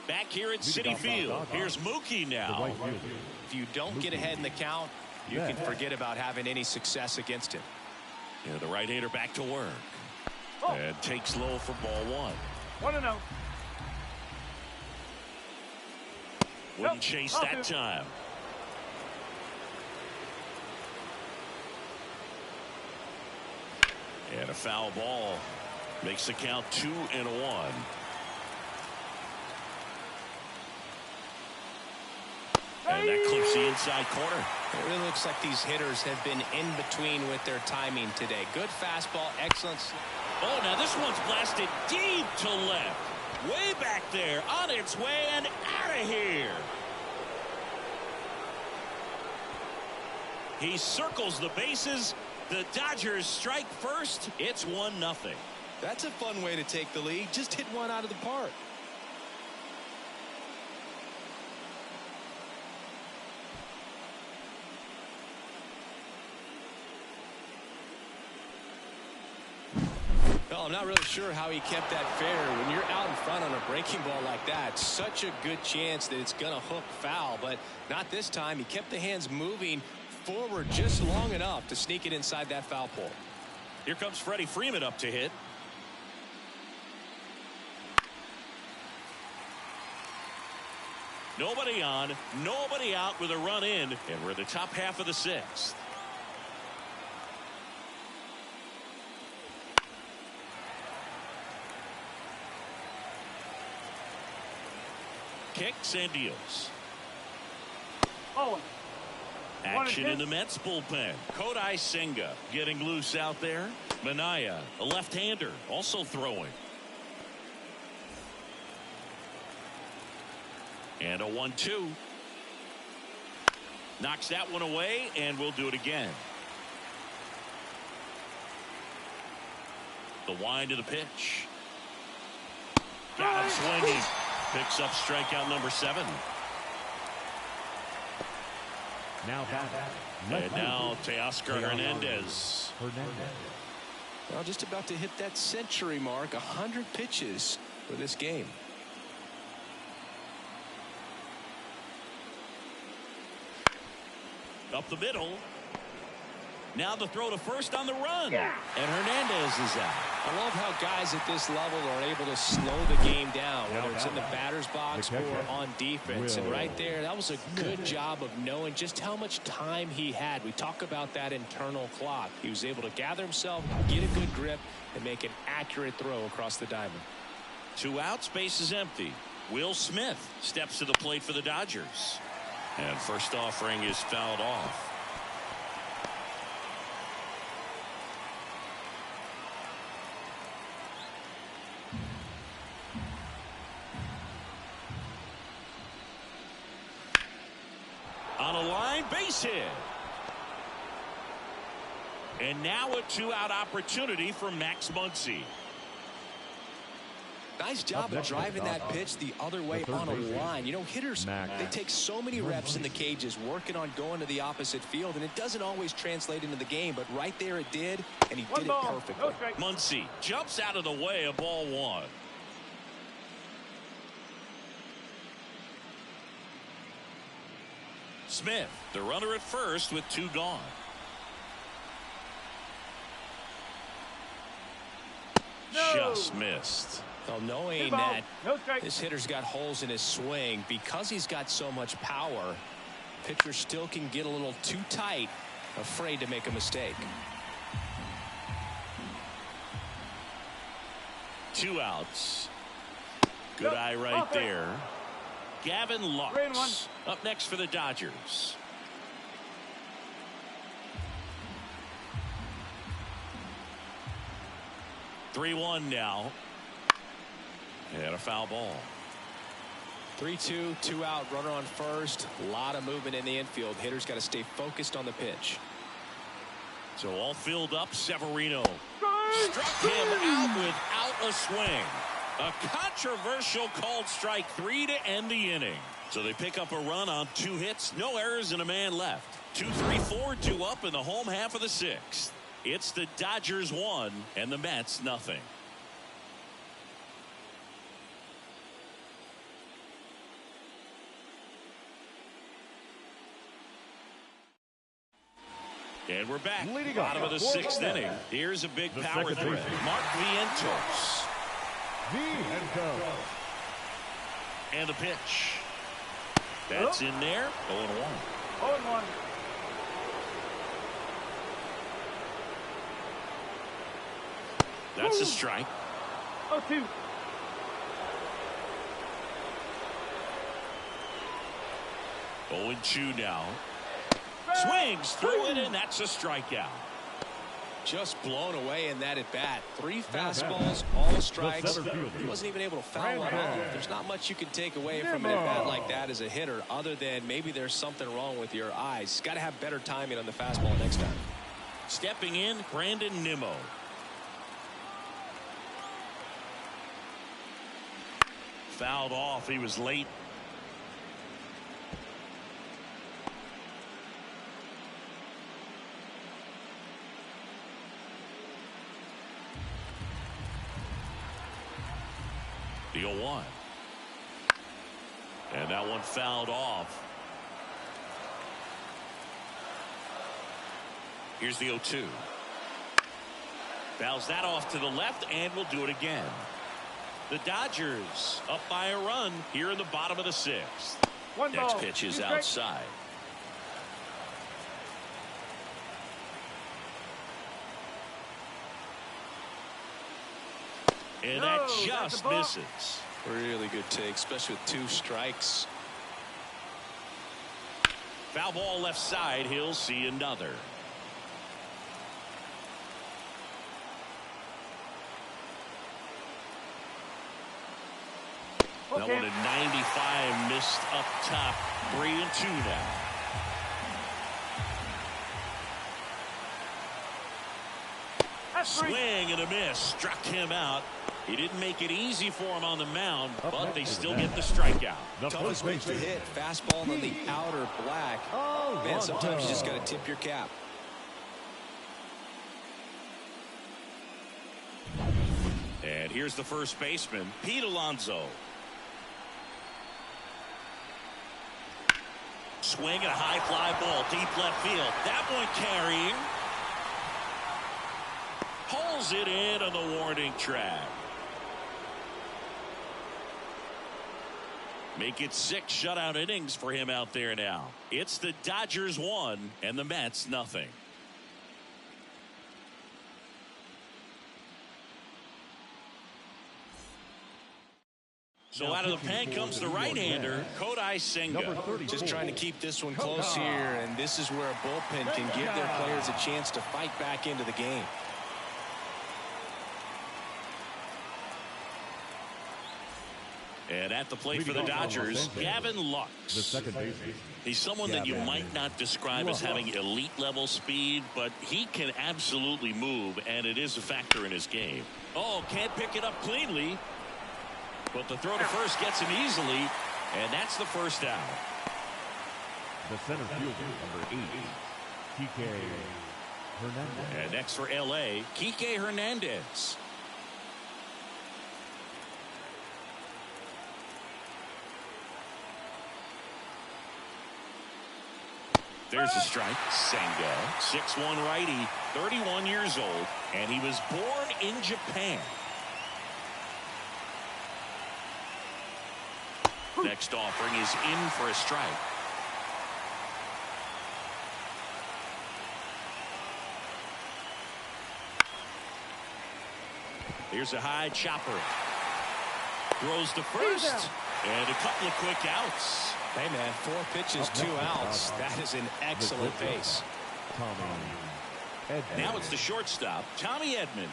Back here at Citi Field, here's Mookie now. If you don't get ahead in the count, you can forget about having any success against him. Yeah, the right-hander back to work. And takes low for ball one. 1-0. Wouldn't chase that time. And a foul ball makes the count 2-1. And that clips the inside corner. It really looks like these hitters have been in between with their timing today. Good fastball, excellence. Oh, now this one's blasted deep to left. Way back there, on its way and out of here. He circles the bases. The Dodgers strike first. It's 1-0. That's a fun way to take the lead. Just hit one out of the park. Well, I'm not really sure how he kept that fair. When you're out in front on a breaking ball like that, such a good chance that it's going to hook foul, but not this time. He kept the hands moving forward just long enough to sneak it inside that foul pole. Here comes Freddie Freeman up to hit. Nobody on, nobody out with a run in, and we're in the top half of the sixth. Kicks and deals. Oh. Action in the Mets bullpen. Kodai Senga getting loose out there. Minaya, a left-hander, also throwing. And a 1-2. Knocks that one away, and we'll do it again. The wind of the pitch. Got him swinging. Picks up strikeout number 7. Now back. And now Teoscar Hernandez. Well, just about to hit that century mark. 100 pitches for this game. Up the middle. Now the throw to first on the run. And Hernandez is out. I love how guys at this level are able to slow the game down, whether it's in the batter's box or on defense. And right there, that was a good job of knowing just how much time he had. We talk about that internal clock. He was able to gather himself, get a good grip, and make an accurate throw across the diamond. 2 outs, base is empty. Will Smith steps to the plate for the Dodgers. And first offering is fouled off. On a line, base hit. And now a 2-out opportunity for Max Muncy. Nice job of driving that pitch the other way on a line. You know, hitters, they take so many reps in the cages working on going to the opposite field, and it doesn't always translate into the game, but right there it did, and he did it perfectly. Muncy jumps out of the way of ball 1. Smith, the runner at first with 2 gone. Just missed. Well, knowing that this hitter's got holes in his swing, because he's got so much power, pitcher still can get a little too tight, afraid to make a mistake. 2 outs. Good eye right there. Gavin Lux up next for the Dodgers. (3-1) now. And a foul ball. 3-2, 2 out, runner on first. A lot of movement in the infield. Hitters got to stay focused on the pitch. So all filled up. Severino struck him out without a swing. A controversial called strike 3 to end the inning. So they pick up a run on 2 hits, no errors, and a man left. 2-3-4, 2 up in the home half of the 6th. It's the Dodgers 1 and the Mets nothing. And we're back. Leading Bottom off of the for sixth the inning. Mets. Here's a big The power second threat. baseman. Mark Vientos. Vientos. And the pitch. That's in there. 0-1. 0-1. That's a strike. 0-2. Oh, 0-2 now. Swings through it, and that's a strikeout. Just blown away in that at bat. 3 fastballs, all strikes. center fielder. He wasn't even able to foul one off. There's not much you can take away from an at bat like that as a hitter, other than maybe there's something wrong with your eyes. Got to have better timing on the fastball next time. Stepping in, Brandon Nimmo. Fouled off. He was late. The 0-1. And that one fouled off. Here's the 0-2. Fouls that off to the left, and we'll do it again. The Dodgers up by a run here in the bottom of the sixth. Next pitch is outside. And that just misses. Really good take, especially with 2 strikes. Foul ball left side. He'll see another. That one at 95 missed up top. 3-2 now. Swing and a miss. Struck him out. He didn't make it easy for him on the mound, but they still get the strikeout. Toughest pitch to hit. Fastball on the outer black. Man, sometimes you just got to tip your cap. And here's the first baseman, Pete Alonso. Swing and a high fly ball, deep left field. That one carrying. Pulls it in on the warning track. Make it 6 shutout innings for him out there now. It's the Dodgers 1 and the Mets nothing. So out of the pen comes the right-hander, Kodai Senga. Just trying to keep this one close here, and this is where a bullpen can give their players a chance to fight back into the game. And at the plate for the Dodgers, Gavin Lux. The second baseman. He's someone that you might not describe as having elite level speed, but he can absolutely move, and it is a factor in his game. Oh, can't pick it up cleanly. But the throw to first gets him easily, and that's the first out. The center fielder, number 8, Kike Hernandez. And next for L.A., Kike Hernandez. There's a strike. Senga, 6'1" righty, 31 years old, and he was born in Japan. Next offering is in for a strike. Here's a high chopper. Throws to first. And a couple of quick outs. Hey, man, 4 pitches, 2 outs. That is an excellent pace. Now it's the shortstop, Tommy Edman.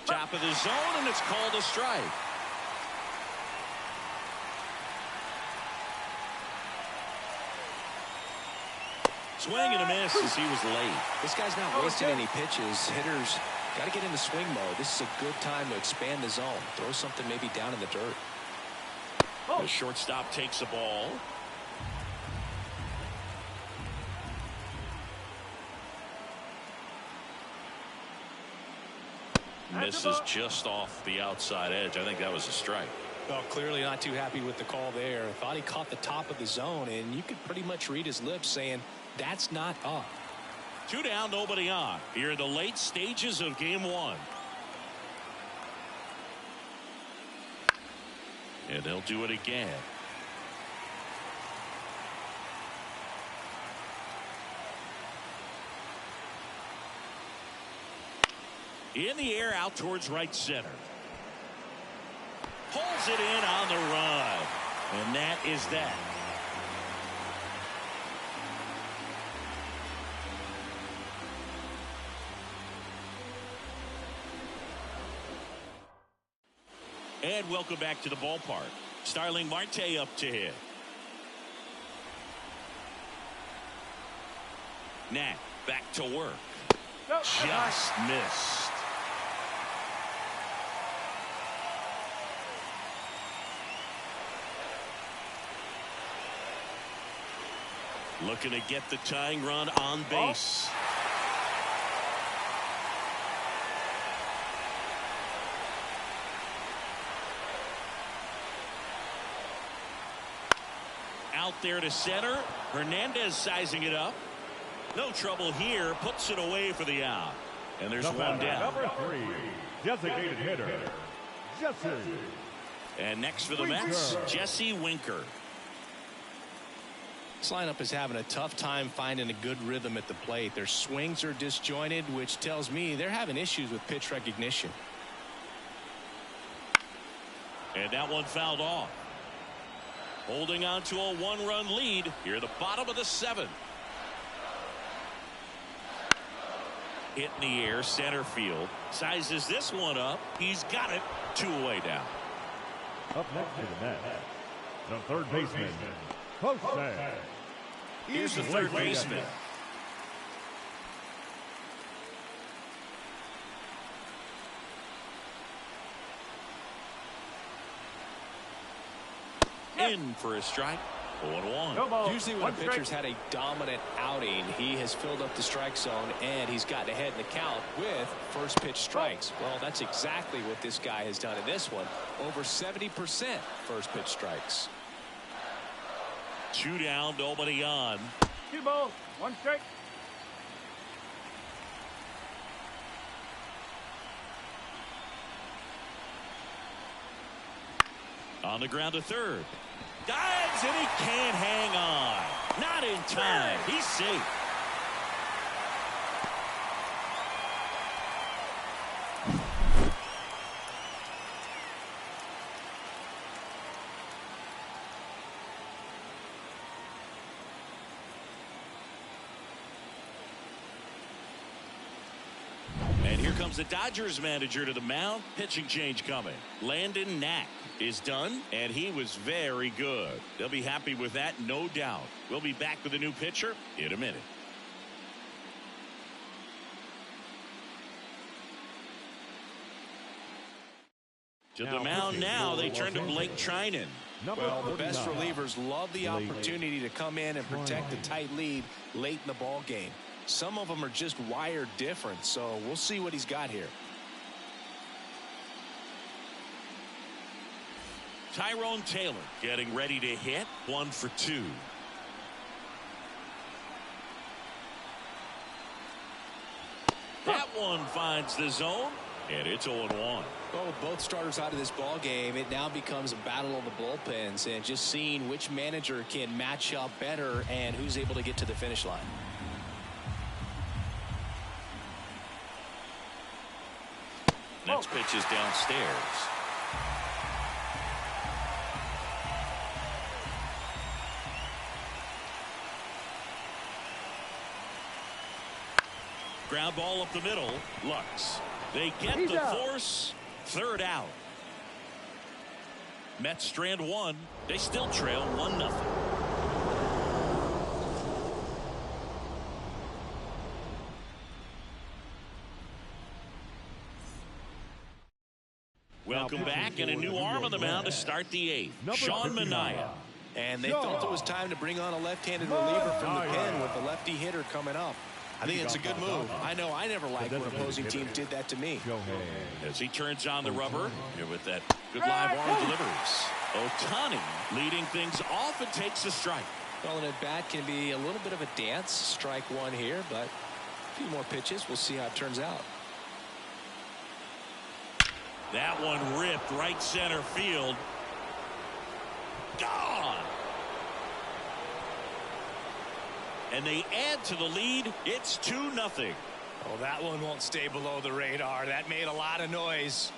Top of the zone, and it's called a strike. Swing and a miss as he was late. This guy's not wasting any pitches. Hitters got to get in the swing mode. This is a good time to expand the zone. Throw something maybe down in the dirt. The shortstop takes a ball. misses just off the outside edge. I think that was a strike. Well, clearly not too happy with the call there. Thought he caught the top of the zone, and you could pretty much read his lips saying, that's not up. 2 down, nobody on. Here in the late stages of game 1. And they'll do it again. In the air out towards right center. Pulls it in on the run. And that is that. And welcome back to the ballpark. Starling Marte up to hit. Nat back to work. Just missed. Looking to get the tying run on base. Out there to center. Hernandez sizing it up. No trouble here. Puts it away for the out. And there's one down. Number 3, designated hitter, Jesse. And next for the Mets, Jesse Winker. This lineup is having a tough time finding a good rhythm at the plate. Their swings are disjointed, which tells me they're having issues with pitch recognition. And that one fouled off. Holding on to a 1-run lead here at the bottom of the 7th. Hit in the air, center field. Sizes this one up. He's got it. 2 away down. Up next to the Mets, the third baseman, Jose. Here's the third baseman. In for a strike. 0-1. Usually when a pitcher's had a dominant outing, he has filled up the strike zone and he's gotten ahead in the count with first pitch strikes. Well, that's exactly what this guy has done in this one. Over 70% first pitch strikes. 2 down, nobody on. 2 balls, 1 strike. On the ground to third. Dives and he can't hang on. Not in time. He's safe. And here comes the Dodgers manager to the mound. Pitching change coming. Landon Knack is done, and he was very good. They'll be happy with that, no doubt. We'll be back with a new pitcher in a minute. To the mound now, they turn to Blake Trinan. Well, the best relievers love the opportunity to come in and protect a tight lead late in the ball game. Some of them are just wired different, so we'll see what he's got here. Tyrone Taylor getting ready to hit. 1 for 2. That one finds the zone, and it's 0-1. Well, with both starters out of this ball game, it now becomes a battle of the bullpens and just seeing which manager can match up better and who's able to get to the finish line. Next pitch is downstairs. Ground ball up the middle. Lux. They get the force. Third out. Mets strand 1. They still trail 1-0. Welcome back, and a new arm on the mound to start the 8th. Sean Manaea. And they felt it was time to bring on a left-handed reliever from the pen with the lefty hitter coming up. I think it's a good move. I know I never liked when opposing teams did that to me. As he turns on the rubber here with that good live arm deliveries. Ohtani leading things off and takes a strike. Well, an at-bat can be a little bit of a dance. Strike one here, but a few more pitches. We'll see how it turns out. That one ripped right center field. Gone. And they add to the lead. It's 2-0. Oh, that one won't stay below the radar. That made a lot of noise.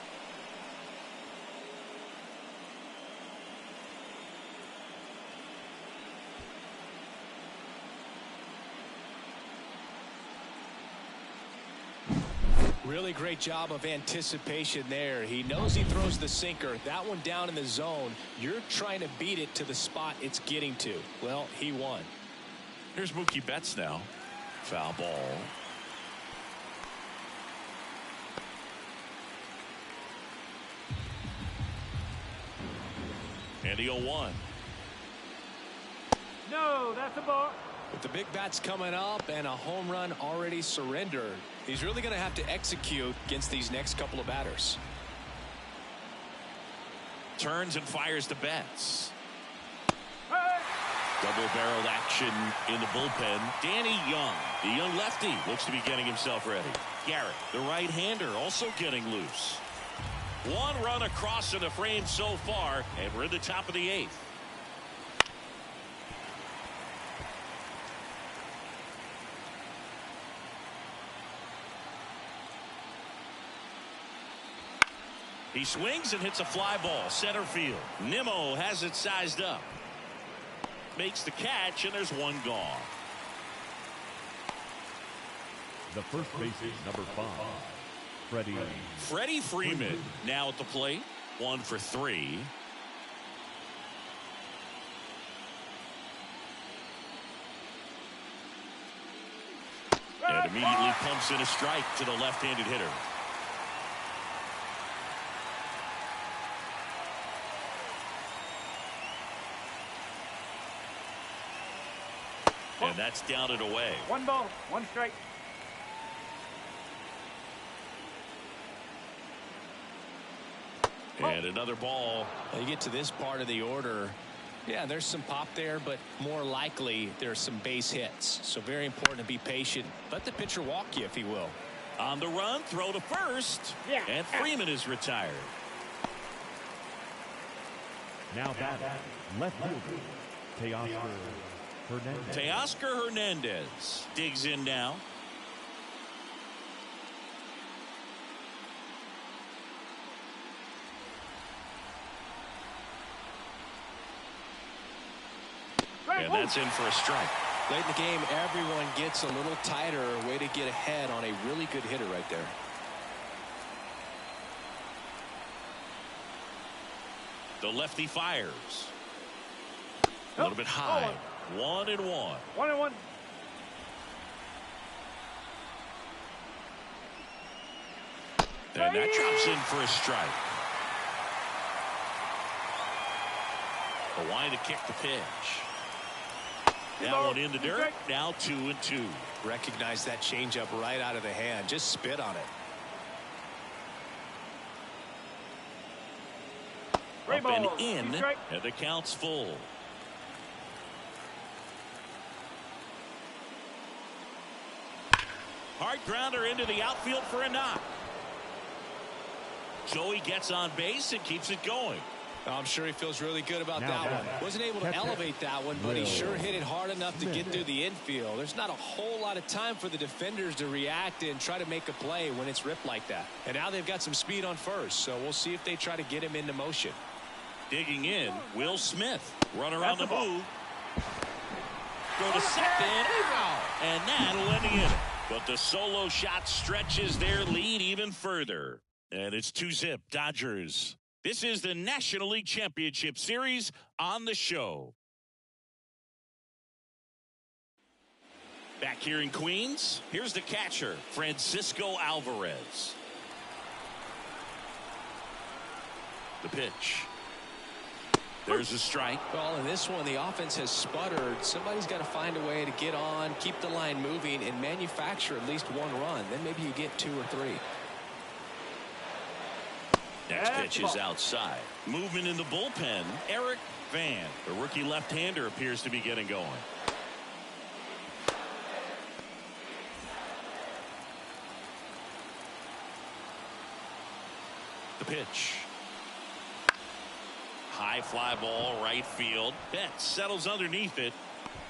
Really great job of anticipation there. He knows he throws the sinker. That one down in the zone. You're trying to beat it to the spot it's getting to. Well, he won. Here's Mookie Betts now. Foul ball. And the 0-1. No, that's a ball. With the big bats coming up and a home run already surrendered, he's really going to have to execute against these next couple of batters. Turns and fires to Betts. Hey! Double-barreled action in the bullpen. Danny Young, the young lefty, looks to be getting himself ready. Garrett, the right-hander, also getting loose. One run across in the frame so far, and we're in the top of the 8th. He swings and hits a fly ball center field. Nimmo has it sized up. Makes the catch, and there's one gone. The first baseman, number 5, Freddie Freeman now at the plate. 1 for 3. And immediately pumps in a strike to the left-handed hitter. And that's down and away. 1 ball, 1 strike. And another ball. You get to this part of the order. Yeah, there's some pop there, but more likely there's some base hits. So very important to be patient. Let the pitcher walk you, if he will. On the run, throw to first. Yeah. And Freeman is retired. now batting, left fielder, Hernandez. Teoscar Hernandez digs in now. And that's in for a strike. Late in the game, everyone gets a little tighter. Way to get ahead on a really good hitter right there. The lefty fires. A little bit high. 1-1. 1-1. And that drops in for a strike. The line to kick the pitch. That one in the dirt. Now 2-2. Recognize that changeup right out of the hand. Just spit on it. Up and in, and the count's full. Hard grounder into the outfield for a knock. Joey gets on base and keeps it going. I'm sure he feels really good about that one. Wasn't able to elevate that one, but he sure hit it hard enough to get through the infield. There's not a whole lot of time for the defenders to react and try to make a play when it's ripped like that. And now they've got some speed on first, so we'll see if they try to get him into motion. Digging in, Will Smith. Run around the move. Go to second. And that'll end the inning. But the solo shot stretches their lead even further. And it's 2-0 Dodgers. This is the National League Championship Series on the show. Back here in Queens, here's the catcher, Francisco Alvarez. There's a strike. Well, in this one, the offense has sputtered. Somebody's got to find a way to get on, keep the line moving, and manufacture at least one run. Then maybe you get 2 or 3. Next pitch is outside. Movement in the bullpen. Eric Van, the rookie left-hander, appears to be getting going. The pitch. High fly ball, right field. Betts settles underneath it.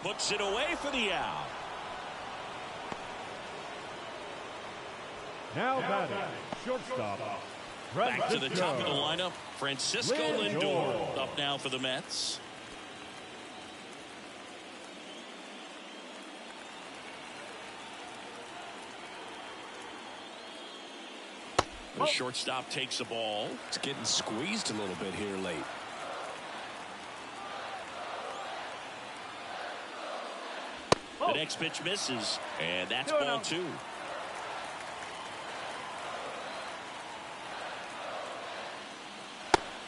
Puts it away for the out. Now batting, shortstop. Back to the top of the lineup. Francisco Lindor up now for the Mets. The shortstop takes the ball. It's getting squeezed a little bit here late. The next pitch misses, and that's ball 2.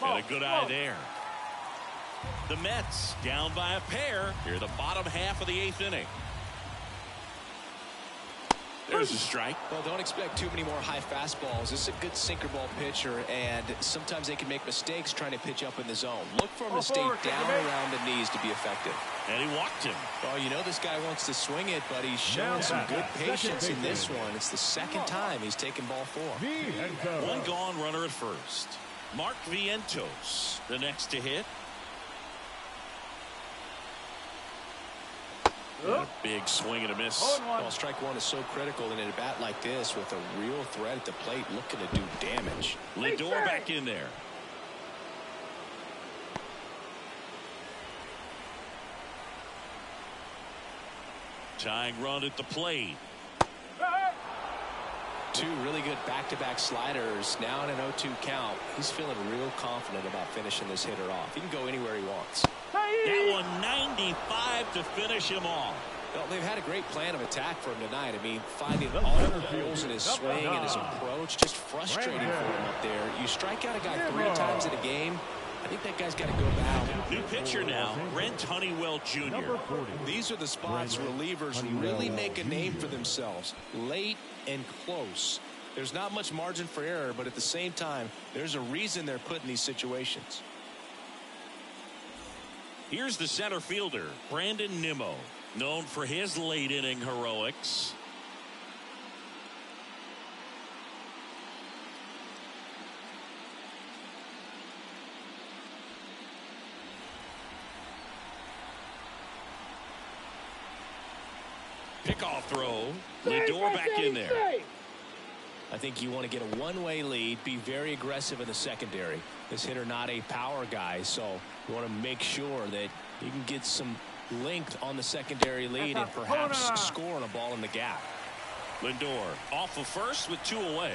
And a good eye there. The Mets down by a pair here, the bottom half of the 8th inning. There's a strike. Well, don't expect too many more high fastballs. This is a good sinker ball pitcher, and sometimes they can make mistakes trying to pitch up in the zone. Look for him to stay down around the knees to be effective. And he walked him. Well, you know this guy wants to swing it, but he's showing some good patience in this one. It's the second time he's taken ball 4. One gone, runner at first. Mark Vientos, the next to hit. And a big swing and a miss. Well, strike 1 is so critical in a bat like this with a real threat at the plate looking to do damage. Lindor back in there. Tying run at the plate. 2 really good back-to-back sliders. Now in an 0-2 count. He's feeling real confident about finishing this hitter off. He can go anywhere he wants. That one 95 to finish him off. Well, they've had a great plan of attack for him tonight. I mean, finding all the holes in his swing and his approach, just frustrating for him up there. You strike out a guy 3 times in a game, I think that guy's got to go back. New pitcher now, Brent Honeywell Jr. These are the spots relievers really make a name for themselves. Late and close. There's not much margin for error, but at the same time, there's a reason they're put in these situations. Here's the center fielder, Brandon Nimmo, known for his late inning heroics. Pickoff throw. Lindor back in there. I think you want to get a one-way lead, be very aggressive in the secondary. This hitter not a power guy, so you want to make sure that you can get some length on the secondary lead and perhaps score on a ball in the gap. Lindor off of first with 2 away.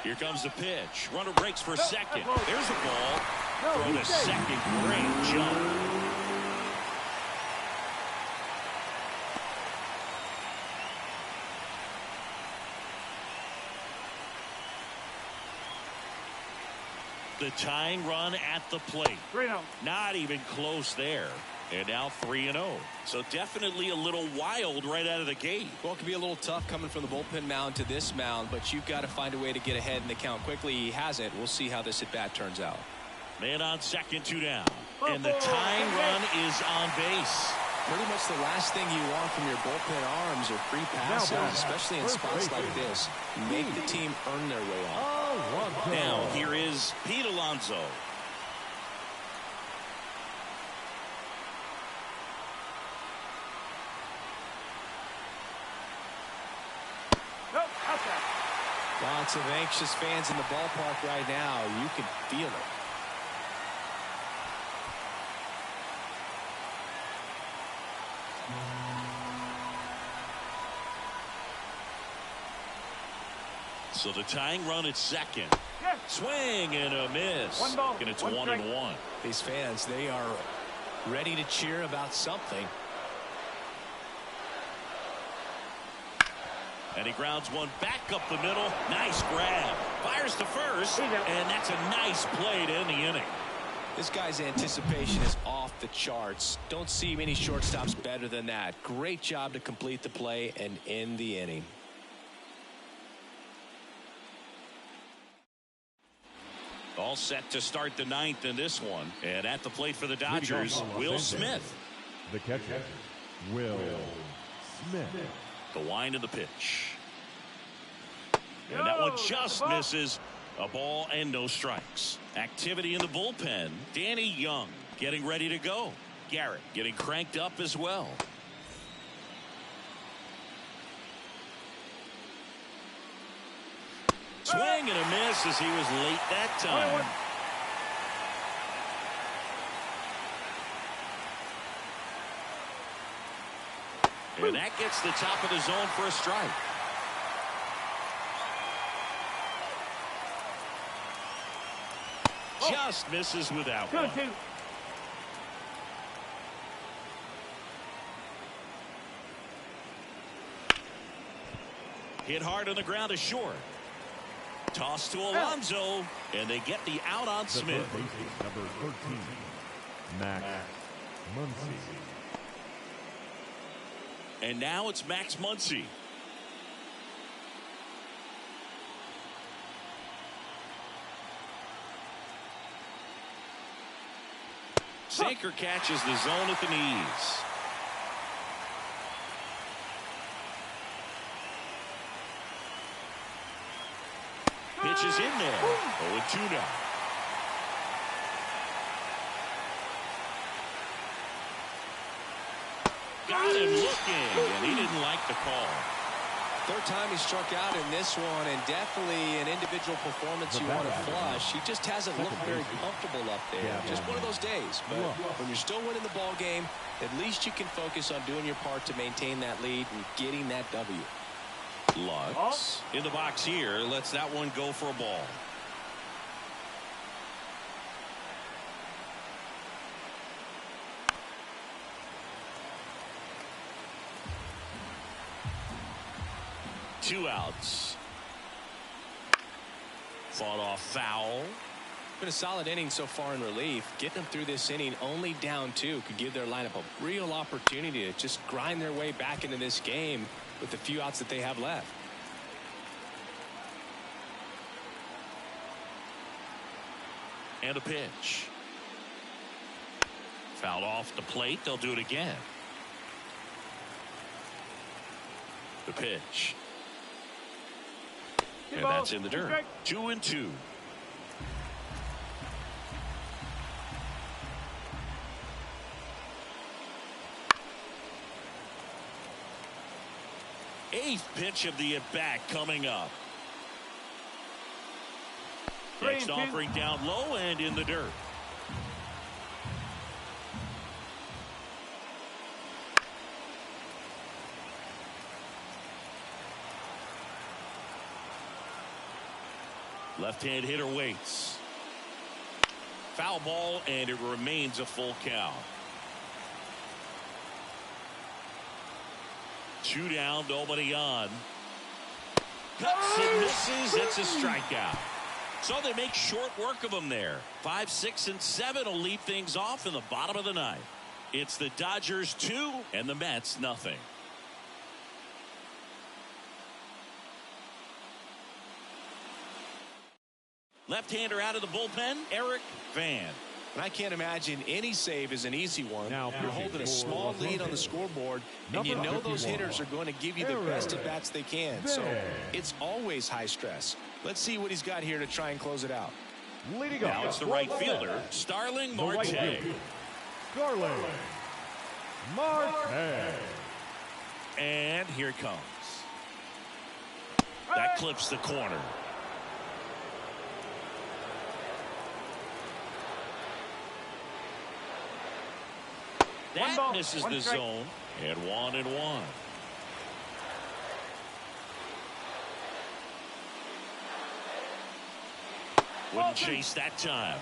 Here comes the pitch. Runner breaks for second. There's the ball. Throw to second. Great jump. The tying run at the plate. 3-0. Not even close there. And now 3-0. So definitely a little wild right out of the gate. Well, it can be a little tough coming from the bullpen mound to this mound, but you've got to find a way to get ahead in the count quickly. He hasn't. We'll see how this at bat turns out. Man on second, 2 down. And the tying run is on base. Pretty much the last thing you want from your bullpen arms are free passes, especially in spots like this. Make the team earn their way on. Now here is Pete Alonso. Lots of anxious fans in the ballpark right now. You can feel it. So the tying run at second. Swing and a miss. And it's 1-1. These fans, they are ready to cheer about something. And he grounds one back up the middle. Nice grab. Fires to first. And that's a nice play to end the inning. This guy's anticipation is off the charts. Don't see many shortstops better than that. Great job to complete the play and end the inning. All set to start the ninth in this one. And at the plate for the Dodgers, Will Smith. The catcher, Will Smith. The wind of the pitch. And that one just misses. A ball and no strikes. Activity in the bullpen. Danny Young getting ready to go. Garrett getting cranked up as well. Swing and a miss as he was late that time. And that gets the top of the zone for a strike. Just misses with that one. 2-2. Hit hard on the ground to short. Toss to Alonso, and they get the out on Smith. Number 13, Max Muncy. And now it's Max Muncy. Sinker catches the zone at the knees. Pitch is in there. 0-2 now. Got him looking, and he didn't like the call. Third time he struck out in this one, and definitely an individual performance you want to flush. He just hasn't looked very comfortable up there. Just one of those days. But when you're still winning the ball game, at least you can focus on doing your part to maintain that lead and getting that W. Lux in the box here lets that one go for a ball. Two outs. Fought off foul. Been a solid inning so far in relief. Getting them through this inning only down 2 could give their lineup a real opportunity to just grind their way back into this game with the few outs that they have left. And a pitch. Fouled off the plate. They'll do it again. The pitch. And that's in the dirt. 2-2. Eighth pitch of the at-bat coming up. Next offering down low and in the dirt. Left-hand hitter waits. Foul ball, and it remains a full count. 2 down, nobody on. Cuts and misses. It's a strikeout. So they make short work of them there. 5, 6, and 7 will lead things off in the bottom of the ninth. It's the Dodgers 2 and the Mets nothing. Left-hander out of the bullpen, Eric Van. And I can't imagine any save is an easy one. Now you're holding a small lead on the scoreboard, and you know those hitters are going to give you the best at bats they can. So it's always high stress. Let's see what he's got here to try and close it out. Leading now it's the right fielder, Starling Marte. Starling Marte. And here it comes. That clips the corner. That misses the zone. And 1-1. Wouldn't chase that time.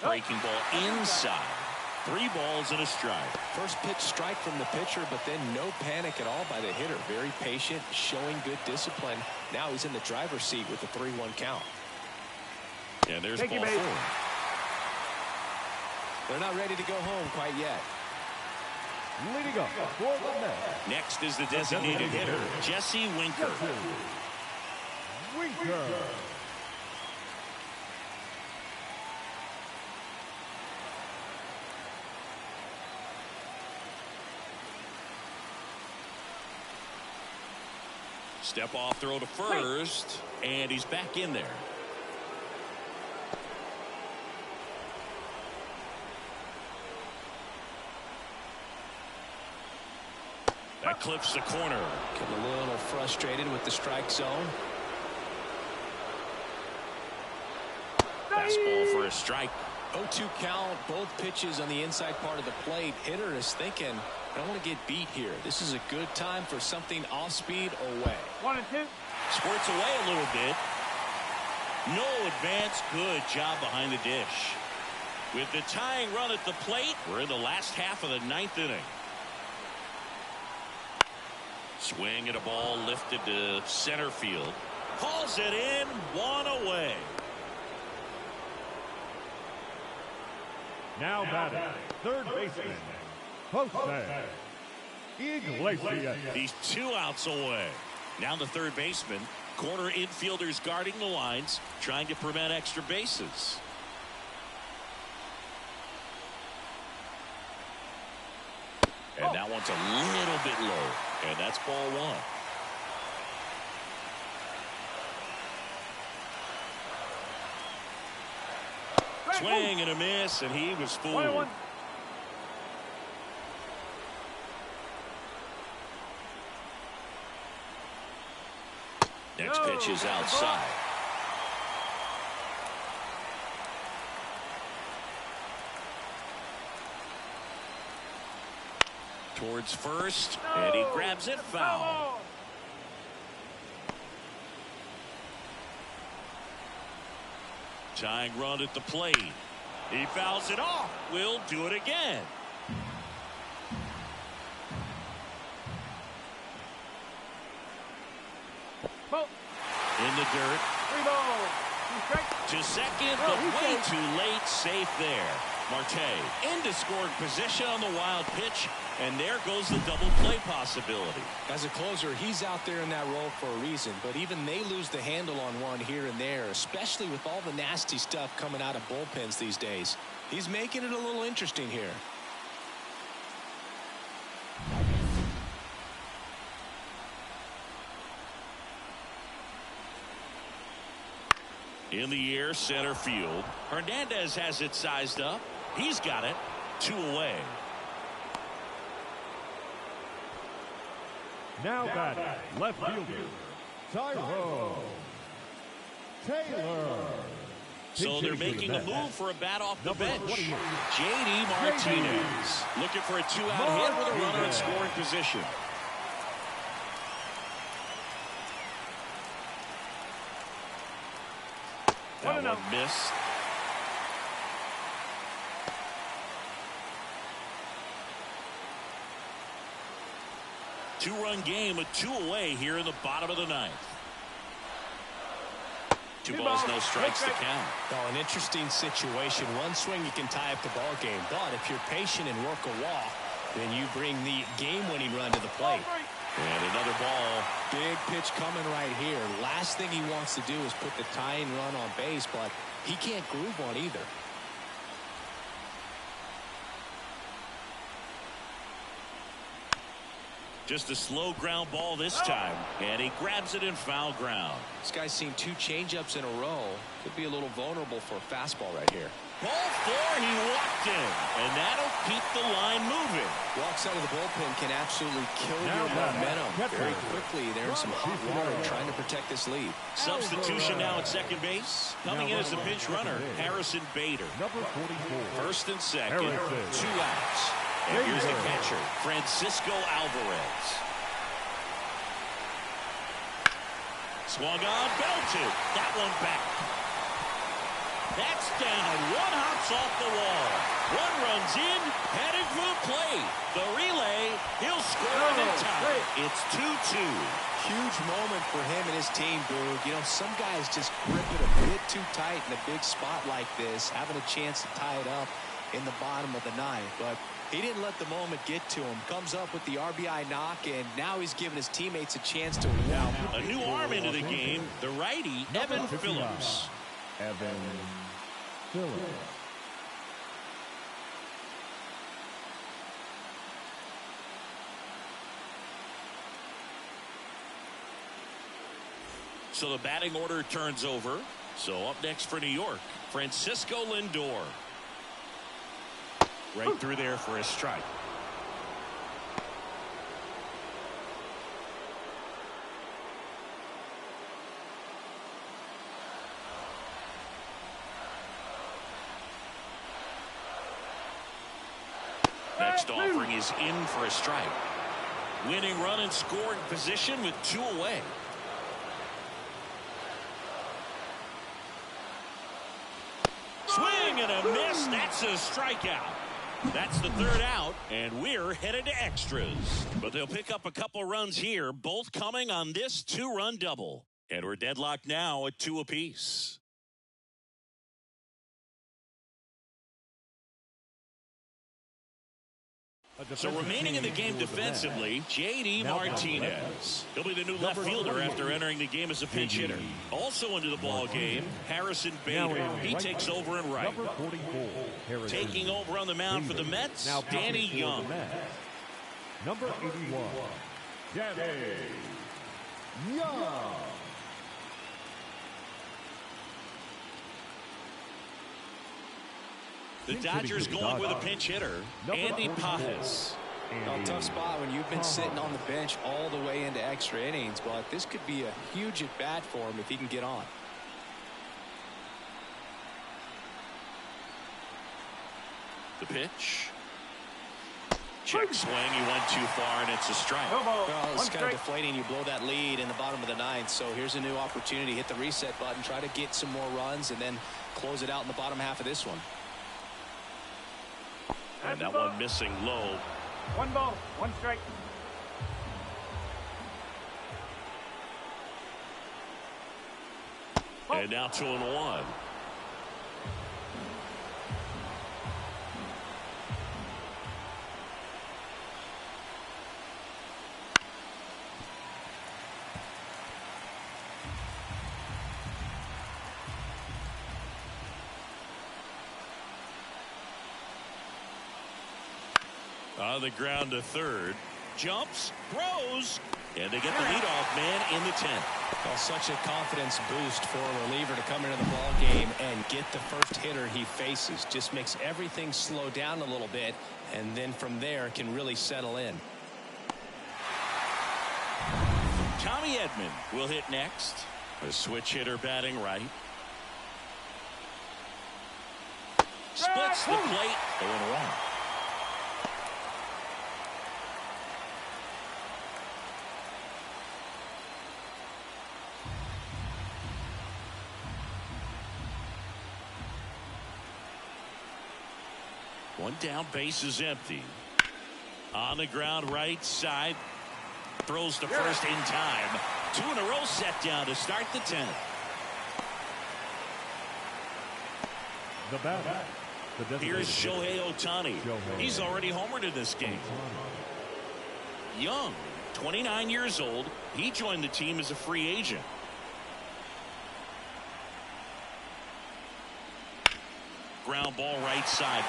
Breaking ball inside. 3 balls and a strike. First pitch strike from the pitcher, but then no panic at all by the hitter. Very patient, showing good discipline. Now he's in the driver's seat with the 3-1 count. And there's Thank ball you, 4. They're not ready to go home quite yet. Leading up for the Mets. Next is the designated hitter, Jesse Winker. Winker. Step off throw to first, and he's back in there. That clips the corner. Getting a little frustrated with the strike zone. Fastball for a strike. 0-2 count, both pitches on the inside part of the plate. Hitter is thinking, I don't want to get beat here. This is a good time for something off speed or way. 1 and 2. Squirts away a little bit. No advance. Good job behind the dish. With the tying run at the plate, we're in the last half of the 9th inning. Swing at a ball lifted to center field. Hauls it in, 1 away. Now batting, third baseman, Jose Iglesias. He's 2 outs away. Now the third baseman. Corner infielders guarding the lines, trying to prevent extra bases. And that one's a little bit low. And that's ball 1. Swing and a miss, and he was fooled. 1-1. Next pitch is outside. Towards first, and he grabs it foul. Tying run at the plate. He fouls it off. We'll do it again. In the dirt. 3 balls. 2 strikes. To second, but way too late. Safe there. Marte into scoring position on the wild pitch, and there goes the double play possibility. As a closer, he's out there in that role for a reason, but even they lose the handle on one here and there, especially with all the nasty stuff coming out of bullpens these days. He's making it a little interesting here. In the air, center field. Hernandez has it sized up. He's got it. 2 away. Now batting, left fielder, Tyrone Taylor. So they're making a move for a bat off the bench. 28. J.D. Martinez looking for a 2-out hit with a runner in scoring position. That one missed. Two-run game, a 2 away here in the bottom of the 9th. 2 balls, no strikes to count. Oh, an interesting situation. One swing you can tie up the ball game, but if you're patient and work a walk, then you bring the game-winning run to the plate. And another ball. Big pitch coming right here. Last thing he wants to do is put the tying run on base, but he can't groove one either. Just a slow ground ball this time, and he grabs it in foul ground. This guy's seen 2 changeups in a row. Could be a little vulnerable for a fastball right here. Ball 4, he walked in, and that'll keep the line moving. Walks out of the bullpen can absolutely kill your momentum very quickly. They're in some hot water trying to protect this lead. Substitution now at second base. Coming in as the pinch runner, Harrison Bader. Number 44. First and second, 2 outs. And here's the catcher, Francisco Alvarez. Swung on, belted. That one back. That's down. One hops off the wall. One runs in, headed for the plate. The relay, he'll score in time. It's 2-2. Huge moment for him and his team, Boog. You know, some guys just grip it a bit too tight in a big spot like this, having a chance to tie it up in the bottom of the ninth. But he didn't let the moment get to him. Comes up with the RBI knock, and now he's giving his teammates a chance to win. A new arm into the game, the righty, Evan Phillips. Evan Phillips. So the batting order turns over. So up next for New York, Francisco Lindor. Right through there for a strike. Next offering is in for a strike. Winning run in scoring position with 2 away. Swing and a miss. That's a strikeout. That's the 3rd out, and we're headed to extras. But they'll pick up a couple runs here, both coming on this 2-run double. And we're deadlocked now at 2 apiece. So remaining in the game defensively, J.D. Martinez. He'll be the new left fielder after entering the game as a pinch hitter. Also into the ball game, Harrison Bader. He takes over in right. Taking over on the mound for the Mets, Danny Young. Number 81, Danny Young. The Dodgers going with a pinch hitter, Andy Pajes. A tough spot when you've been sitting on the bench all the way into extra innings, but this could be a huge at bat for him if he can get on. The pitch. Check swing. He went too far, and it's a strike. Well, it's kind of deflating. You blow that lead in the bottom of the ninth, so here's a new opportunity. Hit the reset button, try to get some more runs, and then close it out in the bottom half of this one. And that one missing low. 1 ball, 1 strike. And now 2-1. On the ground to third. Jumps, throws, and they get the leadoff man in the 10th. Well, such a confidence boost for a reliever to come into the ball game and get the first hitter he faces. Just makes everything slow down a little bit, and then from there can really settle in. Tommy Edman will hit next. A switch hitter batting right. Splits the plate. 0-1. One down, base is empty. On the ground, right side. Throws to first in time. 2 in a row set down to start the 10th. The batter. Here's Shohei Ohtani. He's already homered in this game. Young, 29 years old. He joined the team as a free agent. Ground ball right side.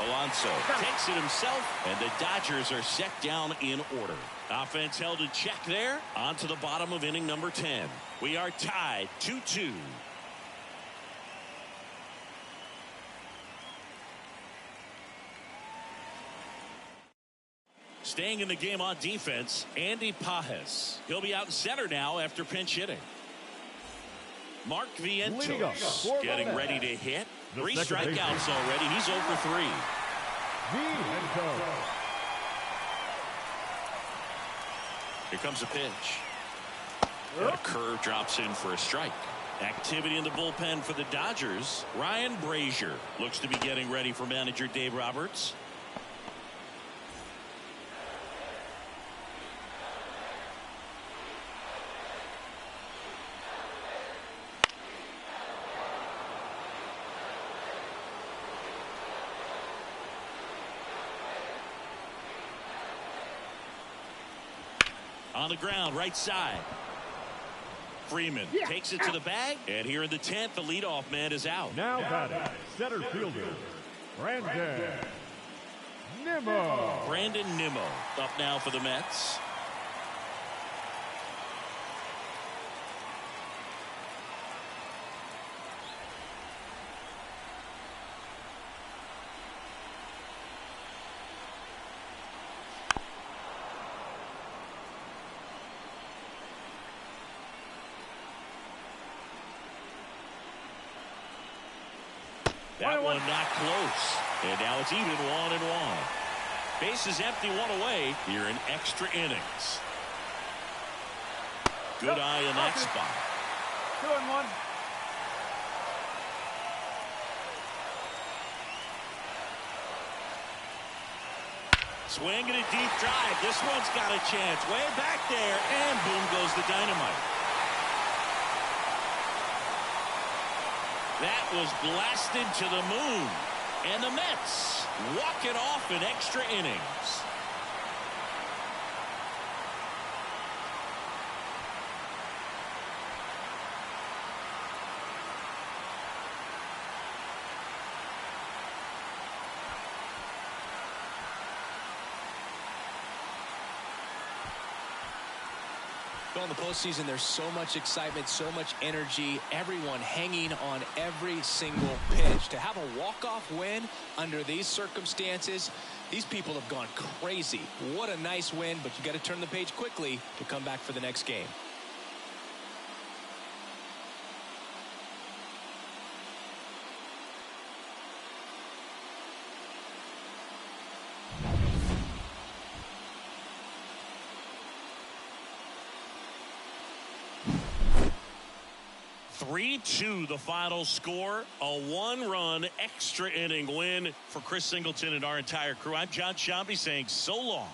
Alonso takes it himself, and the Dodgers are set down in order. Offense held in check there. On to the bottom of inning number 10. We are tied 2-2. Staying in the game on defense, Andy Pajes. He'll be out in center now after pinch hitting. Mark Vientos getting ready to hit. 3 strikeouts already. He's 0 for 3. Here comes a pitch. And a curve drops in for a strike. Activity in the bullpen for the Dodgers. Ryan Brazier looks to be getting ready for manager Dave Roberts. On the ground, right side. Freeman takes it to the bag, and here in the 10th, the leadoff man is out. Now batting, center fielder, Brandon Nimmo. Brandon Nimmo up now for the Mets. That one not close. And now it's even 1-1. Bases empty, one away here in extra innings. Good eye in that spot. 2-1. Swing and a deep drive. This one's got a chance. Way back there. And boom goes the dynamite. That was blasted to the moon. And the Mets walk it off in extra innings. Well, in the postseason, there's so much excitement, so much energy, everyone hanging on every single pitch. To have a walk-off win under these circumstances, these people have gone crazy. What a nice win, but you got to turn the page quickly to come back for the next game. (3-2) the final score. A one-run extra inning win for Chris Singleton and our entire crew. I'm John Shambi saying so long.